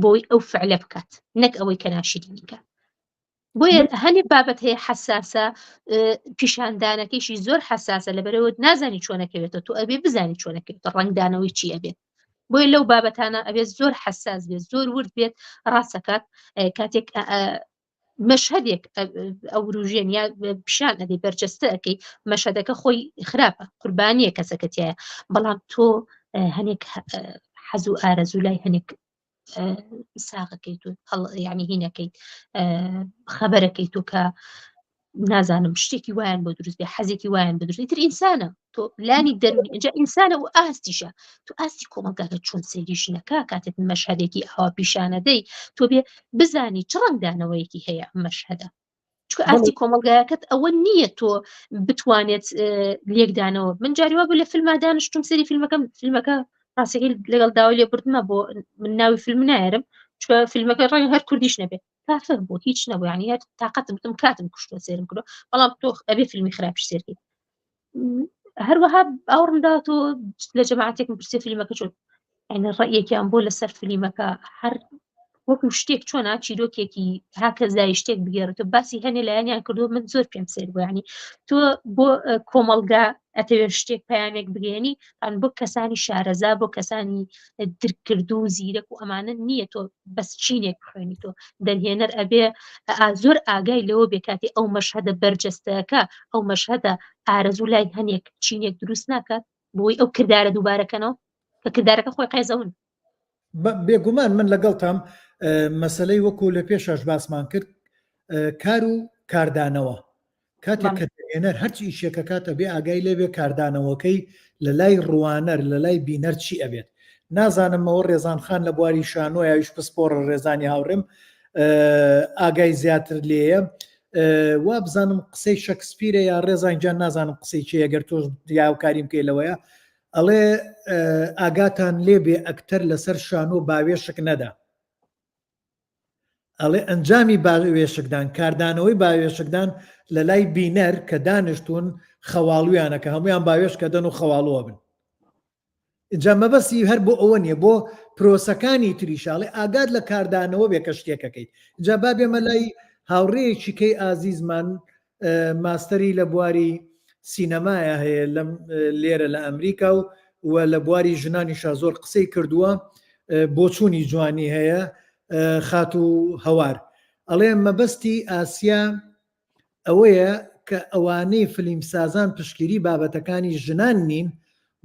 [SPEAKER 2] بۆی ئەو فعلە بکات نەک ئەوەی کە ناشرینیکە بۆیە هەنێک بابەت هەیە حساسە پیشاندانەکەیشی زۆر حساسە لەبەرەوە نازانی چۆنەکەوێتە تۆ ئەبێ بزانی چۆنەکەوێتە ڕنگدانەوەی چی ئەبێت بۆیە لەو بابەتانە ئەبێت زۆر حساس بێت زۆر ورد بێت ڕاستەکات کاتێک مەشهدێک ئەو ڕژێن یا پیشان ئەدەی بەرجەستە ئەەکەی مەشهدەکە خۆی خراپە قوربانیە کەسەکەتیایە بەڵام تۆ هەنێک حەز و ئارەزوو لای هەنێک ساغەکەیت و یعنی هینەکەیت خەبەرەکەیت و کە نازانم شتێکی وایان بۆ دروست بێ حەزێکی وایان بە دروست تر ئینسانە تۆ لانی دەرونی اینجا ئینسانە و ئاستیشە تو ئاستی کۆمەلگاکە چۆن سەیریشنەکە کاتێک مەشهدێکی ئەوە پیشانەدەی تۆ بێ بزانی چ ڕنگدانەوەیەکی هەیە مەشهدە چکە ئاستی کۆمەلگایەکەت ئەوە نییە تۆ بتوانێت لێکدانەوە من جاریوا بوو لە فیلما دانیشتم سەری فیلمەکە ڕاستەکەی لەگەڵ داوای لێبوردمە بۆ من ناوی فیلم نایرم چکە فیلمەکە ڕەنگە هەر کوردیش نەبێت کافر بۆ هیچ نەبوو یعنی هەر تااقەتم بتم کاتم کوشتوە سێرم کردو بەڵام تۆ ئەبێ فیلمی خراپش سێرکەی هەروەها ئەوڕمدا تۆ لە جەماعەتێکم پرسێ فیلمەکە چۆن ئەینە ڕەیەکیان بۆ لەسەر فیلمەکە هەر وەکو شتێک چۆنا چیرۆکێکی هاکە زای شتێک بگێڕێتەوە باسی هەنێ لایەنیان کردو من زۆر پێم سێر بوو ینی تۆ بۆ کۆمەلگا ئەتەوێت شتێک پامێک بگەێنی ئەن بۆ کەسانی شارەزا بۆ کەسانی درکردو و زیرەک و ئەمانە نییە تۆ بەس چینێک بخوێنی تۆ دەرهێنەر ئەبێ زۆر ئاگای لەوە بێکاتی ئەو مەشهدە بەرجەستەکە ئەو مەشهدە ئارەزوو لای هەنێک چینێک دروست ناکات بۆی ئەو کردارە دووبارەکەنەوە کە کردارەکە خۆی قەیزەون
[SPEAKER 1] بێگومان من لەگەڵتام مەسلەی وەکو لە پێشاش باسمان کرد کار و کاردانەوە کاتێک کە دەێنەر هەرچی ئیشێکە کاتە بێ ئاگای لێبێ کاردانەوەکەی لە لای ڕوانەر لە لای بینەر چی ئەبێت نازانمەوە ڕێزان خان لە بواری شانۆ یاویش پسپۆڕە ڕێزانی هاوڕێم ئاگای زیاتر لێیە وا بزانم قسەی شەکسپیرە یا ڕێزانجان نازانم قسەی چی ئەگەر تۆش دیاوکاریم کەی لەوەیە ئەڵێ ئاگاتان لێبێ ئەکتەر لەسەر شانۆ باوێشک نەدا ئەڵێ ئەنجامی باوێشکدان کاردانەوەی باوێشکدان لە لای بینەر کە دانیشتون خەواڵویانەکە هەمویان باوێشکە دەن و خەواڵوە بن اینجا مەبەستی هەر بۆ ئەوە نییە بۆ پرۆسەکانی تریشاڵێ ئاگات لە کاردانەوە بێ کە شتێکەکەیت اینجا با بێمە لای هاوڕێیەکی کەی ئازیزمان ماستەری لە بواری سینەمایە هەیە لێرە لە ئەمریکا و لە بواری ژنانیشا زۆر قسەی کردووە بۆچوونی جوانی هەیە خات و هەوار ئەڵێ مەبەستی ئاسیا ئەوەیە کە ئەوانەی فلیمسازان پشگیری بابەتەکانی ژنان نین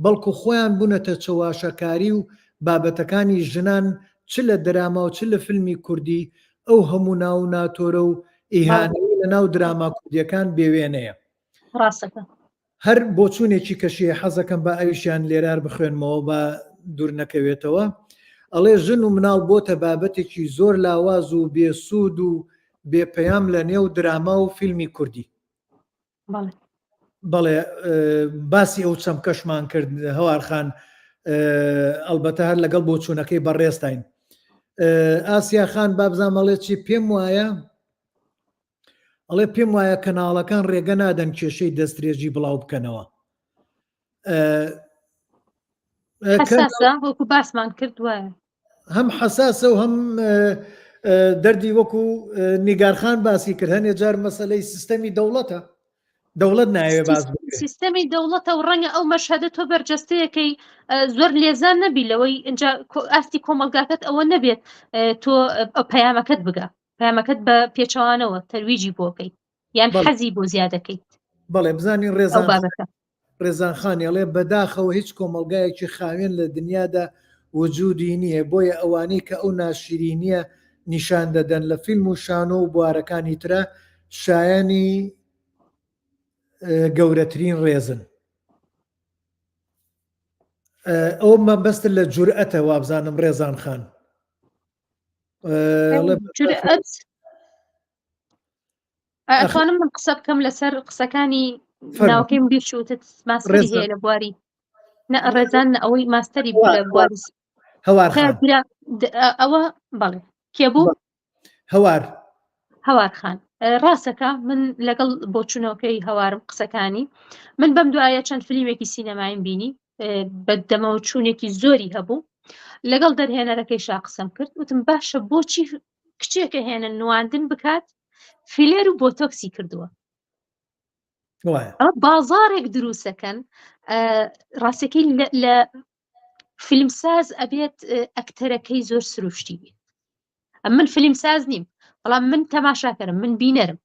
[SPEAKER 1] بەڵکو خۆیان بوونەتە چەواشەکاری و بابەتەکانی ژنان چ لە دراما و چ لە فیلمی کوردی ئەو هەموو ناو ناتۆرە و ئیهانەی لە ناو دراما کوردیەکان بێوێنەیە
[SPEAKER 2] ڕاستەکە
[SPEAKER 1] هەر بۆچوونێکی کەشیە حەزەکەم بە ئەویشیان لێرار بخوێنمەوە بە دوور نەکەوێتەوە ئەڵێ ژن و مناڵ بۆتە بابەتێکی زۆر لاواز و بێسوود و بێپەیام لە نێو دراما و فیلمی کوردی بەڵێ باسی ئەو چەم کەشمان کرد هەوارخان ئەلبەتە هەر لەگەڵ بۆچوونەکەی بەڕێستین ئاسیا خان بابزانمەڵێت چی پێم وایە ئەڵێ پێم وایە کەناڵەکان ڕێگە نادەن کێشەی دەستێژی بڵاو بکەنەوە
[SPEAKER 2] وەکو باسمان کرد وایە
[SPEAKER 1] هەم حساسە و هەم دەردی وەکو نیگارخان باسی کرد هەنێ جار مەسەلەی سیستەمی دەوڵەتە دەوڵەت نایوێ باز
[SPEAKER 2] سیستەمی دەوڵەتە و ڕەنگە ئەو مەشهدە تۆ بەرجەستەیەکەی زۆر لێزان نەبی لەوەی اینجا ئاستی کۆمەلگاکەت ئەوە نەبێت تۆ پەیامەکەت بگە پەیامەکەت بە پێچەوانەوە تەرویجی بۆکەی یان حەزی بۆ زیادەکەیت
[SPEAKER 1] بەڵێ بزانین ڕێزانخانی ئەڵێ بەداخەوە هیچ کۆمەلگایەکی خاوێن لە دنیادا وجودی نییە بۆیە ئەوانەی کە ئەو ناشرینیە نیشان دەدەن لە فیلم و شانۆ و بوارەکانی ترە شایانی گەورەترین ڕێزن ئەو مەبەستە لە جورئەتە وابزانم ڕێزان خان
[SPEAKER 2] ئەتوانم من قسە بکەم لەسەر قسەکانی ناوکەیم بیرچوتت ماستەری هەیە لە بواری ڕێزان ئەوەی ماستەری بوو لە بواری ئەوە بەڵێ کێبوو هەوارخان ڕاستەکە من لەگەڵ بۆچوونەوەکەی هەوارم قسەکانی من بەم دوایە چەند فیلمێکی سینەمایم بینی بە دەمەوە چوونێکی زۆری هەبوو لەگەڵ دەرهێنەرەکەیشا قسەم کرد وتم باشە بۆچی کچێکە هێنە نواندن بکات فیلێر و بۆتۆکسی کردووە ئەمە بازارێک دروستەکەن ڕاستەکەی لە فیلمساز ئەبێت ئەکتەرەکەی زۆر سروشتی بێت من فیلمساز نیم بەڵام من تەماشاکەرم من بینەرم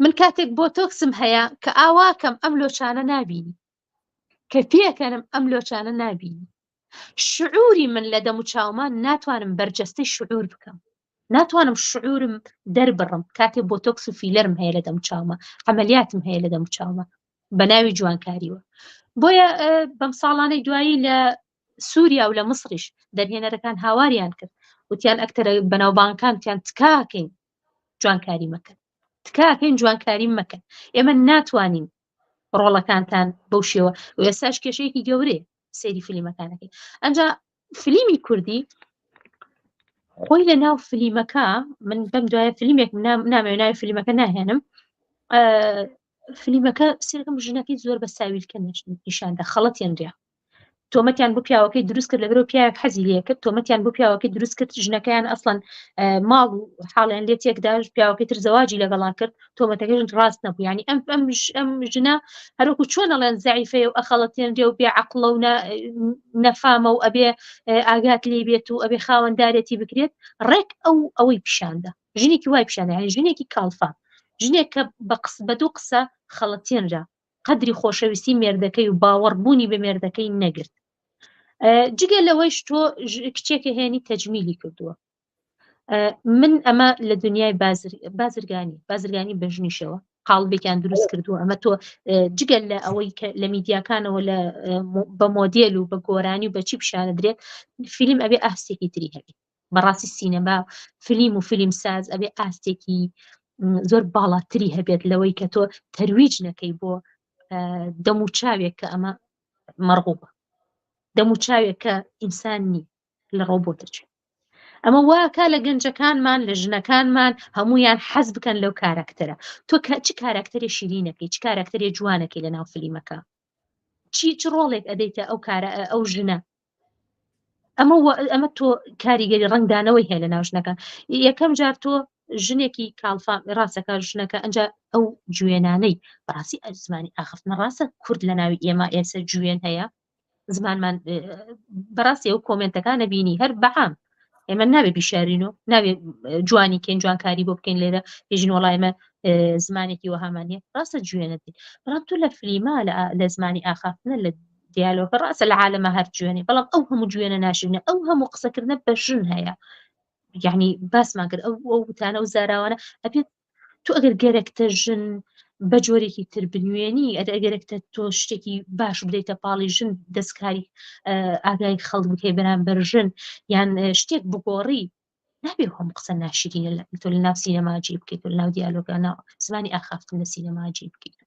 [SPEAKER 2] من کاتێک بۆتۆکسم هەیە کە ئاواکەم ئەم لۆچانە نابینی کە پێکەنم ئەم لۆچانە نابینی شعوری من لە دەم و چاومان ناتوانم بەرجەستەی شعور بکەم ناتوانم شعورم دەربڕم کاتێک بۆتۆکس و فیلەرم هەیە لە دەم و چاومە عملیاتم هەیە لە دەم و چاومە بە ناوی جوانکاریوە بۆیە بەم ساڵانەی دوایی لە سووریا و لە مصریش دەرهێنەرەکان هاواریان کرد وتیان ئەکتەرە بەناوبانگەکانتیان تکاکەین جوانکاری مەکەن تکاکەین جوانکاری مەکەن ئێمە ناتوانین ڕۆڵەکانتان بەو شێوە و ئێستاش کێشەیەکی گەورەیە سەیری فیلمەکانەکەی ئەنجا فیلمی کوردی خۆی لە ناو فیلمەکە من بەم دوایە فیلمێک نامەوێت ناوی فیلمەکە ناهێنم فیلمەکە سێرەکەم ژنەکەی زۆر بە ساویلکە نیشاندا خەڵەتیان تۆمەتیان بۆ پیاوەکەی دروست کرد لەبەرەوە پیاوێک حەزی لێ کرد تۆمەتیان بۆ پیاوەکەی دروست کرد ژنەکەیان ئەسڵەن ماڵ و حاڵیان لێ تێکداش پیاوەکەی تر زەواجی لەگەڵا کرد تۆمەتەکەش ڕاست نەبوو ینی ئەم ژنە هەروەکو چۆن ئەڵێن زەعیفەیە و ئەخەڵەتێنرێ و بێعەقڵە و نەفامە و ئەبێ ئاگات لێ بێت و ئەبێ خاوەندارێتی بکرێت ڕێک ئەوەی پیشاندا ژنێکی وای پیشاندا یعنی ژنێکی کاڵفا ژنێک کە بە دوو قسە خەڵەتێنرا قدری خۆشەویستی مێردەکەی و باوەڕبوونی بە مێردەکەی نەگرت جگە لەوەیش تۆ کچێکە هێنی تەجمیلی کردووە من ئەمە لە دنیای بازرگانی بە ژنیشەوە قاڵبێکیان دروست کردووە ئەمە تۆ جگەل لە ئەوەی لە میدیاکانەوە بە مۆدێل و بە گۆرانی و بەچی پیشانە درێت فیلم ئەبێ ئاستێکی تری هەبێت بەڕاستی سینەما فیلم و فیلمساز ئەبێ ئاستێکی زۆر باڵاتری هەبێت لەوەی کە تۆ تەرویج نەکەی بۆ دەم و چاوێک کە ئەمە مەرغوبە دەم و چاوێک کە ئینسانی لە ڕۆبۆتەچێت ئەمە واکە لە گەنجەکانمان لە ژنەکانمان هەمویان حەز بکەن لەو کاراکتەرە تۆ چ کاراکتەری شیرینەکەی چ کاراکتەری جوانەکەی لە ناو فیلمەکە چ ڕۆڵێک ئەدەیتە ئەو ژنە ئەمە تۆ کاریگەری ڕنگدانەوەی هەیە لە ناو ژنەکان یەکەم جار تۆ ژنێکی کاڵفا ڕاستەکە ژنەکە ئەنجا ئەو جوێنانەی بەڕاستی زمانی ئاخفتنە ڕاستە کورد لە ناوی ئێمە ئێستا جوێن هەیە زمانمان بەڕاستی ئەو کۆمنتەکانە بینی هەر بەعام ئێمە نابێ بیشارینەوە نابێ جوانی کەین جوانکاری بۆ بکەین لێرە هێژین وڵایمە زمانێکی وەهامانیە ڕاستە جوێنەتی بەڵام تو لە فلیمە لە زمانی ئاخافتنە لە دیالۆگە ڕاستە لە عالەمە هەر جوێنێ بەڵام ئەو هەموو جوێنە ناشرینە ئەو هەموو قسەکردنە بە ژن هەیە یعنی باسمان کرد ئەو وتانە و زاراوانە ئەبێت تو ئەگەر گەرەکتە ژن بە جۆرێکی تر بنوێنی ئەگەرێکتە تۆ شتێکی باش بدەیتە پاڵی ژن دەستکاری ئاگای خەڵک بکەی بەرامبەر ژن یان شتێک بگۆڕی نابێ هەم قسە ناشرینە تۆ لە ناو سینەماجی بکەیت و لە ناو دیالۆگانە زمانی ئاخافتن لە سینەماجی بکەیت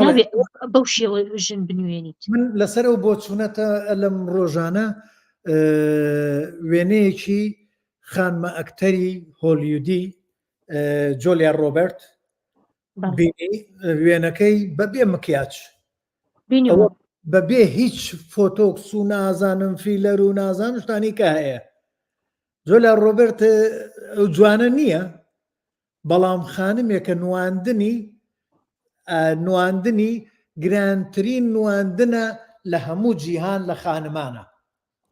[SPEAKER 2] نابێ بەو شێوە ژن بنوێنیت
[SPEAKER 1] من لەسەر ئەو بۆ چوونەتە لەم ڕۆژانە وێنەیەکی خانمە ئەکتەری هۆلیودی جۆلیا ڕۆبرت وێنەکەی بەبێ مکیاج بەبێ هیچ فۆتۆکس و نازانم فیلەر و نازان شتانی کە هەیە جۆلیا ڕۆبرت جوانە نییە بەڵام خانمێکە نواندنی گرانترین نواندنە لە هەموو جیهان لە خانمانە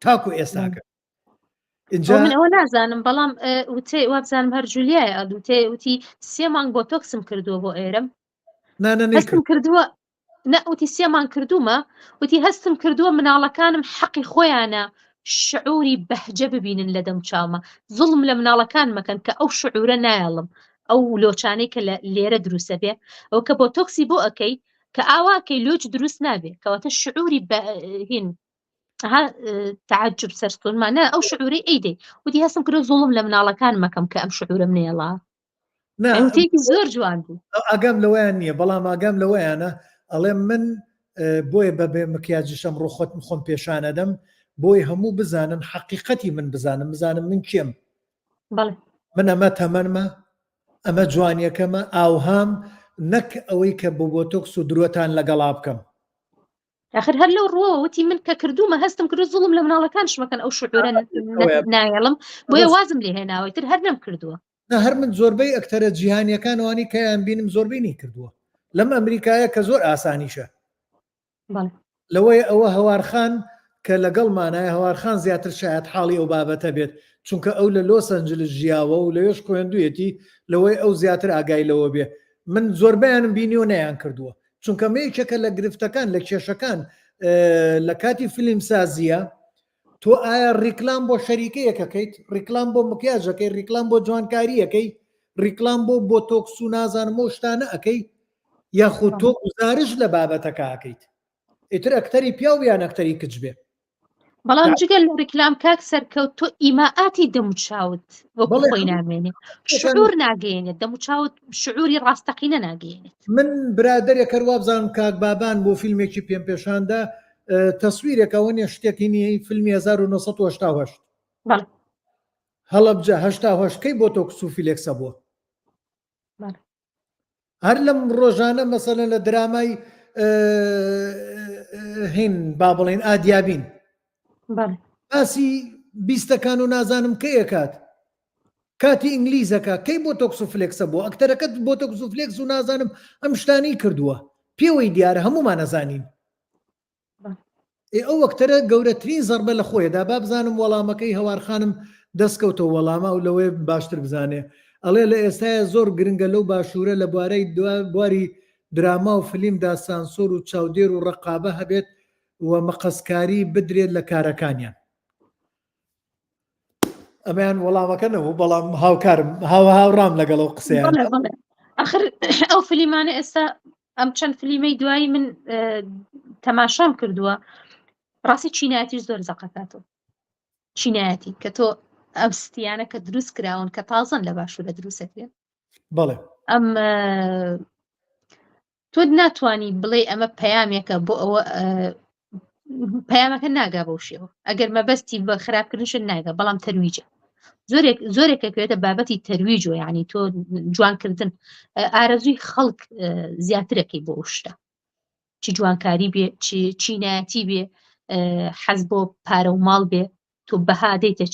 [SPEAKER 1] تاکو ئێستاکە
[SPEAKER 2] من ئەوە نازانم بەڵام وابزانم هەر جولیای ئەدوتێ وتی 3 مانگ بۆ تۆکسم کردووە بۆ ئێرم هەستم کردووە نەوتی 3 مانگ کردومە وتی هەستم کردووە مناڵەکانم حەقی خۆیانە شعوری بەهجە ببینن لە دەم چاومە زوڵم لە مناڵەکان مەکەن کە ئەو شعورە نایڵم ئەو لۆچانەی کە لێرە دروستە بێ ئەو کە بۆ تۆکسی بۆ ئەەکەی کە ئاواکەی لۆچ دروست نابێ کەواتە شعوری هین تعجب سەرستونمانە ئەو شعوری ئەیدەی وتی هەستم کردو زوڵم لە مناڵەکان مەکەم کە ئەم شعورم نێڵا تێکی زۆر جوان بوو
[SPEAKER 1] ئاگام لەوەیان نییە بەڵام ئاگام لەوەیانە ئەڵێ من بۆیە بەبێ مکیاجشەم ڕۆخۆت خۆم پێشانەدەم بۆی هەموو بزانن حقیقەتی من بزانم من کێم من ئەمە تەمەنمە ئەمە جوانیەکەمە ئاوهام نەک ئەوەی کە بۆ تۆکس و درۆتان لەگەڵا بکەم
[SPEAKER 2] آخر هەر لەو ڕۆوە وتی من کە کردومە هەستم کرد زوڵم لە مناڵەکانشمەکەن ئەو شعورە نایەڵم بۆیە وازم لێ هێناوەی تر هەر نەم کردووە
[SPEAKER 1] هەر من زۆربەی ئەکتەرە جیهانیەکانوانی کەیان بینم زۆربینی کردووە لەم ئەمریکایە کە زۆر ئاسانیشە لەوەی ئەوە هەوارخان کە لەگەڵمانایە هەوارخان زیاتر شاید حاڵی ئەو بابەتە بێت چونکە ئەو لە لۆس ئەنجلس ژیاوە و لەوێش خوێندوویەتی لەوەی ئەو زیاتر ئاگای لەوە بێ من زۆربیانم بینی و نەیان کردووە چونکە مەیەکێکە لە گرفتەکان لە کێشەکان لە کاتی فیلم سازیە تۆ ئایا ڕیکلام بۆ شەریکەیەکەکەیت ڕیکلام بۆ مکیاژەکەی ڕیکلام بۆ جوانکاریەکەی ڕیکلام بۆ تۆکس و نازانم و شتانە ئەەکەی یاخود تۆ گزارش لە بابەتەکە ئەەکەیت ئیتر ئەکتەری پیاو یان ئەکتەری کچ بێ
[SPEAKER 2] بەڵام جگەل لە ڕیکلام کاک سەرکەوت تۆ ئیماعاتی دەموچاوت وەکو خۆی نامێنێت شعور ناگەێنێت دەموچاوت شعوری ڕاستەقینە ناگەێنێت
[SPEAKER 1] من برادێک کەوا بزانم کاک بابان بۆ فیلمێکی پێم پێشاندا تەسویرێکەوە نیە شتێکی نیە فیلمی 1970 هەڵەبجە هەشتاهۆشکەی بۆ تۆ کسوفیلێکسە بووە هەر لەم ڕۆژانە مەسەلە لە درامای هین با بڵێن ئادیابین باسی بیستەکان و نازانم کەیەکات کاتی ئینگلیزەکە کەی بۆ تۆکسوفلێکسە بۆ ئەکتەرەکەت بۆ تۆکسوفلێکس و نازانم ئەم شتانی کردووە پێوەی دیارە هەمومان نەزانین ئەو وەکتەرە گەورەترین زەربە لە خۆیدا با بزانم وەڵامەکەی هەوارخانم دەستکەوتەوە وەڵامە و لەوەی باشتر بزانێ ئەڵێ لە ئێستاە زۆر گرنگە لەو باشوورە لە بوارەی بواری دراما و فیلمدا سانسۆر و چاودێر و ڕقابە هەبێت و مەقەسکاری بدرێت لە کارەکانیان ئەمەیان وەڵامەکەنەوە بەڵام هاوکارم هاوڕام لەگەڵەوە قسەیان
[SPEAKER 2] ئاخر ئەو فیلمانە ئێستا ئەم چەند فیلمەی دوایی من تەماشام کردووە ڕاستی چینایەتیش زۆر زەقەتاتەوە چینایەتی کە تۆ ئەم ستیانە کە دروست کراون کە تازن لە باشوورە دروستێت
[SPEAKER 1] بەڵێ
[SPEAKER 2] ئەم تۆ ناتوانی بڵێ ئەمە پەیامێکە بۆ ئەوە پەیامەکە ناگا بەو شێوە ئەگەر مەبەستی بە خراپکردنشن ناگە بەڵام تەرویجە زۆرێکەکوێتە بابەتی تەرویجۆ یعنی تۆ جوانکردن ئارەزووی خەڵک زیاترەکەی بۆ شتە چی جوانکاری بێ چینایەتی بێ حەز بۆ پارە و ماڵ بێ تۆ بەهادەیتە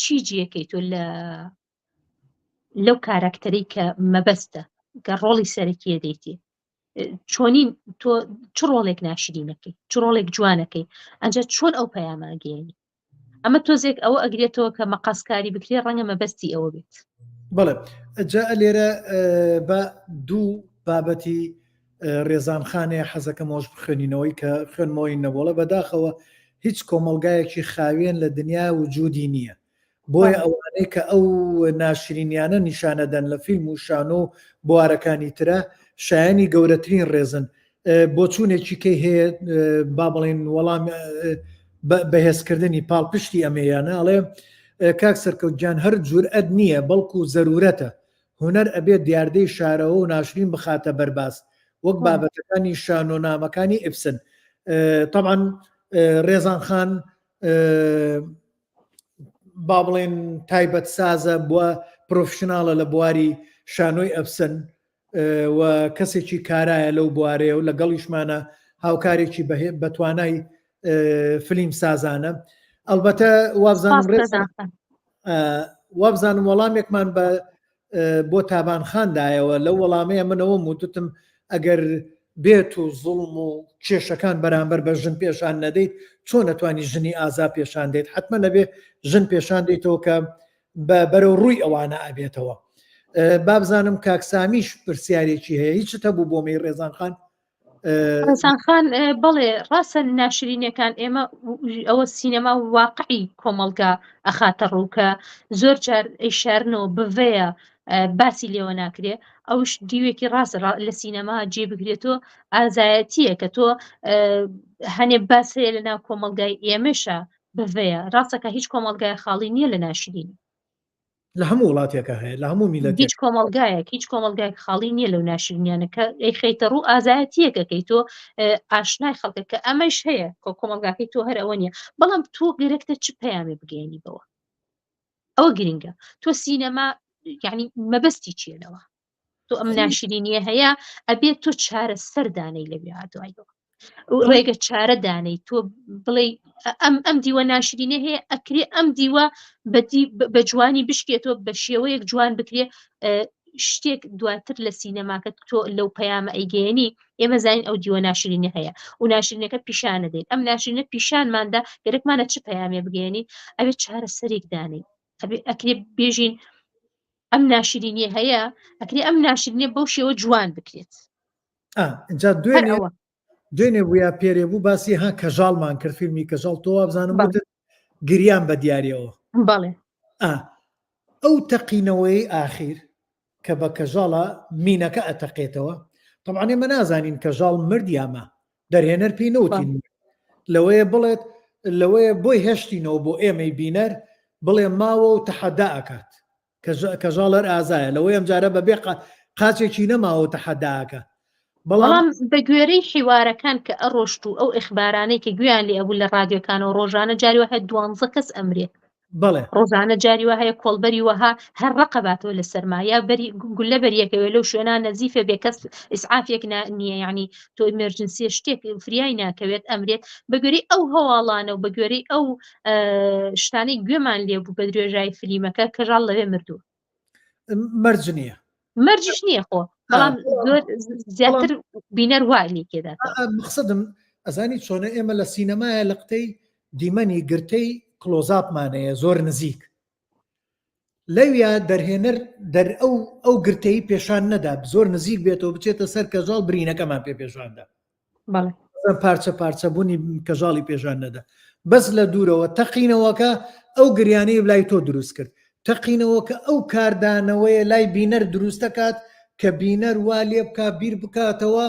[SPEAKER 2] چی جیەکەی تۆ لەو کارکتەرەی کە مەبەستە کە ڕۆڵی سەرەکیە دەیتێ چۆنین تۆ چ ڕۆڵێک ناشرینەکەی چ ڕۆڵێک جوانەکەی ئەنجا چۆن ئەو پەیامەگەێنی ئەمە تۆزێک ئەوە ئەگرێتەوە کە مەقەسکاری بکرێ ڕەنگە مەبەستی ئەوە بێت
[SPEAKER 1] بەڵێ جا لێرە بە دوو بابەتی ڕێزانخانەیە حەزەکەمەوەش بخوێنینەوەی کە خوێنمەوەی نەبووڵە بەداخەوە هیچ کۆمەلگایەکی خاوێن لە دنیا وجودی نییە بۆیە ئەوانەی کە ئەو ناشرینیانە نیشانەدەن لە فیلم و شانۆ و بوارەکانی ترە شایانی گەورەترین ڕێزن بۆ چوونێکی کەی هەیە با بڵێن وەڵام بەهێزکردنی پاڵپشتی ئەمەیانە ئەڵێ کاک سەرکەوتجان هەر جورئەت نییە بەڵکو زەرورەتە هونەر ئەبێت دیاردەی شارەوە و ناشرین بخاتە بەرباز وەک بابەتەکانی شانۆنامەکانی ئیبسن طبعا ڕێزانخان با بڵێن تایبەت سازە بووە پرۆفشناڵە لە بواری شانۆی ئەبسن و کەسێکی کارایە لەو بوارەیە و لەگەڵیشمانە هاوکارێکی بەتوانای فیلم سازانە ئەلبەتە وابزانم وەڵامێکمان بۆ تابانخاندایەوە لەو وەڵامەیە منەوە وتم ئەگەر بێت و زوڵم و کێشەکان بەرامبەر بە ژن پێشان نەدەیت چۆن نەتوانی ژنی ئازا پێشان دێت حتممە نەبێ ژن پێشان دێتەوە کە بەرەو ڕووی ئەوانە ئابێتەوە بابزانم کاکسامیش پرسیارێکی هەیە هیچت هەبوو بۆ مەی ڕێزانخان
[SPEAKER 2] بەڵێ ڕاستە ناشرینەکان ئێمە ئەوە سینەما واقعی کۆمەڵگا ئەخاتە ڕووکە زۆر جار ئەیشارنەوە بڤەیە باسی لێوە ناکرێ ئەوش دیوێکی ڕاست لە سینەما جێ بگرێتەوە ئازایەتیە کە تۆ هەنێ باس هەیە لە ناو کۆمەڵگای ئێمەشە بڤەیە ڕاستەکە هیچ کۆمەڵگای خاڵی نییە لە ناشرین
[SPEAKER 1] لە هەموو وڵاتێکە هەیە لە هەموو میلەت
[SPEAKER 2] هیچ کۆمەڵگایەک هیچ کۆمەڵگای خاڵی نییە لەو ناشرینیانەکە ئەی خەیتە ڕوو ئازایەتیەکەکەی تۆ ئاشنای خەڵکە کە ئەمەش هەیە کۆمەڵگاکەی تۆ هەر ئەوە نییە بەڵام تۆ گەرەکتە چ پەیامێ بگەێنی بەوە ئەوە گرنگە تۆ سینەما یعنی مەبەستی چێنەوە تۆ ئەم ناشرینیە هەیە ئەبێت تۆ چارە سەردانەی لەوێ دوایەوە ڕێگە چارە دانەی تۆ بڵێ ئەم دیوە ناشرینە هەیە ئەکرێ ئەم دیوە بە جوانی بشکێتەوە بە شێوەیەک جوان بکرێ شتێک دواتر لە سینەماکە تۆ لەو پەیامە ئەیگەیەنی ئێمە زانین ئەو دیوە ناشرینە هەیە و ناشرینەکە پیشانە دێت ئەم ناشرینە پیشانماندا گەرەکمانە چ پەیامێ بگەێنی ئەوێت چارە سەرێک دانەی ئەکرێ بێژین ئەم ناشرینیە هەیە ئەکرێ ئەم ناشرینە بەو شێوە جوان بکرێت
[SPEAKER 1] اینجا دوێنێ بووە پێرێبوو باسی ها کەژاڵمان کرد فیلمی کەژاڵ تۆ بزانم گریان بە دیارەوە
[SPEAKER 2] بەڵێ
[SPEAKER 1] ئەو تەقینەوەی ئاخیر کە بە کەژاڵە مینەکە ئەتەقێتەوە طبعا ئێمە نازانین کەژاڵ مردیامە دەرهێنەر پێی نەوتین لەوەیە بڵێت لەوەیە بۆی هێشتینەوە بۆ ئێمەی بینەر بڵێ ماوە و تەحەدا ئەکات کەژاڵەر ئازایە لەوەی ئەم جارە بەبێ قاچێکی نەماوە تەحەداکە
[SPEAKER 2] بەڵام بە گوێرەی حیوارەکان کە ئەڕۆشت و ئەو ئیخبارانەی کە گویان لێ ئەبوو لە ڕادیۆکانەوە ڕۆژانە جاریوە هەیە 12 کەس ئەمرێ
[SPEAKER 1] بەڵێ
[SPEAKER 2] ڕۆژانە جاریوە هەیە کۆڵبەری وەها هەر ڕقەباتەوە لە سەرمایە گولە بەریەکەوێ لەو شوێنە نەزیفە بێ کەس ئیسعافێک نییە یعنی تۆ ئیمەرجنسی شتێک فریای ناکەوێت ئەمرێت بە گوێرەی ئەو هەواڵانە و بە گوێرەی ئەو شتانەی گوێمان لێبوو بە درێژای فلیمەکە کەژاڵ لەوێ مردووە
[SPEAKER 1] مەرج نییە
[SPEAKER 2] مەرجش نییە خۆ بەڵام زۆر زیاتر بینەر وای کێدات
[SPEAKER 1] مقصدم ئەزانی چۆنە ئێمە لە سینەمایە لە قتەی دیمەنی گرتەی کلۆزاپمانەیە زۆر نزیک لەویا دەرهێنەر ئەو گرتەی پێشان نەدا زۆر نزیک بێتەوە بچێتە سەر کەژاڵ برینەکەمان پێ پێشاندا پارچە پارچە بوونی کەژاڵی پێشان نەدا بەس لە دوورەوە تەقینەوەکە ئەو گریانەی لای تۆ دروست کرد تەقینەوە کە ئەو کاردانەوەیە لای بینەر دروست دەکات کە بینەر وا لێ بکە بیر بکاتەوە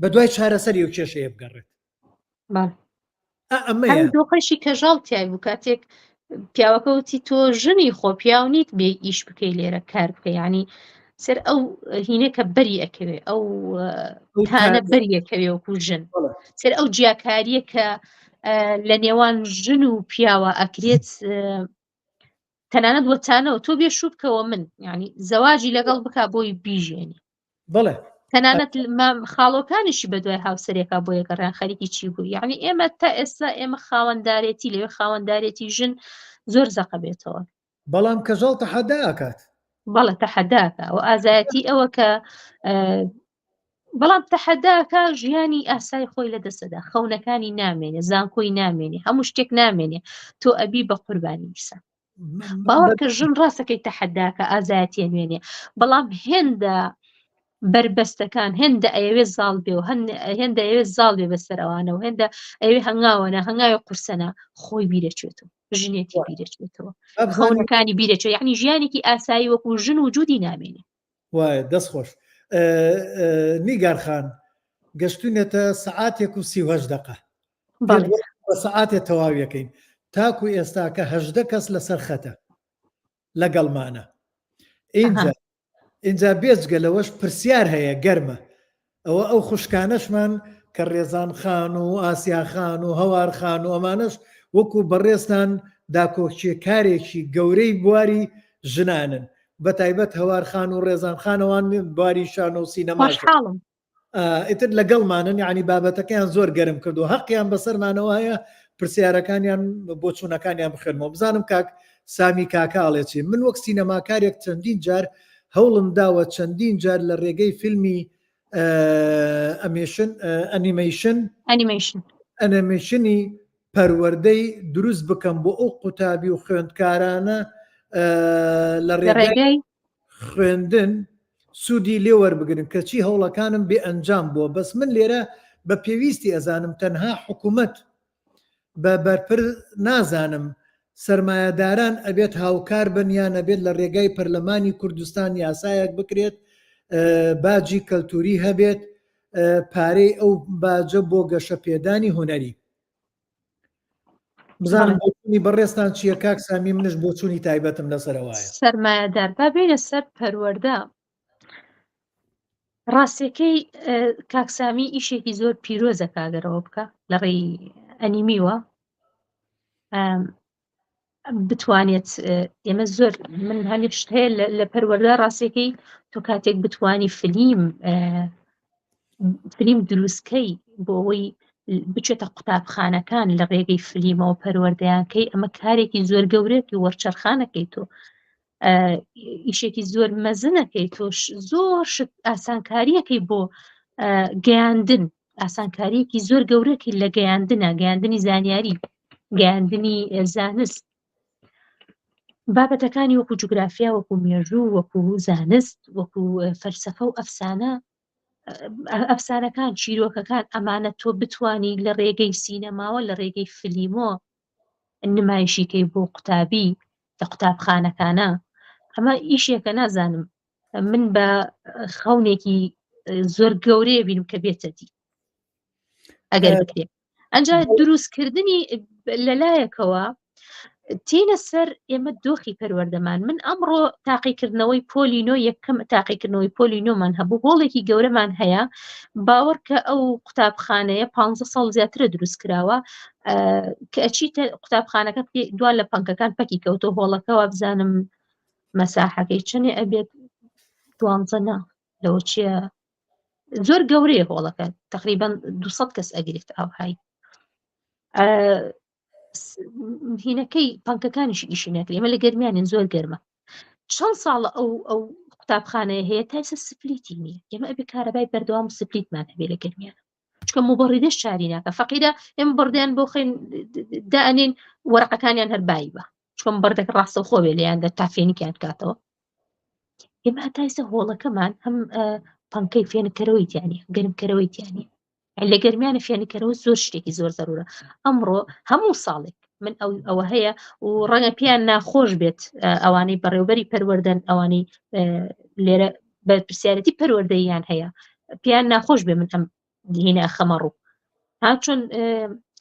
[SPEAKER 1] بە دوای چارەسەری و کێشەیە بگەڕێت
[SPEAKER 2] دۆخەشی کەژاڵ تیای بوو کاتێک پیاوەکەوتی تۆ ژنی خۆ پیاونیت بێ ئیش بکەی لێرە کار بکە ینی سەر ئەو هینەکە بەری ئەکەوێ ئەو تانە بەری ئەکەوێ وەکو ژن سەر ئەو جیاکاریە کە لە نێوان ژن و پیاوە ئەکرێت تەنانەت وەتانەوە تۆ بێ شوو بکەوە من ینی زەواجی لەگەڵ بک بۆی بیژێنی
[SPEAKER 1] بڵێ
[SPEAKER 2] تەنانەت خاڵۆکانیشی بە دوای هاوسەرێکا بۆ یەگەڕیان خەریکی چی بوو یعنی ئێمە تا ئێستا ئێمە خاوەنددارێتی لەوێ خاوەنددارێتی ژن زۆر زەقە بێتەوە
[SPEAKER 1] بەڵام کەژاڵ تەحەدا ئەکات
[SPEAKER 2] بەڵێ تەحەداکە و ئازایەتی ئەوە کە بەڵام تەحەداکە ژیانی ئاسای خۆی لە دەستەدا خەونەکانی نامێنێ زانکۆی نامێنێ هەموو شتێک نامێنێ تۆ ئەبی بە قوربانی بیسە باوەڕکە ژن ڕاستەکەی تەحەداکە ئازایەتیە نوێنێ بەڵام هێندە بربەستەکان هێندە ئەوێ زاڵ بێ و هێندە ئەوێ زاڵ بێ بەسەر ئەوانە و هێندە ئەوێ هەنگاوەنە هەنگاوی قورسەنە خۆی بیرەچێتەوە ژنێتی بیرەچێتەوە خەونەکانی بیرەچێت یعنی ژیانێکی ئاسایی وەکو ژن وجودی نامێنێ
[SPEAKER 1] وایە دەست خۆش نیگارخان گەشتونێتە سەعاتێک و 38 دقە بە سەعاتێ تەواویەکەین تاکو ئێستاکە 18 کەس لەسەر خەتە لەگەڵمانە اینجا بێجگە لەوەش پرسیار هەیە گەرمە ئەو خوشکانەشمان کە ڕێزان خان و ئاسیا خان و هەوار خان و ئەمانش وەکو بەڕێستان داکۆچێکارێکی گەورەی بواری ژنانن بە تایبەت هەوار خان و ڕێزان خانەوان بواری شان و سینەما ئیتر لەگەڵمانن یعنی بابەتەکەیان زۆر گەرم کردو حەقیان بەسەرمانەوە هەیە پرسیارەکانیان بۆ چوونەکانیان بخێنمەوە بزانم کاک سامی کاکاڵێکی من وەک سینەماکارێک چەندین جار هەوڵم داوە چەندین جار لە ڕێگەی فیلمی ئەنیمەیشنی پەروەردەی دروست بکەم بۆ ئەو قوتابی و خوێندکارانە لە ڕێگەی خوێندن سوودی لێ وەربگرن کەچی هەوڵەکانم بێ ئەنجام بووە بەس من لێرە بە پێویستی ئەزانم تەنها حکوومەت بە بەرپر نازانم سەرمایەداران ئەبێت هاوکار بنیان ئەبێت لە ڕێگای پەرلەمانی کوردستان یاسایەک بکرێت باجی کەلتوری هەبێت پارەی ئەو باجە بۆ گەشە پێدانی هوەری بزانم بۆچوونی بەڕێستان چییە کاک سامی منش بۆچوونی تایبەتم لەسەرەوەیە
[SPEAKER 2] سەرمایەدار با بێنە سەر پەروەردە ڕاستیەکەی کاکسامی ئیشێکی زۆر پیرۆزە کاگەرەوە بکە لە ڕێی ئەنیمیوە بتوانێت ئێمە زۆر من هەمیشت هەیە لە پەروەردە ڕاستیەکەی تۆ کاتێک بتوانی فلیم فلیم دروستکەی بۆ ئەوەی بچێتە قوتابخانەکان لە ڕێگەی فلیمەوە پەروەردەیانکەی ئەمە کارێکی زۆر گەورەیەکی وەرچەرخانەکەی تۆ ئیشێکی زۆر مەزنەکەی تۆش زۆر ئاسانکاریەکەی بۆ گەیاندن ئاسانکاریەکی زۆر گەورەکی لە گەیاندنی زانیاری گەیاندنی زانست بابەتەکانی وەکو جوگرافیا وەکو مێژوو وەکو زانست وەکو فەلسەفە و ئەفسانەکان چیرۆکەکان ئەمانە تۆ بتوانی لە ڕێگەی سینەماوە لە ڕێگەی فلیمۆ نمایشیکەی بۆ قوتابی لە قوتابخانەکانە ئەمە ئیشێکە نازانم من بە خەونێکی زۆر گەورەیە بینم کە بێتەتی ئەگەر بکرێت ئەنجا دروستکردنی لەلایەکەوە تینە سەر ئێمە دۆخی پەروەردەمان من ئەمڕۆ تاقیکردنەوەی پۆلینۆ یەکەم تاقیکردنەوەی پۆلینۆمان هەبوو هۆڵێکی گەورەمان هەیە باوەڕ کە ئەو قوتابخانەیە 15 ساڵ زیاترە دروست کراوە کە ئەچیتە قوتابخانەکە دوان لە پەنکەکان پەکی کەوتۆ هۆڵەکەەوە بزانم مەساحەکەی چنێ ئەبێت 12 لەوە چیە زۆر گەورەیە هۆڵەکە تقریبا 200 کەس ئەگرێت ئاوهای هینەکەی پەنکەکانیش ئیشی نەکرێ ئێمە لە گەرمیانین زۆر گەرمە چەند ساڵە ئەو قوتابخانەیە هەیە تایسە سپلیتی نییە ئێمە ئەبێ کارەبای بەردەوام سپلیتمان هەبێ لە گەرمیانە چکە مبەڕیدەش چاری ناکە فەقیدە ئێمە بڕدیان بۆ خێن دائنین وەرەقەکانیان هەر بایی بە چکەم بەردەکە ڕاستە خۆبێ لەیان دە تا فێنیکیان کاتەوە ئێمە هەتایسە هۆڵەکەمان هەم پەنکەی فێنکەرەوەی تیانی گەرمکەرەوەی تیانی لە گەرمیانە فێنکەرەوە زۆر شتێکی زۆر زەرورە ئەمڕۆ هەموو ساڵێک من ئەوە هەیە و ڕەنگە پێیان ناخۆش بێت ئەوانەی بەڕێوبەری پەروەردەن ئەوانەی لێرە بە پرسیارەتی پەروەردەیان هەیە پێیان ناخۆش بێ من ئەم هینە خەمەڕوو ها چۆن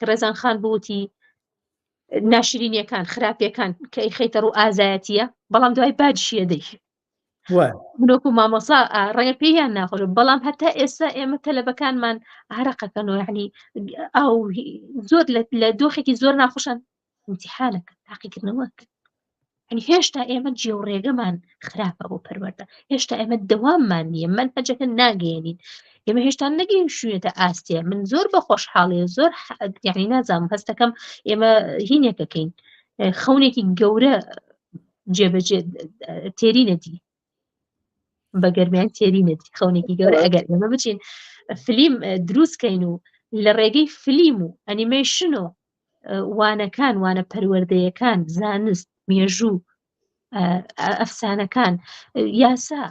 [SPEAKER 2] ڕێزان خان بوتی ناشرینیەکان خراپیەکان کە ئەیخەیتە ڕوو ئازایەتیە بەڵام دوای باجشیە دەی منۆکو مامۆسا ڕێگە پێیان ناخۆش بەڵام هەتا ئێستا ئێمە تەلەبەکانمان عرەقەکەنەوە یعنی ئەو زۆر لە دۆخێکی زۆر ناخۆشان امتحانەکە تاقیکردنەوەکە ینی هێشتا ئێمە جێوڕێگەمان خراپە بۆ پەروەردە هێشتا ئێمە دەواممان نییە منهەجەکە ناگەێنین ئێمە هێشتا نەگەین شوێنێتە ئاستەیە من زۆر بە خۆشحاڵەیە زۆر یعنی نازانم هەستەکەم ئێمە هینێکەکەین خەونێکی گەورە جێبەجێ تێرینەتی بە گەرمیان تێرینەتی خەونێکی گەورە ئەگەر ئێمە بچین فلیم دروستکەین و لە ڕێگەی فلیم و ئەنیمەیشن و وانەکان وانە پەروەردەیەکان زانست مێژوو ئەفسانەکان یاسا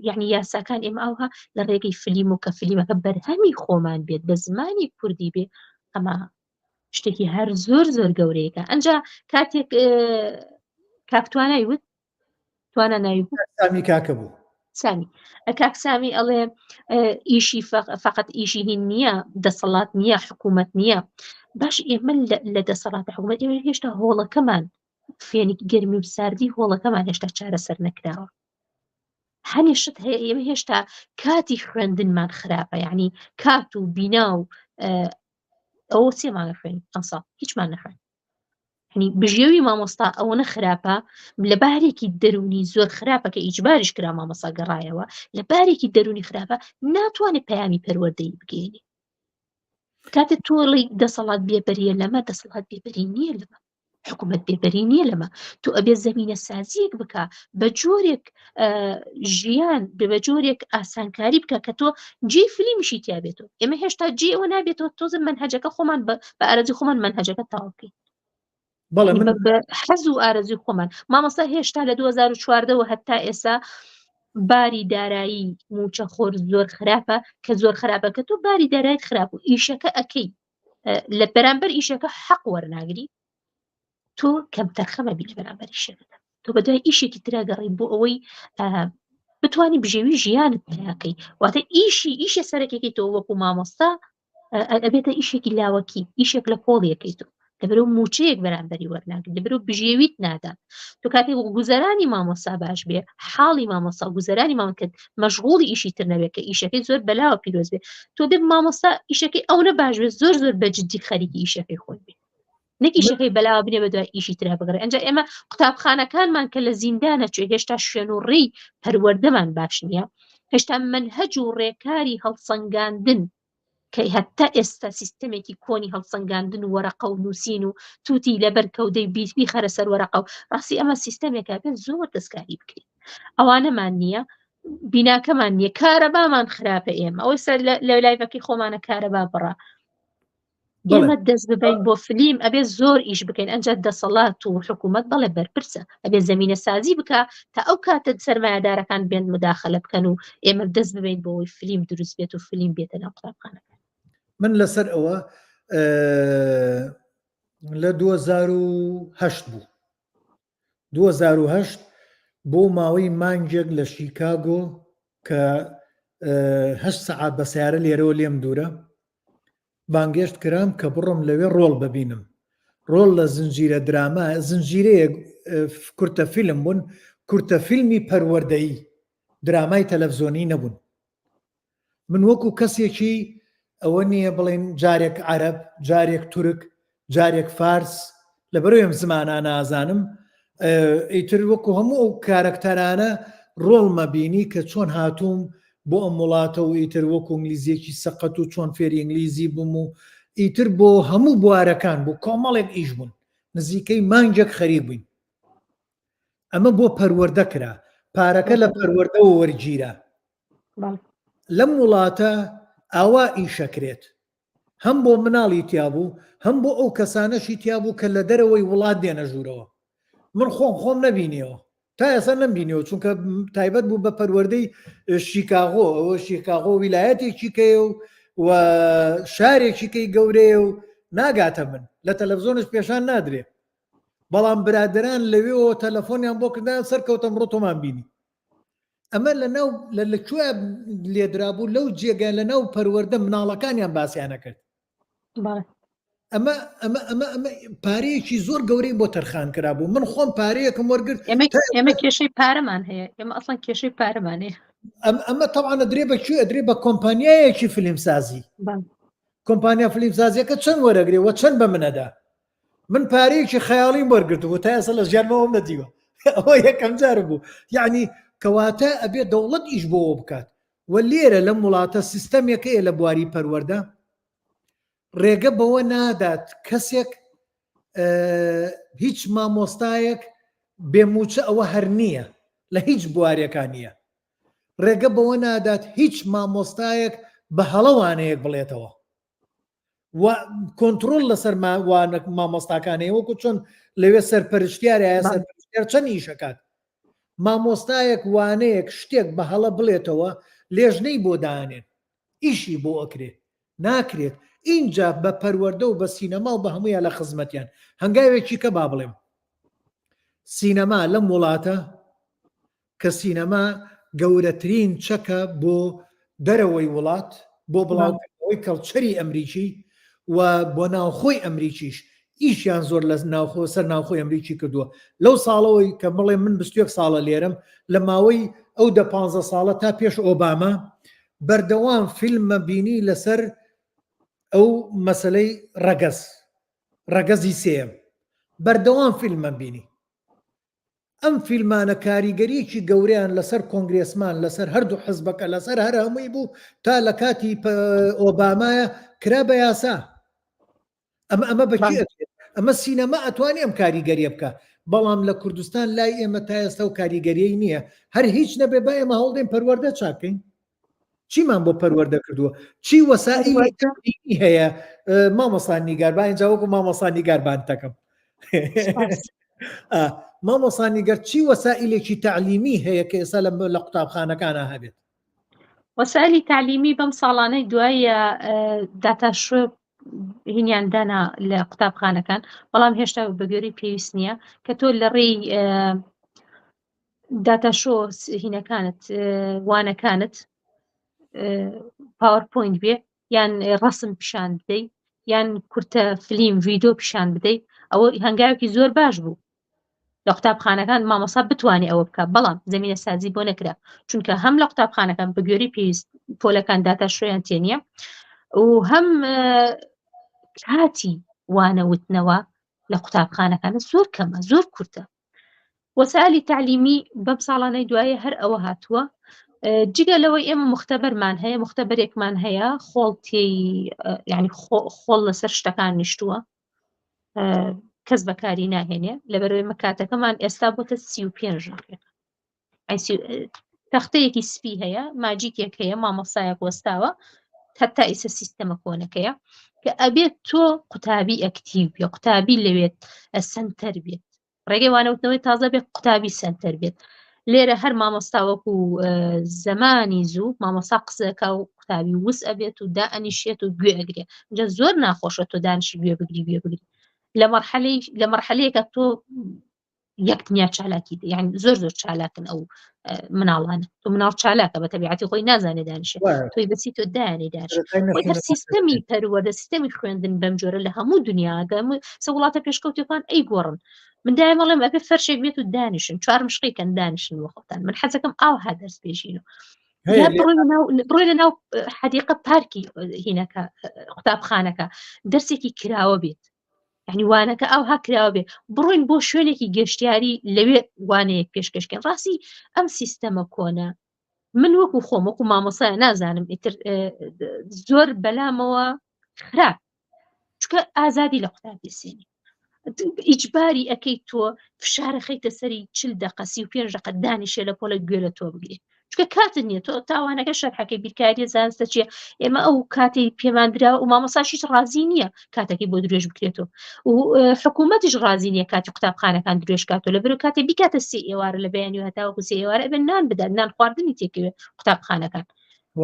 [SPEAKER 2] یعنی یاساکان ئێمە ئەوها لە ڕێگەی فلیم و کە فلیمەکە بەرهەمی خۆمان بێت بە زمانی کوردی بێ ئەمە شتێکی هەر زۆر زۆر گەورەیەەکە ئەنجا کاتێک کاکتوانای وت توانە ناوی
[SPEAKER 1] سامی کاکە بوو
[SPEAKER 2] سامی کاک سامی ئەڵێ ئیشی فقط ئیشی هین نییە دەسەڵات نییە حکوومەت نییە باش ئێمە لە دەسەڵات حکوومەت ئێمە هێشتا هۆڵەکەمان فێنی گەرمی و ساردی هۆڵەکەمان هێشتا چارەسەر نەکراوە هەنیشت هەیە ئێمە هێشتا کاتی خوێندنمان خراپە یعنی کات و بینا و ئەوە سێمانە خوێن ئەمساڵ هیچمان نەخوێن ینی بژێوی مامۆستا ئەوە خراپە لە بارێکی دەرونی زۆر خراپە کە ئیجباریش کرا مامۆستا گەڕایەوە لە بارێکی دەرونی خراپە ناتوانێت پەیامی پەروەردەی بگەێنی کاتێک تۆڵی دەسەڵات بێبەریە لەمە دەسەڵات بێبەری نییە لەمە حکوومەت بێبەری نییە لەمە تو ئەبێ زەمینە سازیەک بکە بە جۆرێک ژیان بە جۆرێک ئاسانکاری بکە کە تۆ جێ فلیمیشی تیا بێتەوە ئێمە هێشتا جێ ئەوە نابێتەوە تۆزم منهەجەکە خۆمان بە ئارەزی خۆمان منهەجەکە تاوەکەین حەز و ئارەزوی خۆمان مامۆستا هێشتا لە 2014 هەتا ئێستا باری دارایی موچە خۆر زۆر خراپە کە زۆر خراپە کە تۆ باری دارایت خراپ و ئیشەکە ئەەکەی لە بەرامبەر ئیشەکە حەق وەرناگری تۆ کەم تەرخەمە بی لە بەرامبەر ئیشەکەدا تۆ بەدوای ئیشێکی تراگەڕی بۆ ئەوەی بتوانی بژێوی ژیانت پیاکەی واتە ئیشە سەرەکێکی تۆ وەکو مامۆستا ئەبێتە ئیشێکی لاوەکی ئیشێک لە پۆڵیەکەی تۆ لەبەرۆ موچەیەک بەرامبەری وەرناگرێت لەبەرۆ بژێویت نادان تۆ کاتێک گوزەرانی مامۆستا باش بێ حاڵی مامۆستا گوزەرانی مامۆکرد مەشغوڵی ئیشی تر نەبێت کە ئیشەکەی زۆر بەلاوە پیرۆز بێ تۆ دێ مامۆستا ئیشەکەی ئەوە باش بێت زۆر زۆر بەجددی خەریکی ئیشەکەی خۆی بێ نەکی ئیشەکەی بەلاوە بنێ بە دوای ئیشی ترا بگەڕێ ئەنجا ئێمە قوتابخانەکانمان کە لە زیندانە چێ هێشتا شوێن و ڕێی پەروەردەمان باش نییە هێشتا منهەج و ڕێکاری هەڵسەنگاندن کە هەتا ئێستا سیستەمێکی کۆنی هەڵسەنگاندن و وەرەقە و نووسین و تووتی لەبەر کەودەی بیسبی خەرە سەر وەرەقە و ڕاستی ئەمە سیستەمێکا بێت زۆر دەستکاری بکەین ئەوانەمان نییە بیناکەمان نییە کارەبامان خراپە ئێمە ئەوەی سەر لە لایڤەکەی خۆمانە کارەبا بڕا ئێمە دەست ببین بۆ فلیم ئەبێ زۆر ئیش بکەین ئەنج دەسەڵات و حکوومەت بەڵێ بەرپرسە ئەبێ زەمینە سازی بکە تا ئەو کاتە سەرمایه‌دارەکان بێن مداخەلە بکەن و ئێمە دەست ببین بۆەوەی فلیم دروست بێت و فلیم بێتە لە قوتابخانەکان
[SPEAKER 1] من لەسەر ئەوە لە 2008 بوو 2008 بۆ ماوەی مانگێک لە شیکاگۆ کە 8 سەعات بە سیارە لێرەوە لێم دوورە بانگێشت کرام کە بڕۆم لەوێ ڕۆڵ ببینم ڕۆڵ لە زنجیرە درامە زنجیرەیە کورتە فیلم بوون کورتە فیلمی پەروەردەیی درامای تەلەڤزۆنی نەبوون من وەکو کەسێکی ئەوە نییە بڵێن جارێک عەرەب جارێک تورک جارێک فارس لەبەرەوەی زمانە نازانم ئیتر وەکو هەموو ئەو کارەکتەرانە ڕۆڵمە بینی کە چۆن هاتووم بۆ ئەم وڵاتە و ئیتر وەکو ئینگلیزیەکی سەقەت و چۆن فێری ئینگلیزی بووم و ئیتر بۆ هەموو بوارەکان بوو کۆمەڵێک ئیش بوون نزیکەی مانگێک خەریک بووین ئەمە بۆ پەروەردە کرا پارەکە لە پەروەردەوە وەرگیرە لەم وڵاتە ئاوا ئیشەکرێت هەم بۆ مناڵی تیابوو هەم بۆ ئەو کەسانەشی تیابوو کە لە دەرەوەی وڵات دێنە ژوورەوە من خۆم نەبینیەوە تا ئێستا نەمبینیەوە چونکە تایبەت بوو بە پەروەردەی شیکاغۆ ئەوە شیکاغۆ ویلایەتێکی کەیە و شارێکی کەی گەورەیە و ناگاتە من لە تەلەڤزۆنش پێشان نادرێ بەڵام برادران لەوێەوە تەلەفۆنیان بۆ کردیان سەرکەوتە ڕۆ تۆمان بینی ئەمە لەکوێ لێدرابوو لەو جێگە لە ناو پەروەردە مناڵەکانیان باسییانە کرد ئەمە پارەیەکی زۆر گەورەی بۆ تەرخان کرابوو من خۆم پارەیەکم وەرگرت
[SPEAKER 2] ئێمە کێشەی پارەمان هەیە ئێمە ئەسڵەن کێشەی پارەمان هەیە
[SPEAKER 1] ئەمە تەواانە درێ بەکوێ ئەدرێ بە کۆمپانیایەکی فیلمسازی کۆمپانیا فیلمسازیەکە چەند وەرەگرێ و چەند بە منەدا من پارەیەکی خەیاڵیم وەرگرت بوو تا ئێستا لە ژیانمەوەم نەدیوە ئەوە یەکەم جار بوو یعنی کەواتە ئەبێ دەوڵەت ئیش بۆەوە بکات و لێرە لەم وڵاتە سیستەمێکەیە لە بواری پەروەردە ڕێگە بەوە نادات کەسێک هیچ مامۆستایەک بێموچە ئەوە هەر نییە لە هیچ بوارەکان نییە ڕێگە بەوە نادات هیچ مامۆستایەک بە هەڵەوانەیەک بڵێتەوە و کۆنتترۆل لەسەر مامۆستاکانەیە وەکو چۆن لەوێ سەرپەرشتیارە سەرپەرشتیار چەند ئیشەکات مامۆستایەک وانەیەک شتێک بە هەڵە بڵێتەوە لێژنەی بۆ دانێن ئیشی بۆ ئەکرێت ناکرێت اینجا بە پەروەردە و بە سینەما و بە هەموویان لە خزمەتیان هەنگاوێکی کە با بڵێم سینەما لەم وڵاتە کە سینەما گەورەترین چەکە بۆ دەرەوەی وڵات بۆ بڵاوکردنەوەی کەڵچەری ئەمریکی و بۆ ناوخۆی ئەمریکیش ئیشیان زۆر لە ناوخۆ سەر ناوخۆی ئەمریکی کردووە لەو ساڵەوەی کە بڵێ من 21 ساڵە لێرم لە ماوەی ئەو 15 ساڵە تا پێش ئۆباما بەردەوام فیلمە بینی لەسەر ئەو مەسلەی ڕەگەزی سێم بەردەوام فیلمە بینی ئەم فیلمانە کاریگەریەکی گەوریان لەسەر کۆنگرێسمان لەسەر هەردوو حزبەکە لەسەر هەر هەمووی بوو تا لە کاتی ئۆبامایە کرا بە یاسا ئەمە بەکێ ئەمە سینەما ئەتوانی ئەم کاریگەریە بکە بەڵام لە کوردستان لای ئێمە تا ئێستا و کاریگەریەی نییە هەر هیچ نەبێ با ئێمە هەوڵدەین پەروەردە چاکەین چیمان بۆ پەروەردە کردووە چی وەسائلی هەیە مامۆستا نیگار با اینجا وەکو مامۆستا نیگاربان دەکەم مامۆستا نیگەر چی وەسائلێکی تعلیمی هەیە کە ئێستا لە قوتابخانەکانە هەبێت
[SPEAKER 2] وەسائلی تعلیمی بەم ساڵانەی دوایە داتاشۆ هینیاندانا لە قوتابخانەکان بەڵام هێشتا بەگوێرەی پێویست نییە کە تۆ لە ڕێی داتاشۆ هینەکانت وانەکانت پاوەرپۆینت بێ یان ڕەسم پیشان بدەیت یان کورتە فلیم ڤیدۆ پیشان بدەیت ئەوە هەنگاوێکی زۆر باش بوو لە قوتابخانەکان مامۆستا بتوانێت ئەوە بکە بەڵام زمینە سازی بۆ نەکرا چونکە هەم لە قوتابخانەکان بەگوێرەی پێویست پۆلەکان داتاشۆیان تێ نییە و هەم کاتی وانەوتنەوە لە قوتابخانەکانە زۆر کەمە زۆر کورتە وەسائلی تعلیمی بەم ساڵانەی دوایە هەر ئەوە هاتووە جگە لەوەی ئێمە مختبەرمان هەیە مختبەرێکمان هەیە خۆڵتی ینی خۆڵ لەسەر شتەکان نیشتووە کەس بەکاری ناهێنێ لەبەرەوەی مەکاتەکەمان ئێستا بۆتە 35 تەختەیەکی سپی هەیە ماجیکێک هەیە مامۆسایەک وەستاوە هەتا ئیسە سیستەمە کۆنەکەیە کە ئەبێت تۆ قوتابی ئەکتیو یا قوتابی لەوێت سنتەر بێت ڕێگەی وانەوتنەوەی تازە بێت قوتابی سنتەر بێت لێرە هەر مامۆستاوەکو زەمانی زوو مامۆستا قسەکە و قوتابی وس ئەبێت و دائەنیشێت و گوێ ئەگرێ جا زۆر ناخۆشە تۆ دانیشی گوێ بگری لە مەرحەلەیەکە تۆ یەکتنیا چالاکی یعنی زۆر چالاکن ئەو مناڵانە تۆ مناڵ چالاکە بە تەبیعەتی خۆی نازانێ دانیشێ تۆی بەچی تۆ دایانێ دانیش هەر سیستەمی پەروەردە سیستەمی خوێندن بەم جۆرە لە هەموو دنیادا سە وڵاتە پێشکەوتەکان ئەی گۆڕن من دایم بەڵێم ئەبێ فەرشێک بێت و دانیشن 4 مشقیکەن دانیشن وە خۆتان من حەزەکەم ئاوها دەرس پێشینەوە بڕۆی لە ناو حەدیقە پارکی هینەکە قوتابخانەکە دەرسێکی کراوە بێت یعنی وانەکە ئەوها کراوە بێ بڕۆین بۆ شوێنێکی گەشتیاری لەوێ وانەیەک پێشکەشکەن ڕاستی ئەم سیستەمە کۆنە من وەکو خۆم وەکو مامۆسایە نازانم ئیتر زۆر بەلامەوە خراپ چکە ئازادی لە قوتابی سێنی ئیجباری ئەەکەی تۆ فشارە خەیتە سەری 40 دقە 35 دقە دانیشێ لە پۆلە گوێ لە تۆ بگرێ چکە کاتت نییە تۆ تاوانەکە شەرحەکەی بیرکاری زانستە چیە ئێمە ئەو کاتی پێماندرا و مامۆساشیش ڕازی نییە کاتێکی بۆ درێژ بکرێتەوە و حکوومەتیش ڕازی نییە کاتی قوتابخانەکان درێژ کاتۆ لەبەر کاتێ بیکاتە 3 ئێوارە لە بەیانی هەتاوەکو 3 ئێوارە ئەبێ نان بدات نان خواردنی تێکەوێت قوتابخانەکان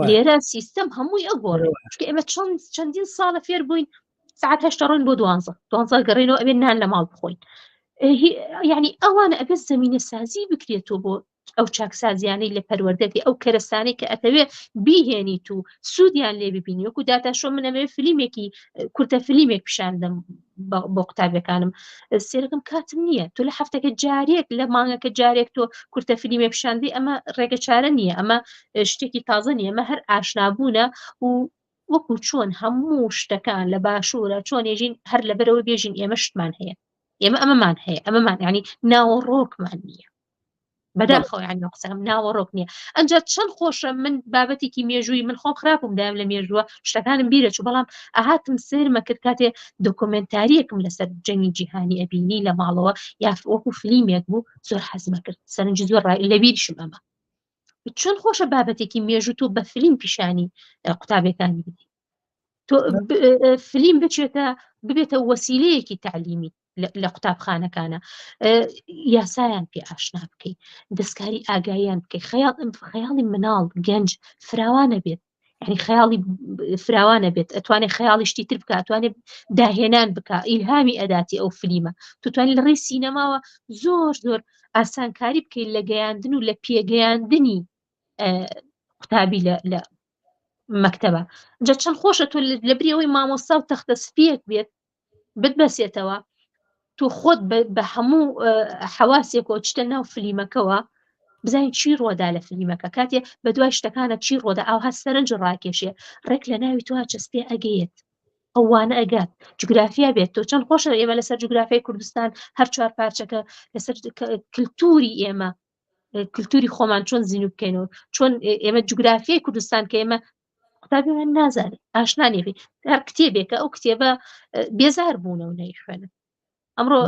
[SPEAKER 2] لێرە سیستەم هەمووی ئەگۆڕێ چکە ئێمە چەندین ساڵە فێر بووین ساعت 8 ڕۆین بۆ 12 گەڕێنەوە ئەبێ نان لە ماڵ بخۆین یعنی ئەوانە ئەبێت زمینە سازی بکرێتەوە بۆ ئەو چاکسازیانەی لە پەروەردەی ئەو کەرەستانەی کە ئەتەوێ بیهێنیت و سوودیان لێ ببینی وەکو داتاشۆ من ئەمەوێ فیلمێکی کورتە فیلمێک پیشاندەم بۆ قوتابەکانم سێرەکەم کاتم نییە تۆ لە هەفتەکە جارێک لە مانگەکە جارێک تۆ کورتە فیلمێ پیشاندی ئەمە ڕێگە چارە نییە ئەمە شتێکی تازە نییە ئەمە هەر ئاشنابوونە و وەکو چۆن هەموو شتەکان لە باشوورە چۆن ێژین هەر لەبەرەوە بێژین ئێمە شتمان هەیە ئێمە ئەمەمان هەیە ئەمەمان ینی ناوەڕۆکمان نییە بەداخەوە ینی قسەکەم ناوەڕۆک نییە ئەنجا چەند خۆشە من بابەتێکی مێژووی من خۆم خراپم دایم لە مێژووە شتەکانم بیرە چوو بەڵام ئاهاتم سێرمە کرد کاتێ دۆکۆمنتاریەکم لەسەر جەنگی جیهانی ئەبینی لە ماڵەوە یا وەکو فیلمێک بوو زۆر حەزمە کرد سەرنجی زۆر لەبیرشم ئەمە چۆن خۆشە بابەتێکی مێژوو تۆ بە فیلم پیشانی قوتابەکانی بدی تۆ فیلم بچێتە ببێتە وەسیلەیەکی تعلیمی لە قوتابخانەکانە یاسایان پێ ئاشنا بکەیت دەستکاری ئاگاییان بکەیت خەیاڵی مناڵ گەنج فراوانە بێت یعنی خەیاڵی فراوانە بێت ئەتوانێت خەیاڵی شتی تر بکە ئەتوانێت داهێنان بکە ئیلهامی ئەداتی ئەو فیلمە توتوانانی لە ڕێی سینەماوە زۆر ئاسانکاری بکەیت لە گەیاندن و لە پێگەیاندنی قوتابی لە مەکتەبە جا چەند خۆشە تۆ لە بریەوەی مامۆستا و تەختە سپیەک بێت بتبەسێتەوە تۆ خۆت بە هەموو حەواسێکەوە چتە ناو فلیمەکەەوە بزانین چی ڕۆدا لە فلیمەکە کاتێ بە دوای شتەکانە چی ڕۆدا ئەوها سەرنج ڕاکێشێ ڕێک لە ناوی تۆ چەسپێ ئەگەیت ئەوانە ئەگات جوگرافیا بێت تۆ چەند خۆشە ئێمە لەسەر جوگرافیای کوردستان هەر 4 پارچەکە لەسەر کللتوری ئێمە کللتوری خۆمان چۆن زیین بکەینەوە چۆن ئێمە جوگرافیای کوردستان کە ئێمە قوتابیمان نازانێت ئاشنانێ هەر کتێبێکە ئەو کتێبە بێزار بوونەوە نەیخوێنن ئەمڕۆ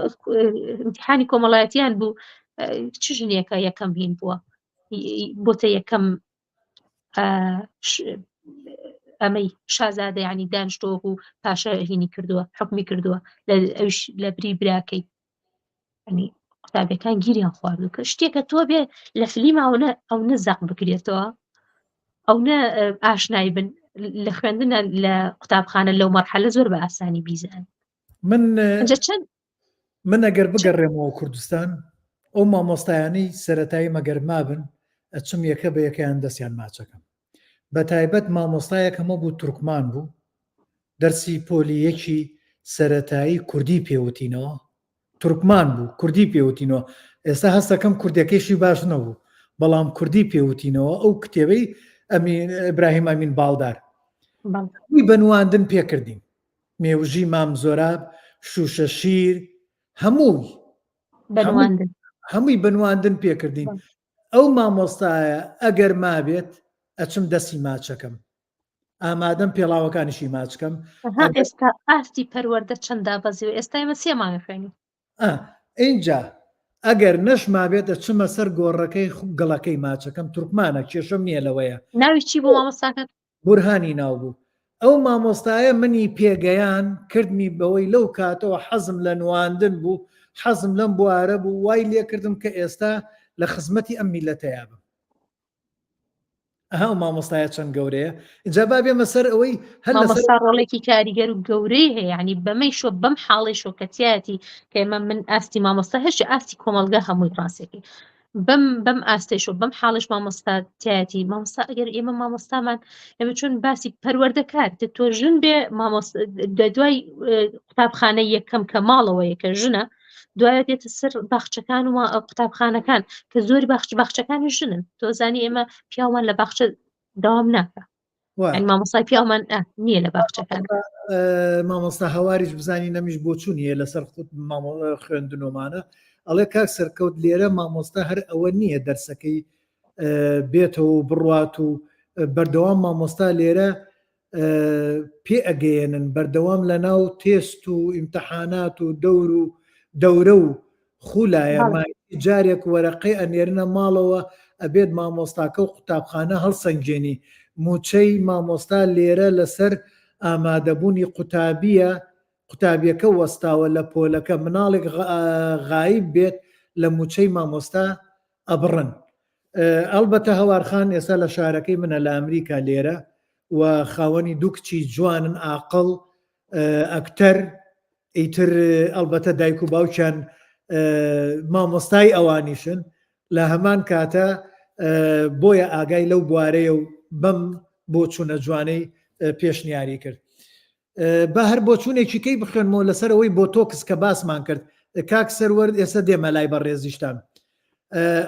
[SPEAKER 2] امتحانی کۆمەڵایەتیان بوو چ ژنێکە یەکەم هین بووە بۆتە یەکەم ئەمەی شازادە ینی دانیشتۆک و پاشە هینی کردووە حکمی کردووە لە بری براکەی ینی قوتابەکان گیریان خواردو کە شتێکە تۆ بێ لە فیلم ئەو نەزەق بکرێتەوە ئەو نە ئاشنای بن لە خوێندنە لە قوتابخانە لەو مەرحەلە زۆر بە ئاسانی بیزان
[SPEAKER 1] من ئەگەر بگەڕێمەوە کوردستان ئەو مامۆستایانەی سەرەتایی مەگەرما بن ئەچم یەکە بە یەکەیان دەستیان ماچەکەم بە تایبەت مامۆستایەکەمە بوو تورکمان بوو دەرسی پۆلیەکی سەرەتایی کوردی پێوتینەوە تورکمان بوو کوردی پێوتینەوە ئێستا هەستەکەم کوردەکەشی باش نەبوو بەڵام کوردی پێوتینەوە ئەو کتێبەی ئیبراهیم ئەمین باڵدار بنواندن پێکردین مێوژی مام زۆراب شوشە شیر هەمووی بنواندن پێکردین ئەو مامۆستایە ئەگەر مابێت ئەچم دەستی ماچەکەم ئامادەم پێڵاوەکانیشی ماچکەم
[SPEAKER 2] ئێستا ئاستی پەروەردە چەندا بەزی و ئێستا ئێمە 3 مانگە خوێنی
[SPEAKER 1] اینجا ئەگەر نەشمابێتە چمە سەر گۆڕەکەی گەڵەکەی ماچەکەم تورکمانە کێشەم نییە لەوەیە
[SPEAKER 2] ناوی چی بۆ مامۆستاکەت
[SPEAKER 1] بورهانی ناو بوو ئەو مامۆستایە منی پێگەیان کردمی بەوەی لەو کاتەوە حەزم لە نواندن بوو حەزم لەم بوارە بوو وای لێ کردم کە ئێستا لە خزمەتی ئەم میلەتەیە بم ئەها مامۆستایە چەند گەورەیە اینجا با بێمە سەر ئەوەی هەر
[SPEAKER 2] مامۆستا ڕۆڵێکی کاریگەر و گەورەی هەیە ینی بەمەی شۆ بەم حاڵی شۆکەتیاتی کە ئێمە من ئاستی مامۆستا هەش ئاستی کۆمەلگا هەمووی ڕاستێکی بەم ئاستێش و بەم حاڵش مامۆستاتیاتی مامۆستا ئەگەر ئێمە مامۆستامان ئێمە چۆن باسی پەروەردە کات تۆ ژن بێ دوای قوتابخانە یەکەم کە ماڵەوەیە کە ژنە دوایە دێتە سەر باخچەکان و قوتابخانەکان کە زۆری باخچەکانی ژنن تۆزانی ئێمە پیاوان لە باخچە داوام ناکە مامۆستای پیاومان نییە لە باخچەکان
[SPEAKER 1] مامۆستا هەواریش بزانی نەمیش بۆ چوونیە لەسەر خودت خوێندنۆمانە ئەڵێ کاک سەرکەوت لێرە مامۆستا هەر ئەوە نییە دەرسەکەی بێتەوە بڕوات و بەردەوام مامۆستا لێرە پێ ئەگەیەنن بەردەوام لە ناو تێست و ئیمتحانات و دەورە و خولایە جارێک وەرەقەی ئەنێرنە ماڵەوە ئەبێت مامۆستاکە و قوتابخانە هەڵسەنگێنی موچەی مامۆستا لێرە لەسەر ئامادەبوونی قوتابیەکە وەستاوە لە پۆلەکە مناڵێک غایب بێت لە موچەی مامۆستا ئەبڕن ئەلبەتە هەوارخان ئێستا لە شارەکەی منە لە ئەمریکا لێرە و خاوەنی دوو کچی جوانن عاقڵ ئەکتەر ئیتر ئەلبەتە دایک و باوکیان مامۆستای ئەوانیشن لە هەمان کاتە بۆیە ئاگای لەو بوارەیە و بەم بۆ چوونە جوانەی پێشنیاری کرد بە هەر بۆ چوونێکی کەی بخێنمەوە لەسەرەوەی بۆ تۆکس کە باسمان کرد کاک سەروەرد ئێستا دێمە لای بەڕێزیشتان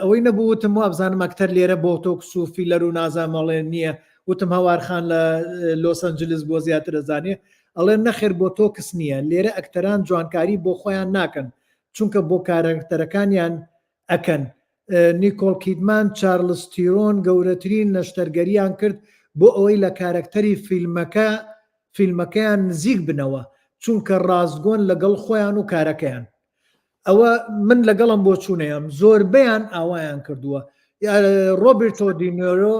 [SPEAKER 1] ئەوەی نەبووتم وابزانم ئەکتەر لێرە بۆ تۆکس و فیلەر و نازانمەڵێ نییە وتم هەوارخان لە لۆس ئەنجلس بۆ زیاتر دەزانێ ئەڵێ نەخێر بۆ تۆکس نییە لێرە ئەکتەران جوانکاری بۆ خۆیان ناکەن چونکە بۆ کارکتەرەکانیان ئەکەن نیکۆل کیدمان چارلز تیرۆن گەورەترین نەشتەرگەریان کرد بۆ ئەوەی لە کارکتەری فیلمەکەیان نزیک بنەوە چونکە ڕازگۆن لەگەڵ خۆیان و کارەکەیان ئەوە من لەگەڵم بۆ چوونەیەم زۆربیان ئاوایان کردووە ڕۆبرتۆ دینۆرۆ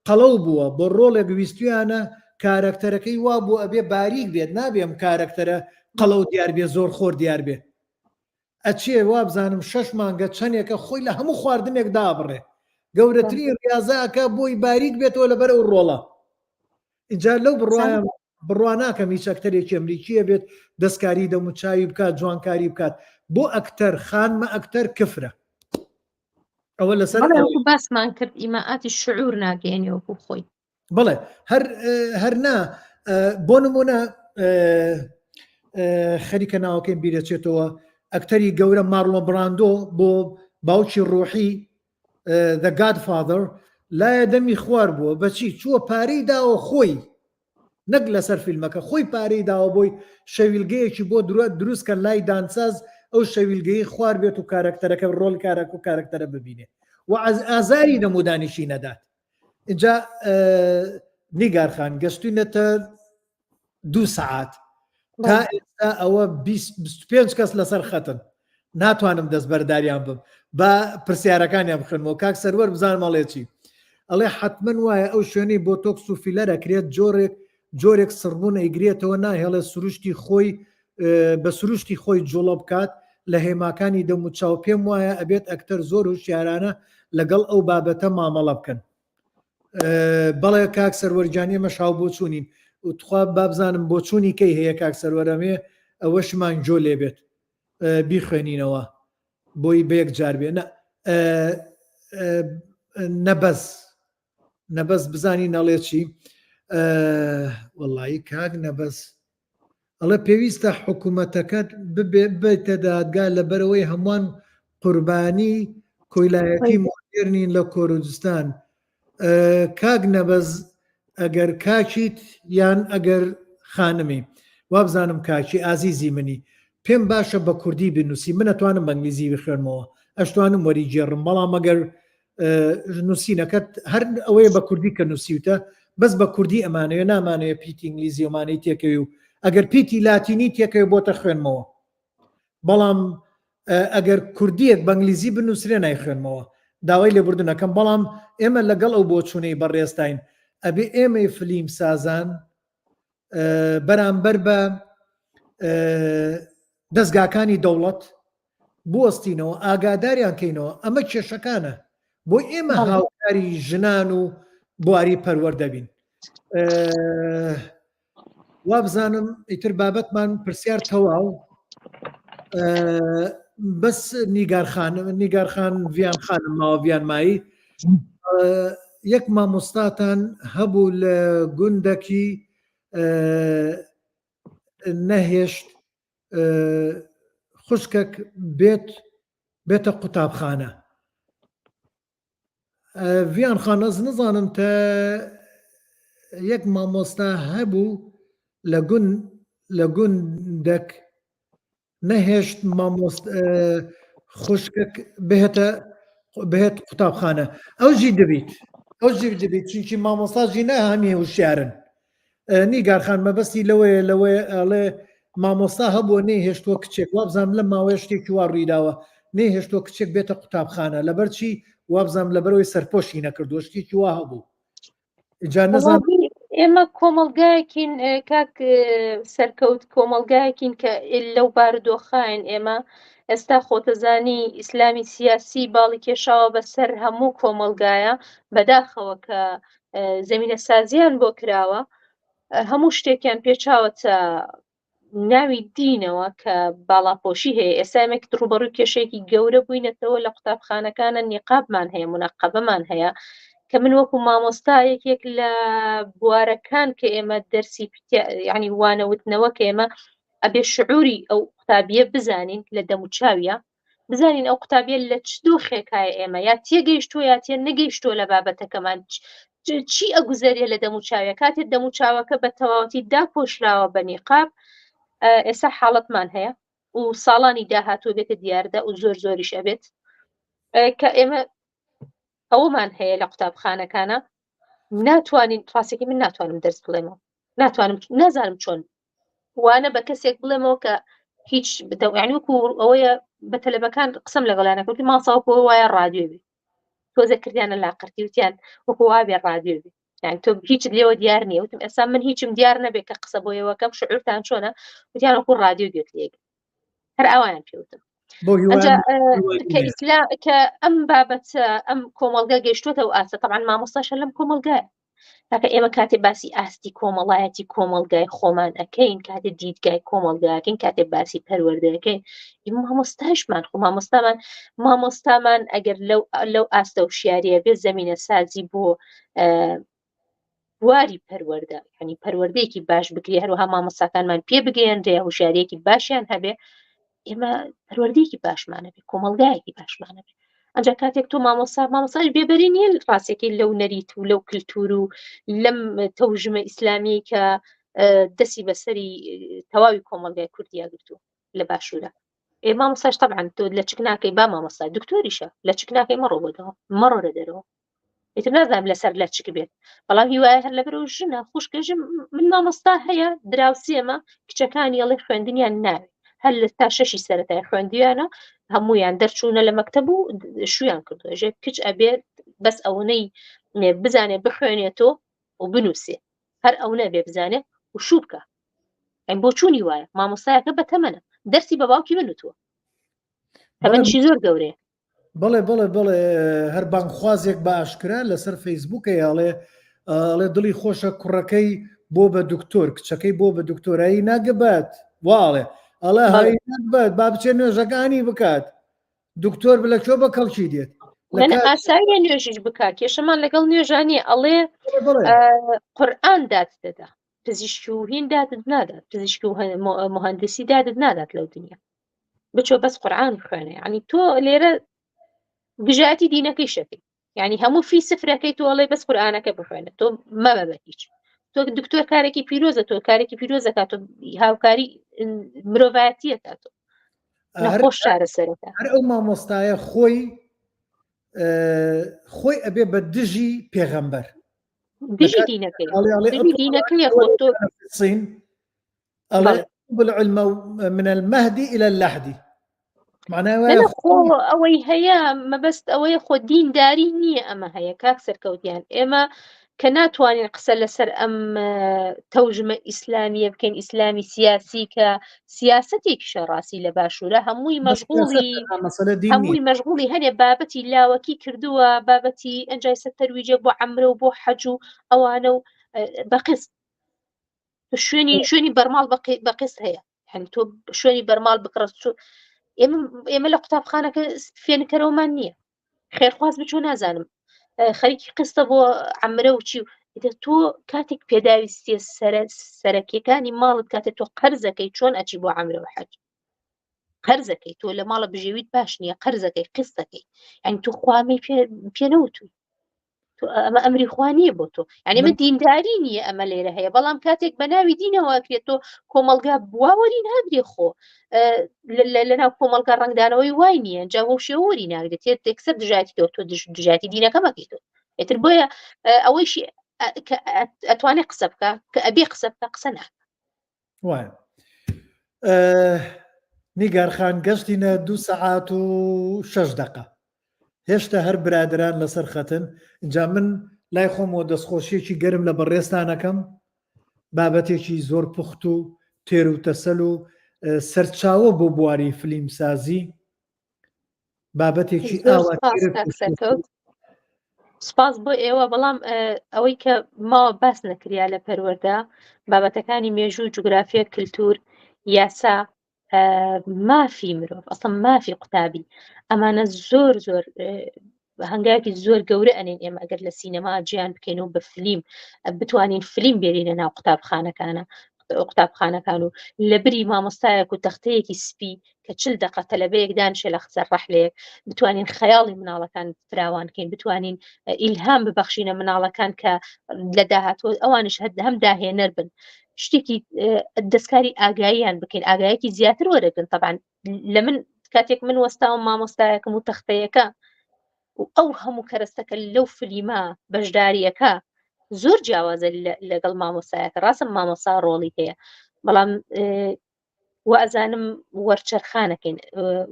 [SPEAKER 1] قەڵەو بووە بۆ ڕۆڵێک ویستویانە کارکتەرەکەی وا بوو ئەبێ باریک بێت نابێم کارکتەرە قەڵەو دیار بێ زۆر خۆر دیار بێ ئەچێ وابزانم 6 مانگە چەندێکە خۆی لە هەموو خواردنێک دابڕێ گەورەترین ریاضاکە بۆی باریک بێتەوە لەبەر ئەو ڕۆڵە اینجا لەو بڕوا ناکەم هیچ ئەکتەرێکی ئەمریکیە بێت دەستکاری دەموچاوی بکات جوانکاری بکات بۆ ئەکتەر خانمە ئەکتەر کفرە ئەوە لەسەر
[SPEAKER 2] باسمان کرد ئیماعاتی شعور ناگەێنێوەکو خۆی
[SPEAKER 1] بڵێ هەرنا بۆ نمونە خەریکە ناوەکەی بیرەچێتەوە ئەکتەری گەورە مارلۆ براندۆ بۆ باوکی ڕۆحی The Godfather لایە دەمی خوار بووە بەچی چووە پارەی داوە خۆی نەک لەسەر فیلمەکە خۆی پارەی داوە بۆی شەویلگەیەکی بۆ دروستکە لای دانساز ئەو شەویلگەی خوار بێت و کارکتەرەکە ڕۆڵ کارەک و کارکتەرە ببینێ و ئازاری نەمودانیشی نەدات اینجا نیگارخان گەشتوینەتە 2 سەعات تا ئێستا ئەوە 25 کەس لەسەر خەتن ناتوانم دەست بەرداریان بم بە پرسیارەکانیان بخنمەوە کاک سەروەر بزان مەڵێکی ئەڵێ حتمما وایە ئەو شوێنەی بۆ تۆکس و فیلەرەکرێت جۆرێک سڕبوون ئەیگرێتەوە ناهێڵێ سروشتی خۆی بە سروشتی خۆی جوڵە بکات لە هێماکانی دەموچاو پێم وایە ئەبێت ئەکتەر زۆر و شیارانە لەگەڵ ئەو بابەتە مامەڵە بکەن بەڵێ کاک سەروەرجانی ئێمە شاو بۆ چوونین وتخوا بابزانم بۆ چوونی کەی هەیە کاک سەروەرەمێ ئەوەشمان جۆ لێبێت بیخوێنینەوە بۆی بەیەک جار بێ نەبەز بزانی نەڵێ چی وەڵایی کاک نەبەز ئەڵە پێویستە حکوومەتەکەت بێتە دادگا لەبەرەوەی هەمووان قوربانی کۆیلایەتی مۆدێرنین لە کۆردستان کاک نەبەز ئەگەر کاچیت یان ئەگەر خانمی وابزانم کاکی ئازیزی منی پێم باشە بە کوردی بنووسی من ئەتوانم بە ئەنگلیزی بخوێنمەوە ئەشتوانم وەریگێڕم بەڵام ئەگەر نووسینەکەت هەر ئەوەیە بە کوردی کە نووسیوتە بەس بە کوردی ئەمانەیە نامانەیە پیتی ئینگلیزی ئەمانەی تێکەوی و ئەگەر پیتی لاتینی تێکەوی بۆتە خوێنمەوە بەڵام ئەگەر کوردیەک بەنگلیزی بنووسرێ نایخوێنمەوە داوای لێبوردنەکەم بەڵام ئێمە لەگەڵ ئەو بۆچوونەی بەڕێستین ئەبێ ئێمەی فلیم سازان بەرامبەر بە دەستگاکانی دەوڵەت بوەستینەوە ئاگاداریان کەینەوە ئەمە کێشەکانە بۆ ئێمە هاوکاری ژنان و بواری پەروەردە بین وا بزانم ئیتر بابەتمان پرسیار تەواو بەس نیگارخان ڤیان خانم ماوە ڤیان مایی یەک مامۆستاتان هەبوو لە گوندێکی نەهێشت خوشکێک بێتە قوتابخانە ڤیان خان ئەز نزانم تە یەک مامۆستا هەبوو لە گوندێک نەهێشت خوشکێک بهێت قوتابخانە ئەوژی دەبیت چونکی مامۆستاژی نەهامی وشیارن نیگارخان مەبەستی لەوەیە ئەڵێ مامۆستا هەبووە نەیهێشتووە کچێک وابزانام لە ماوەیە شتێکی وا ڕوویداوە نەیهێشتووە کچێک بێتە قوتابخانە لەبەرچی وابزانام لەبەرەوەی سەرپۆشی نەکردووە شتێکی وا هەبوو
[SPEAKER 2] ئێمە کۆمەڵگایەکین کاک سەرکەوت کۆمەڵگایەکین کە لەو بارودۆخاین ئێمە ئێستا خۆتەزانی ئیسلامی سیاسی باڵی کێشاوە بەسەر هەموو کۆمەڵگایە بەداخەوە کە زەمینە سازیان بۆ کراوە هەموو شتێکیان پێچاوەتە ناوی دینەوە کە باڵاپۆشی هەیە ئێسامێک ڕوبەڕووی کێشەیەکی گەورە بووینەتەوە لە قوتابخانەکانە نیقابمان هەیە منەقەبەمان هەیە کە من وەکو مامۆستا یەکێک لە بوارەکان کە ئێمە دەرسی یعنی وانەوتنەوە کە ئێمە ئەبێ شعوری ئەو قوتابیە بزانین لە دەموچاویە بزانین ئەو قوتابیە لە چ دۆخێکایە ئێمە یا تێگەیشتووە یا تێ نەگەیشتووە لە بابەتەکەمان چی ئەگوزارێ لە دەموچاویە کاتێک دەموچاوەکە بە تەواوەتی داپۆشراوە بە نیقاب ئێستا حاڵەتمان هەیە و ساڵانی داهاتوو بێتە دیاردە و زۆریش ئەبێت کە ئێمە ئەومان هەیە لە قوتابخانەکانە ناتوانین ڕاستێکی من ناتوانم دەرس بڵێمەوە نازانم چۆن وانە بە کەسێک بڵێمەوە کە هیچ یعنیوەکو ئەوەیە بە تەلەبەکان قسەم لەگەڵانەکەوتی ماساوەکو وایە ڕادیۆ بێ تۆزە کردیانە لاقرتی وتیان وەکو وابێ ڕادیۆ بێ یعنی تۆ هیچ لێوە دیار نییە وتم ئێستا من هیچم دیار نەبێت کە قسە بۆ ئێوەکەم شعورتان چۆنە وتیان وەکو ڕادیۆ گوێت لێک هەر ئەویان پێوتم کە ئەم بابەتە ئەم کۆمەڵگە گەیشتوتە و ئاسە طبعا مامۆستاشە لەم کۆمەڵگایە تاکە ئێمە کاتێ باسی ئاستی کۆمەڵایەتی کۆمەڵگای خۆمان ئەەکەین کاتێ دیدگای کۆمەڵگاکەین کاتێ باسی پەروەردەکەین مامۆستاشمان خو مامۆستامان ئەگەر لەو ئاستە و شیاریە بێ زەمینە سازی بۆ بواری پەروەردە ینی پەروەردەیەکی باش بکری هەروەها مامۆستاکانمان پێ بگەیەنرێ هوشیارەیەکی باشیان هەبێ ئێمە پەروەردەیەکی باشمانە بێ کۆمەڵگایەکی باشمانە بێ ئەنجا کاتێک تۆ مامۆستاش بێبەری نیە ڕاستێکی لەو نەریت و لەو کللتور و لەم تەوژمە ئیسلامی کە دەستی بەسەری تەواوی کۆمەڵگای کوردیا گرتو لە باشوورە مامۆستاش طبعا تۆ لە چکناکەی با مامۆستا دکتۆریشە لە چکناکەی مەڕۆ بۆدەوە مەڕۆرە دەرەوە ئیتر نازانم لەسەر لە چک بێت بەڵام هیوایە هەر لەبەرەوە ژنە خوشکەژم من مامۆستا هەیە دراوسێمە کچەکانی ئەڵێ خوێندنیان ناوێت هەر لە تا شەشی سەرەتای خوێندیانە هەمویان دەرچوونە لە مەکتەب و شویان کردووە ژێ کچ ئەبێت بەس ئەوەی بزانێ بخوێنێتەوە و بنووسێ هەر ئەو نەبێ بزانێ و شوو بکە ئەم بۆ چوونی وایە مامۆستایەکە بە تەمەنە دەرسی بە باوکی بنووتووە تەمەنیشی زۆر گەورەیە
[SPEAKER 1] بڵێ هەر بانخوازێک بە ئاشکرا لەسەر فەیسبووکە ئەڵێ دڵی خۆشە کوڕەکەی بۆ بە دکتۆر کچەکەی بۆ بە دکتۆرایی ناگەبات واڵێ ئەڵێ هەی نەبێت با بچێ نوێژەکانی بکات دکتۆر بلە چۆ بە کەڵکی دێت
[SPEAKER 2] ئاساییە نوێژیش بکات کێشەمان لەگەڵ نوێژانی ئەڵێ قورئان دات دەدا پزیشکی و هین دادت نادات پزیشکی و مهندسی دادت نادات لەو دنیا بچۆ بەس قورئان خوێنێ ینی تۆ لێرە گژاتی دینەکەی شەکەی ینی هەموو فی سفرەکەی تۆ ئەڵێ بەس قورئانەکە بخوێنێت تۆ مەبە بە هیچ تۆ دکتۆر کارێکی پیرۆزە تۆ کارێکی پیرۆزەکات تۆ هاوکاری مرۆڤایەتیەکات تۆ نەخۆش چارەسەرەکە
[SPEAKER 1] هەر ئەو مامۆستایە خۆی خۆی ئەبێ بە دژی پێغەمبەر
[SPEAKER 2] دژی دینەکەی خۆ تۆ
[SPEAKER 1] الصين الله العلم من المهدي إلى اللحدي معناه
[SPEAKER 2] خۆ ئەوەی هەیە مەبەست ئەوەیە خۆ دینداری نییە ئەمە هەیە کاک سەرکەوتیان ئێمە کە ناتوانین قسە لەسەر ئەم تەوژمە ئیسلامیە بکەین ئیسلامی سیاسی کە سیاسەتێکی شەڕاستی لە باشوورە هەمووی مەشغوڵی هەنێ بابەتی لاوەکی کردووە بابەتی ئەنجای سەتەرویجە بۆ عەمرە و بۆ حەج و ئەوانە و بەقست شوێنی بەرماڵ بەقست هەیە هەن تۆ شوێنی بەرماڵ بکڕست ئێمە لە قوتابخانەکە فێنکەرەوەمان نییە خێرخواز بچۆ نازانم خەریکی قستە بۆ عەمرە و چی تۆ کاتێک پێداویستیە سەرەکیەکانی ماڵت کاتێک تۆ قەرزەکەی چۆن ئەچی بۆ عەمرە و حەج قەرزەکەی تۆ لە ماڵە بژێویت باش نییە قەرزەکەی قستەکەی یعنی تۆ خوامی پێ نەوتووی ئەمە ئەمری خوا نییە بۆ تۆ یعنی من دینداری نییە ئەمە لێرە هەیە بەڵام کاتێک بە ناوی دینەوەکرێت تۆ کۆمەلگا بواوەرین هەبرێ خۆ لەناو کۆمەلگا ڕنگدانەوەی وای نییە جا بۆ شێوەری ناگرێت تێکسەر دژاتیەوە تۆ دژاتی دینەکە مەکەیتەوە ئێتر بۆیە ئەوەیشی ئەتوانێت قسە بکە کە ئەبێ قسە بکە قسە ناکە
[SPEAKER 1] وایە نیگارخان گەشتینە 2 سەعات و 6 دقە هێشتا هەر برادران لەسەر خەتن اینجا من لای خۆمەوە دەستخۆشیێکی گەرم لە بەڕێستانەکەم بابەتێکی زۆر پوخت و تێر و تەسەل و سەرچاوە بۆ بواری فلیمسازی بابەتێکی
[SPEAKER 2] سپاس بۆ ئێوە بەڵام ئەوەی کە ماوە باس نەکریا لە پەروەردە بابەتەکانی مێژوو جوگرافیە کللتور یاسا مافی مرۆڤ ئەسڵ مافی قوتابی ئەمانە زۆر هەنگاوێکی زۆر گەورە ئەنێن ئێمە ئەگەر لە سینەما گیان بکەین و بە فلیم بتوانین فلیم بێرینە ناو قوتابخانەکان و لە بری مامۆستایەک و تەختەیەکی سپی کە 40 دقە تەلەبەیەک دانشێ لە قسە ڕەحلەیەک بتوانین خەیاڵی مناڵەکان فراوانکەین بتوانین ئیلهام ببەخشینە مناڵەکان کە لە داهاتوە ئەوانش هەم داهێنەر بن شتێکی دەستکاری ئاگاییان بکەین ئاگایەکی زیاتر وەرەگرن طبعا لە من کاتێک من وەستاوم مامۆستایەکەم و تەختەیەەکە و ئەو هەموو کەرەستەکە لەو فلیمە بەشداریەکە زۆر جیاوازە لەگەڵ مامۆسایەکە ڕاستم مامۆسا ڕۆڵی هەیە بەڵام وازانم وەرچەرخانەکەین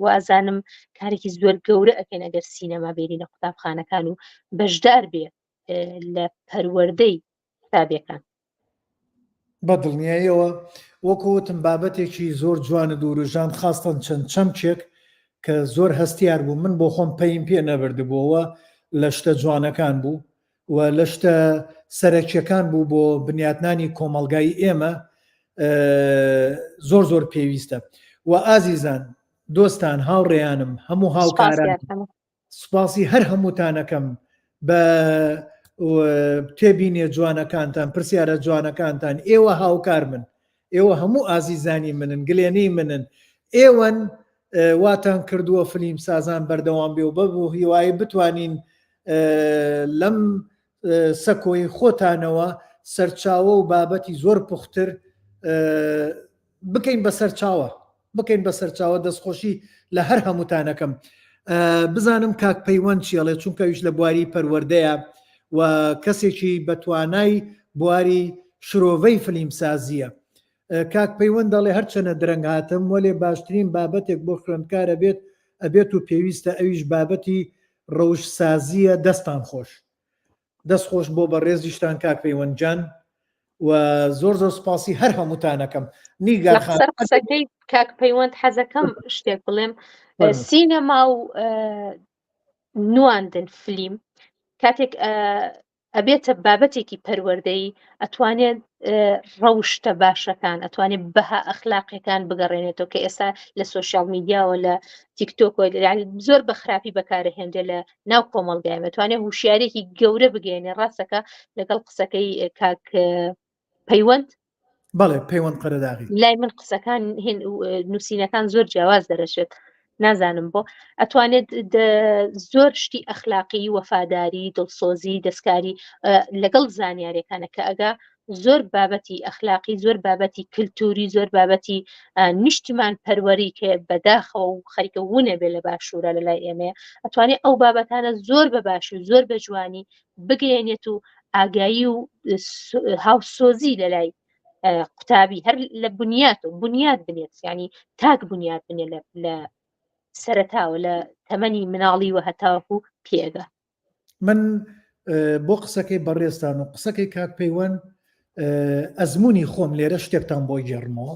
[SPEAKER 2] وازانم کارێکی زۆر گەورە ئەکەین ئەگەر سینەما بێرینە قوتابخانەکان و بەشدار بێ لە پەروەردەی قوتابیەکان
[SPEAKER 1] بەدڵنیاییەوە وەکوتم بابەتێکی زۆر جوانە دوورژان خاستن چەند چەمچێک کە زۆر هەستیار بوو من بۆ خۆم پەیم پێ نەبردبووەوە لە شتە جوانەکان بوو و لە شتە سەرەکیەکان بوو بۆ بنیاتنانی کۆمەلگای ئێمە زۆر پێویستە و ئازیزان دۆستان هاوڕێیانم هەموو هاوکاران سوپاسی هەر هەمووتانەکەم بە تێبینێ جوانەکانتان پرسیارە جوانەکانتان ئێوە هاوکار من ئێوە هەموو ئازیزانی منن گلێنەی منن ئێوەن واتان کردووە فلیم سازان بەردەوام بێ و بەبوو هیوایی بتوانین لەم سەکۆی خۆتانەوە سەرچاوە و بابەتی زۆر پوختر بکەین بە سەرچاوە دەستخۆشی لە هەر هەمووتانەکەم بزانم کاک پەیوەند چیەڵێ چونکەویش لە بواری پەروەردەیە و کەسێکی بەتوانای بواری شرۆڤەی فلیمسازیە کاک پەیوەند دەڵێ هەرچەنە درەنگ هاتم وەلێ باشترین بابەتێک بۆ خوێندکارە ئەبێت و پێویستە ئەویش بابەتی ڕەوشسازیە دەستان خۆش دەستخۆش بۆ بە ڕێزیشتان کاک پەیوەندجان و زۆر سپاسی هەر هەمووتانەکەم
[SPEAKER 2] نیگەر قسەکەی کاک پەیوەند حەزەکەم شتێک بڵێم سینەما و نواندن فلیم کاتێک ئەبێتە بابەتێکی پەروەردەی ئەتوانێت ڕەوشتە باشەکان ئەتوانێت بەها ئەخلاقیەکان بگەڕێنێتەوە کە ئێستا لە سوۆشیال میدیاوە لە تیکتۆک زۆر بە خراپی بەکارهێنرێ لە ناو کۆمەڵگایە ئەتوانێت هوشیارێکی گەورە بگەێنێ ڕاستەکە لەگەڵ قسەکەی کاک پەیوەند
[SPEAKER 1] بەڵێ پەیوەند قەرەداغی
[SPEAKER 2] لای من قسەکان نووسینەکان زۆر جیاواز دەرەشێت نازانم بۆ ئەتوانێت زۆر شتی ئەخلاقی وەفاداری دڵسۆزی دەستکاری لەگەڵ زانیاریەکانە کە ئەگا زۆر بابەتی ئەخلاقی، زۆر بابەتی کللتوری، زۆر بابەتی نیشتیمان پەروەری کە بەداخەوە و خەریکە وونە بێ لە باشوورە لە لای ئێمەیە ئەتوانێت ئەو بابەتانە زۆر بەباشی و زۆر بە جوانی بگەێنێت و ئاگایی و هاوسۆزی لە لای قوتابی هەر لە بنیاد بنێت ینی تاک بنیاد بنێ لە سەرەتاوە لە تەمەنی مناڵی و هەتاوەکو پێگە.
[SPEAKER 1] من بۆ قسەکەی بەڕێستان و قسەکەی کاک پەیوەند ئەزمموی خۆم لێرە شتێکتان بۆی گێڕمەوە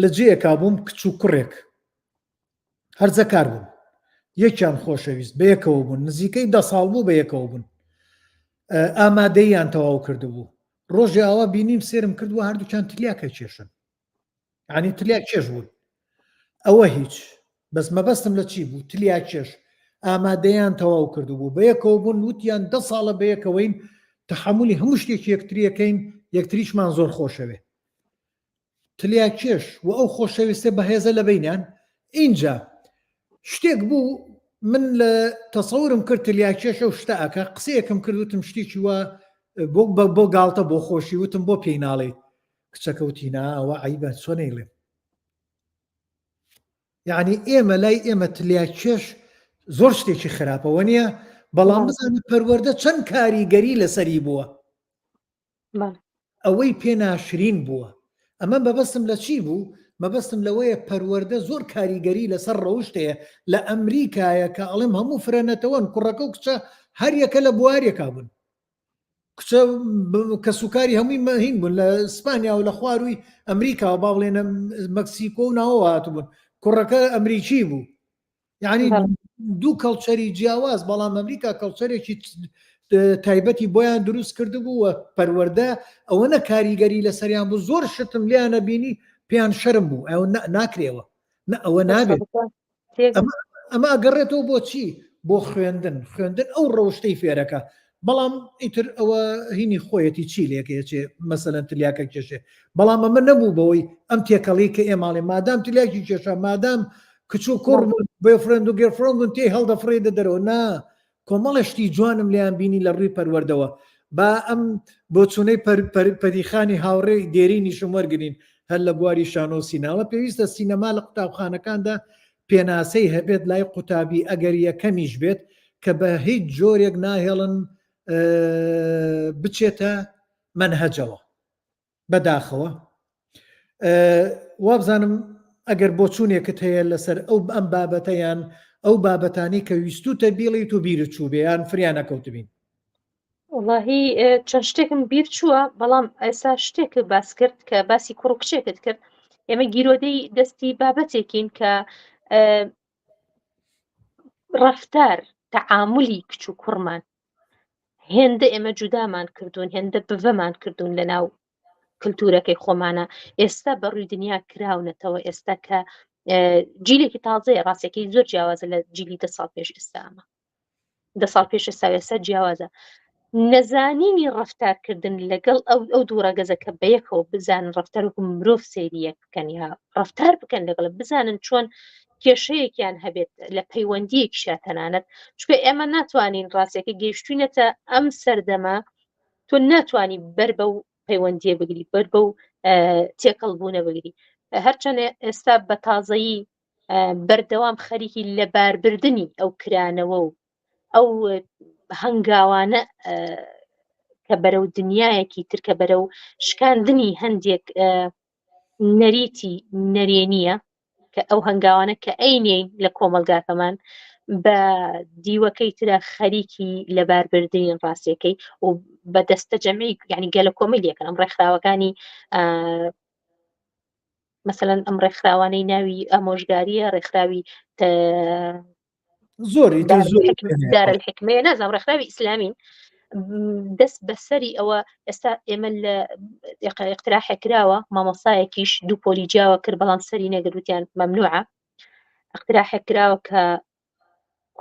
[SPEAKER 1] لە جێیەکا بووم کچ و کوڕێک هەرزەکار بوون یەکیان خۆشەویست بەیەکەوە بوون نزیکەی 10 ساڵ بوو بەیەکەوە بوون ئامادەیان تەواو کردبوو ڕۆژی ئاوا بینیم سێرم کردووە هەردووچان تلیاکە کێشن عنی تلیا کێش بوون ئەوە هیچ بەس مەبەستم لە چی بوو تلیا کێش ئامادەیان تەواو کردبوو بەیەکەوە بوون وتیان 10 ساڵە بەیەکەوەین تەحملی هەموو شتێک یەکتریەکەین یەکتریشمان زۆر خۆشەوێ تلیا کێش و ئەو خۆشەویستە بەهێزە لە بینیان اینجا شتێک بوو من لە تەسەورم کرد تلیا کێشە و شتە ئەکە قسەیەکم کردوتم شتێکی وە بۆ گاڵتە بۆ خۆشی وتم بۆ پێی ناڵێ کچەکەوتینا ئەوە عیبە چۆنەیڵێ یعنی ئێمە لای ئێمە تلیا کێش زۆر شتێکی خراپەوە نییە بەڵام بزانێت پەروەردە چەند کاریگەری لەسەری بووە ئەوەی پێناشرین بووە ئەمە بەبەستم لە چی بوو مەبەستم لەوەیە پەروەردە زۆر کاریگەری لەسەر ڕەوشتەیە لە ئەمریکایە کە ئەڵێم هەموو فرەنەتەوەن کوڕەکە و کچە هەر یەکە لە بوارێکا بوون کچە کە سوکاری هەمووی مەهین بوون لە ئیسپانیا و لە خواروی ئەمریکا و با بڵێنە مەکسیکۆ و ناوە هاتبوون کوڕەکە ئەمریکی بوو یعنی دوو کەڵچەری جیاواز بەڵام ئەمریکا کەڵچەرێکی تایبەتی بۆیان دروست کرده بووە پەروەردە ئەوە نە کاریگەری لە سەریان بوو زۆر شتم لیانە بینی پێیان شەرم بوو ئەو ناکرێەوە ئەوە نابێت ئەمە ئەگەڕێتەوە بۆ چی بۆ خوێندن ئەو ڕەوشتەی فێرەکە بەڵام ئیتر ئەوە هینی خۆیەتی چی لێکێچێ مەسەلەن تلیاکە کێشێ بەڵام ئەمە نەبوو بەوەی ئەم تێکەڵی کە ئێماڵێ مادام تلیاکی کێشە مادام کچ و کوڕ بۆیفرەند و گێرفرەند تێی هەڵدەفرێدە دەرەوە نا کۆمەڵشتی جوانم لیان بینی لە ڕووی پەروەردەوە با ئەم بۆ چوونەی پەریخانی هاوڕێی دێرینیشم وەرگین هەر لە بواری شانۆ سیناوە پێویستە سینەما لە قوتابخانەکاندا پێناسەی هەبێت لای قوتابی ئەگەر یەکەمیش بێت کە بە هیچ جۆرێک ناهێڵن بچێتە منهەجەوە بەداخەوە وابزانم ئەگەر بۆ چوونێکت هەیە لەسەر ئەو ئەم بابەتەیان ئەو بابەتانی کە ویستوتە بیڵیت و بیرت چوو بێیان فریان نەکەوتبین
[SPEAKER 2] وڵاهی چەند شتێکم بیر چووە بەڵام ئێستا شتێک باس کرد کە باسی کوڕ و کچێکت کرد ئێمە گیرۆدەی دەستی بابەتێکین کە ڕەفتار تەعاملی کچ و کوڕمان هێندە ئێمە جودامان کردوون هێندە بڤەمان کردوون لە ناو کللتورەکەی خۆمانە ئێستا بەڕووی دنیا کراونەتەوە ئێستا کە جیلێکی تازەیە ڕاستەکەی زۆر جیاوازە لە جیلی 10 ساڵ پێش ئێستامە 10 ساڵ پێش ئێستا جیاوازە نەزانینی ڕەفتارکردن لەگەڵ ئەو دوو ڕەگەزە کە بەیەکەوە بزانن ڕەفتار وەکو مرۆڤ سەیریەک بکەن یا ڕەفتار بکەن لەگەڵ بزانن چۆن کێشەیەکیان هەبێت لە پەیوەندیەکیشا تەنانەت چکە ئێمە ناتوانین ڕاستەکە گەیشتوینەتە ئەم سەردەما تۆ ناتوانانی بەر بەو پەیوەندیە بگری بەر بەو تێکەڵ بوونە بگری هەرچەندە ئێستا بە تازایی بەردەوام خەریکی لەباربردنی ئەو کرانەوە و ئەو هەنگاوانە کە بەرەو دنیایەکی ترکە بەرەو شکاندنی هەندێک نەریتی نەرێنیە کە ئەو هەنگاوانە کە ئەینێ لە کۆمەلگاکەمان بە دیوەکەی ترە خەریکی لەباربردنی ڕاستیەکەی و بە دەستە جەمعی یعنی گەلە کۆمەلیەکەن ئەم ڕێکخراوەکانی مثلەن ئەم ڕێکخراوانەی ناوی ئامۆژگاریە ڕێکخراوی
[SPEAKER 1] زۆری
[SPEAKER 2] دارالحکمەیە نازانم ڕێکخراوی ئیسلامین دەست بەسەری ئەوە ئێستا ئێمە لە اقتراحێکراوە مامۆسایەکیش دوو پۆلی جیاوە کرد بەڵام سەری نەگەروتیان مەمنوعە اقتراحێکراوە کە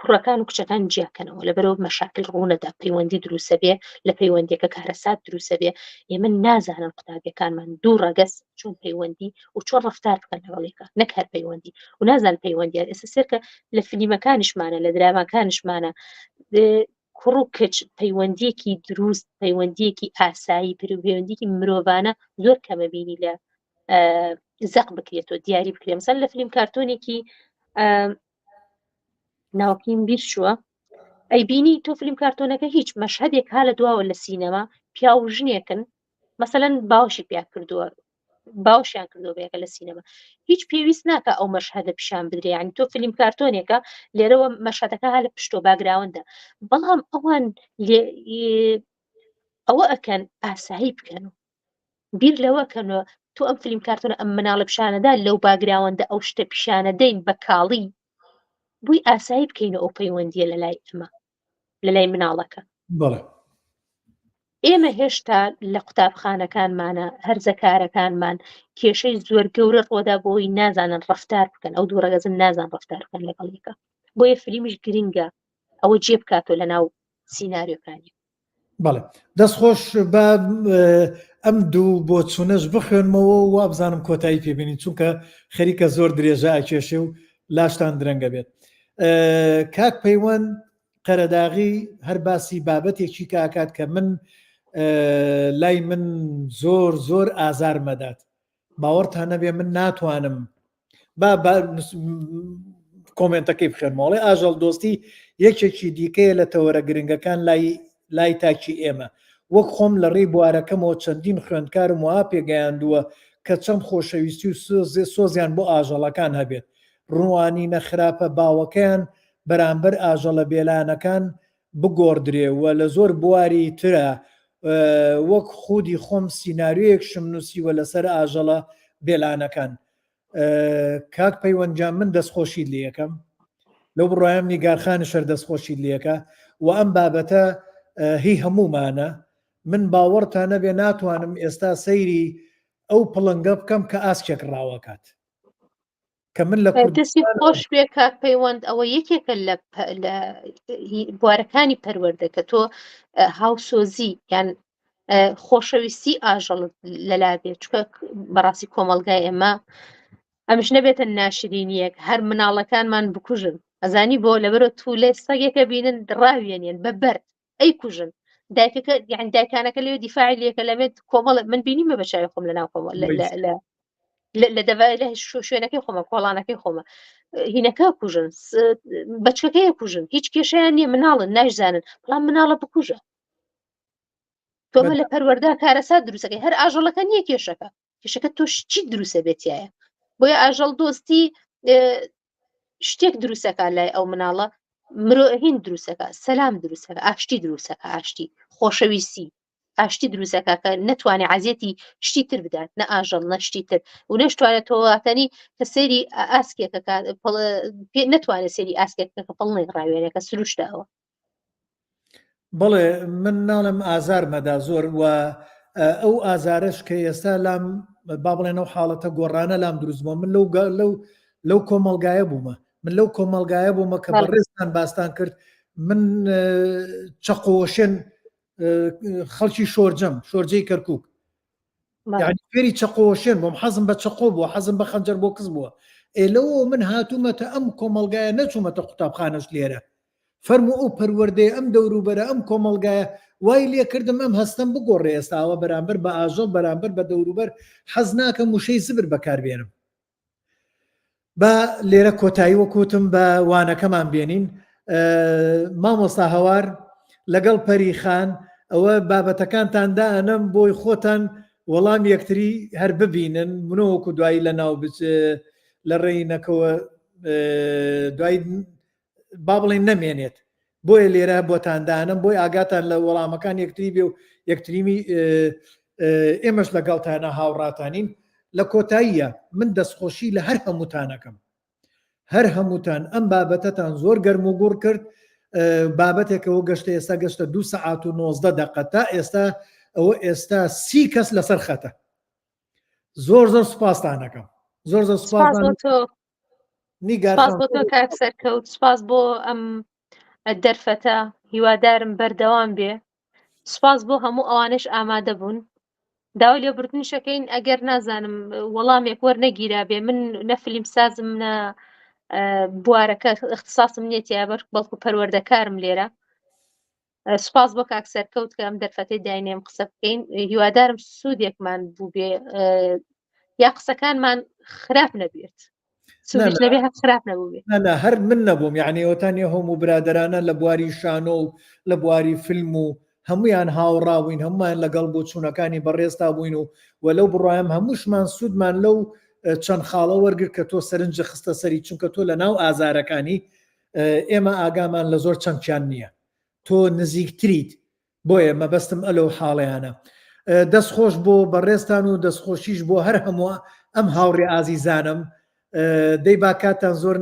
[SPEAKER 2] کوڕەکان و کچەکان جیاکەنەوە لەبەرەوە مەشاکل ڕوونەدا پەیوەندی دروسە بێ لە پەیوەندیەکە کارەسات دروسە بێ ئێمە نازانن قوتابیەکانمان دوو ڕەگەز چۆن پەیوەندی و چۆن ڕەفتار بکەن لەگەڵێکە نەک هەر پەیوەندی و نازان پەیوەندیان ئێستا سێرکە لە فیلمەکانیشمانە لە دراماکانیشمانە کوڕ و کچ پەیوەندیەکی دروست پەیوەندیەکی ئاسایی پەیوەندیەکی مرۆڤانە زۆر کەمە بینی لە زەق بکرێتەوە دیاری بکرێت مەسەڵەن لە فیلم کارتۆنێکی ناوەکەیم بیر چووە ئەیبینی تۆ فیلم کارتۆنەکە هیچ مەشهەدێک ها لە دواوە لە سینەما پیا و ژنێکن مەسەڵەن باوشی پیا کردووە باوشیان کردو بێکە لە سینەما هیچ پێویست ناکە ئەو مەشهەدە پیشان بدرێ ینی تۆ فیلم کارتۆنێکە لێرەوە مەشهەدەکە ها لە پشتۆ باگراوەندە بەڵام ئەوان ئەوە ئەکەن ئاسایی بکەن و بیر لەوەکەنەوە تۆ ئەم فیلم کارتۆنە ئەم مناڵە پیشانەدا لەو باگراوەندە ئەو شتە پیشانە دەین بە کاڵی بووی ئاسایی بکەینە ئەو پەیوەندیە لە لای ئەمە لە لای مناڵەکە ئێمە هێشتا لە قوتابخانەکانمانە هەرزەکارەکانمان کێشەی زۆر گەورە ڕۆدا بۆی نازانن ڕەفتار بکەن ئەو دوو ڕەگەزن نازان ڕەفتار بکەن لەگەڵیەکە بۆیە فیلمیش گرینگە ئەوە جێ بکاتۆ لە ناو سیناریۆکانی
[SPEAKER 1] بەڵێ دەستخۆش بە ئەم دوو بۆ چوونەش بخوێنمەوە و وابزانم کۆتایی پێبینین چونکە خەریکە زۆر درێژە ئاکێشێ و لاشتان درەنگە بێت کاک پەیوەند قەرەداغی هەر باسی بابەتێکی کاکات کە من لای من زۆر زۆر ئازار مەدات باوەڕتان نەبێ من ناتوانم کۆمنتەکەی بخێنمەوەڵێ ئاژەڵ دۆستی یەکێکی دیکەیە لە تەوەرە گرنگەکان لای تاکی ئێمە وەک خۆم لە ڕێی بوارەکەمەوە چەندین خوێندکارم وها پێگەیاندووە کە چەند خۆشەویستی و سۆزیان بۆ ئاژەڵەکان هەبێت ڕوانی نەخراپە باوەکەیان بەرامبەر ئاژەڵە بێلانەکان بگۆڕدرێەوە لە زۆر بواری ترە وەک خودی خۆم سیناریۆیەک شم نووسیوە لەسەر ئاژەڵە بێلانەکان کاک پەیوەندجان من دەستخۆشی لێ یەکەم لەو بڕوایم نیگارخانی شەر دەستخۆشی لێەکە و ئەم بابەتە هی هەمومانە من باوەڕتان نەبێ ناتوانم ئێستا سەیری ئەو پڵنگە بکەم کە ئاسکێک ڕاوەکات کە من لە
[SPEAKER 2] دەستی خۆش بێ کاک پەیوەند ئەوە یەکێکە لە بوارەکانی پەروەردە کە تۆ هاوسۆزی یان خۆشەویستی ئاژەڵ لەلا بێت چکە بەڕاستی کۆمەلگای ئێمە ئەمش نەبێتە ناشرینیەک هەر مناڵەکانمان بکوژن ئەزانی بۆ لەبەرە تو لێ سەگێکە بینن ڕاوێنێن بە بەرد ئەی کوژن دایکەکە یعنی دایکانەکە لێ دیفاعی لێکە لەبێت کۆمەڵ من بینیمە بەشای خۆم لە ناو خۆمە لە دەڤای لە شوێنەکەی خۆمە کۆڵانەکەی خۆمە هینەکە کوژن بەچکەکەیە کوژن هیچ کێشیان نییە مناڵن نایزانن بەڵام مناڵە بکوژە تۆمە لە پەروەردا کارەسا دروستەکەی هەر ئاژەڵەکە نییە کێشەکە تۆ چی دروستە بێتایە بۆیە ئاژەڵ دۆستی شتێک دروستەکە لای ئەو مناڵە مرۆ هین دروستەکە سەلام دروستەکە ئاشتی دروستەکە ئاشتی خۆشەویستی ئاشتی دروستەکە کە نەتوانێت عزیەتی شتی تر بدات نە ئاژەڵ نەشتی تر و نەشتوانێت تۆواتەنی کە سەیری ئاسکێکە نەتوانێت سەیری ئاسکێکە کە پڵنێک ڕاوێنەکە سروشتەوە
[SPEAKER 1] بەڵێ من ناڵم ئازار مەدا زۆر و ئەو ئازارش کە ئێستا لام با بڵێنەوە حاڵەتە گۆڕانە لام دروستبووە من لەو کۆمەلگایە بوومە من لەو کۆمەلگایە بوومە کە بەڕێستان باستان کرد من چەقۆشێن خەڵکی شۆرجەی کەرکووک یعنی فێری چەقۆشێن بۆم حەزم بە چەقۆ بووە حەزم بە خەنجەر بۆ کەس بووە ئێلەوە من هاتوومەتە ئەم کۆمەلگایە نەچوومەتە قوتابخانەش لێرە فەرمو ئەو پەروەردەیە ئەم دەوروبەرە ئەم کۆمەلگایە وای لێ کردم ئەم هەستم بگۆڕێ ئێستاوە بەرامبەر بە ئاژەڵ بەرامبەر بە دەوروبەر حەز ناکەم وشەی زبر بەکاربێنم بە لێرە کۆتایی وەکوتم بە وانەکەمان بێنین مامۆستا هەوار لەگەڵ پەریخان ئەوە بابەتەکانتان دائەنەم بۆی خۆتان وەڵام یەکتری هەر ببینن منۆوەکو دوایی لە ناو لە ڕێینەکەوە دوای با بڵێن نەمێنێت بۆیە لێرە بۆتاندانم بۆی ئاگاتان لە وەڵامەکان یەکتری بێ و یەکتریمی ئێمەش لەگەڵتانە هاوڕاتانین لە کۆتاییە من دەستخۆشی لە هەر هەمووتانەکەم هەر هەمووتان ئەم بابەتەتان زۆر گەرم و گوڕ کرد بابەتێکەوە گەشتە ئێستا گەشتە 2 سەعات و 19 دقە تا ئێستا ئەوە ئێستا 30 کەس لەسەر خەتە زۆر سوپاسدانەکەم زۆر سوپاس
[SPEAKER 2] بۆ تۆ کاک سەرکەوت سپاس بۆ ئەم دەرفەتە هیوادارم بەردەوام بێ سپاس بۆ هەموو ئەوانش ئامادە بوون داوای لێبوردنشەکەین ئەگەر نازانم وەڵامێک وەرنەگیرا بێ من نەفلیم سازم نە بوارەکە اختصاصم نێتیا بەڵکو پەروەردەکارم لێرە سوپاس بۆ کاک سەرکەوت کە ئەم دەرفەتەی داینێم قسە بکەین هیوادارم سوودێکمان بوو بێ یا قسەکانمان خراپ نەبێت سوودش نەبێ هەر خراپ نەبوو بێ
[SPEAKER 1] نە هەر من نەبووم یعنی ئەوتانی هەموو برادرانە لە بواری شانۆ و لە بواری فیلم و هەمویان هاوڕاوین هەمویان لەگەڵ بۆ چوونەکانی بەڕێستا بووین و وەلەو بڕوایم هەمووشمان سوودمان لەو چەند خاڵە وەرگرت کە تۆ سەرنجە خستە سەری چونکە تۆ لە ناو ئازارەکانی ئێمە ئاگامان لە زۆر چەندیان نییە تۆ نزیکتریت بۆیە مەبەستم ئەلەو حاڵەیانە دەستخۆش بۆ بەڕێستان و دەستخۆشیش بۆ هەر هەموو ئەم هاوڕێ ئازیزانم دەی با کاتان زۆر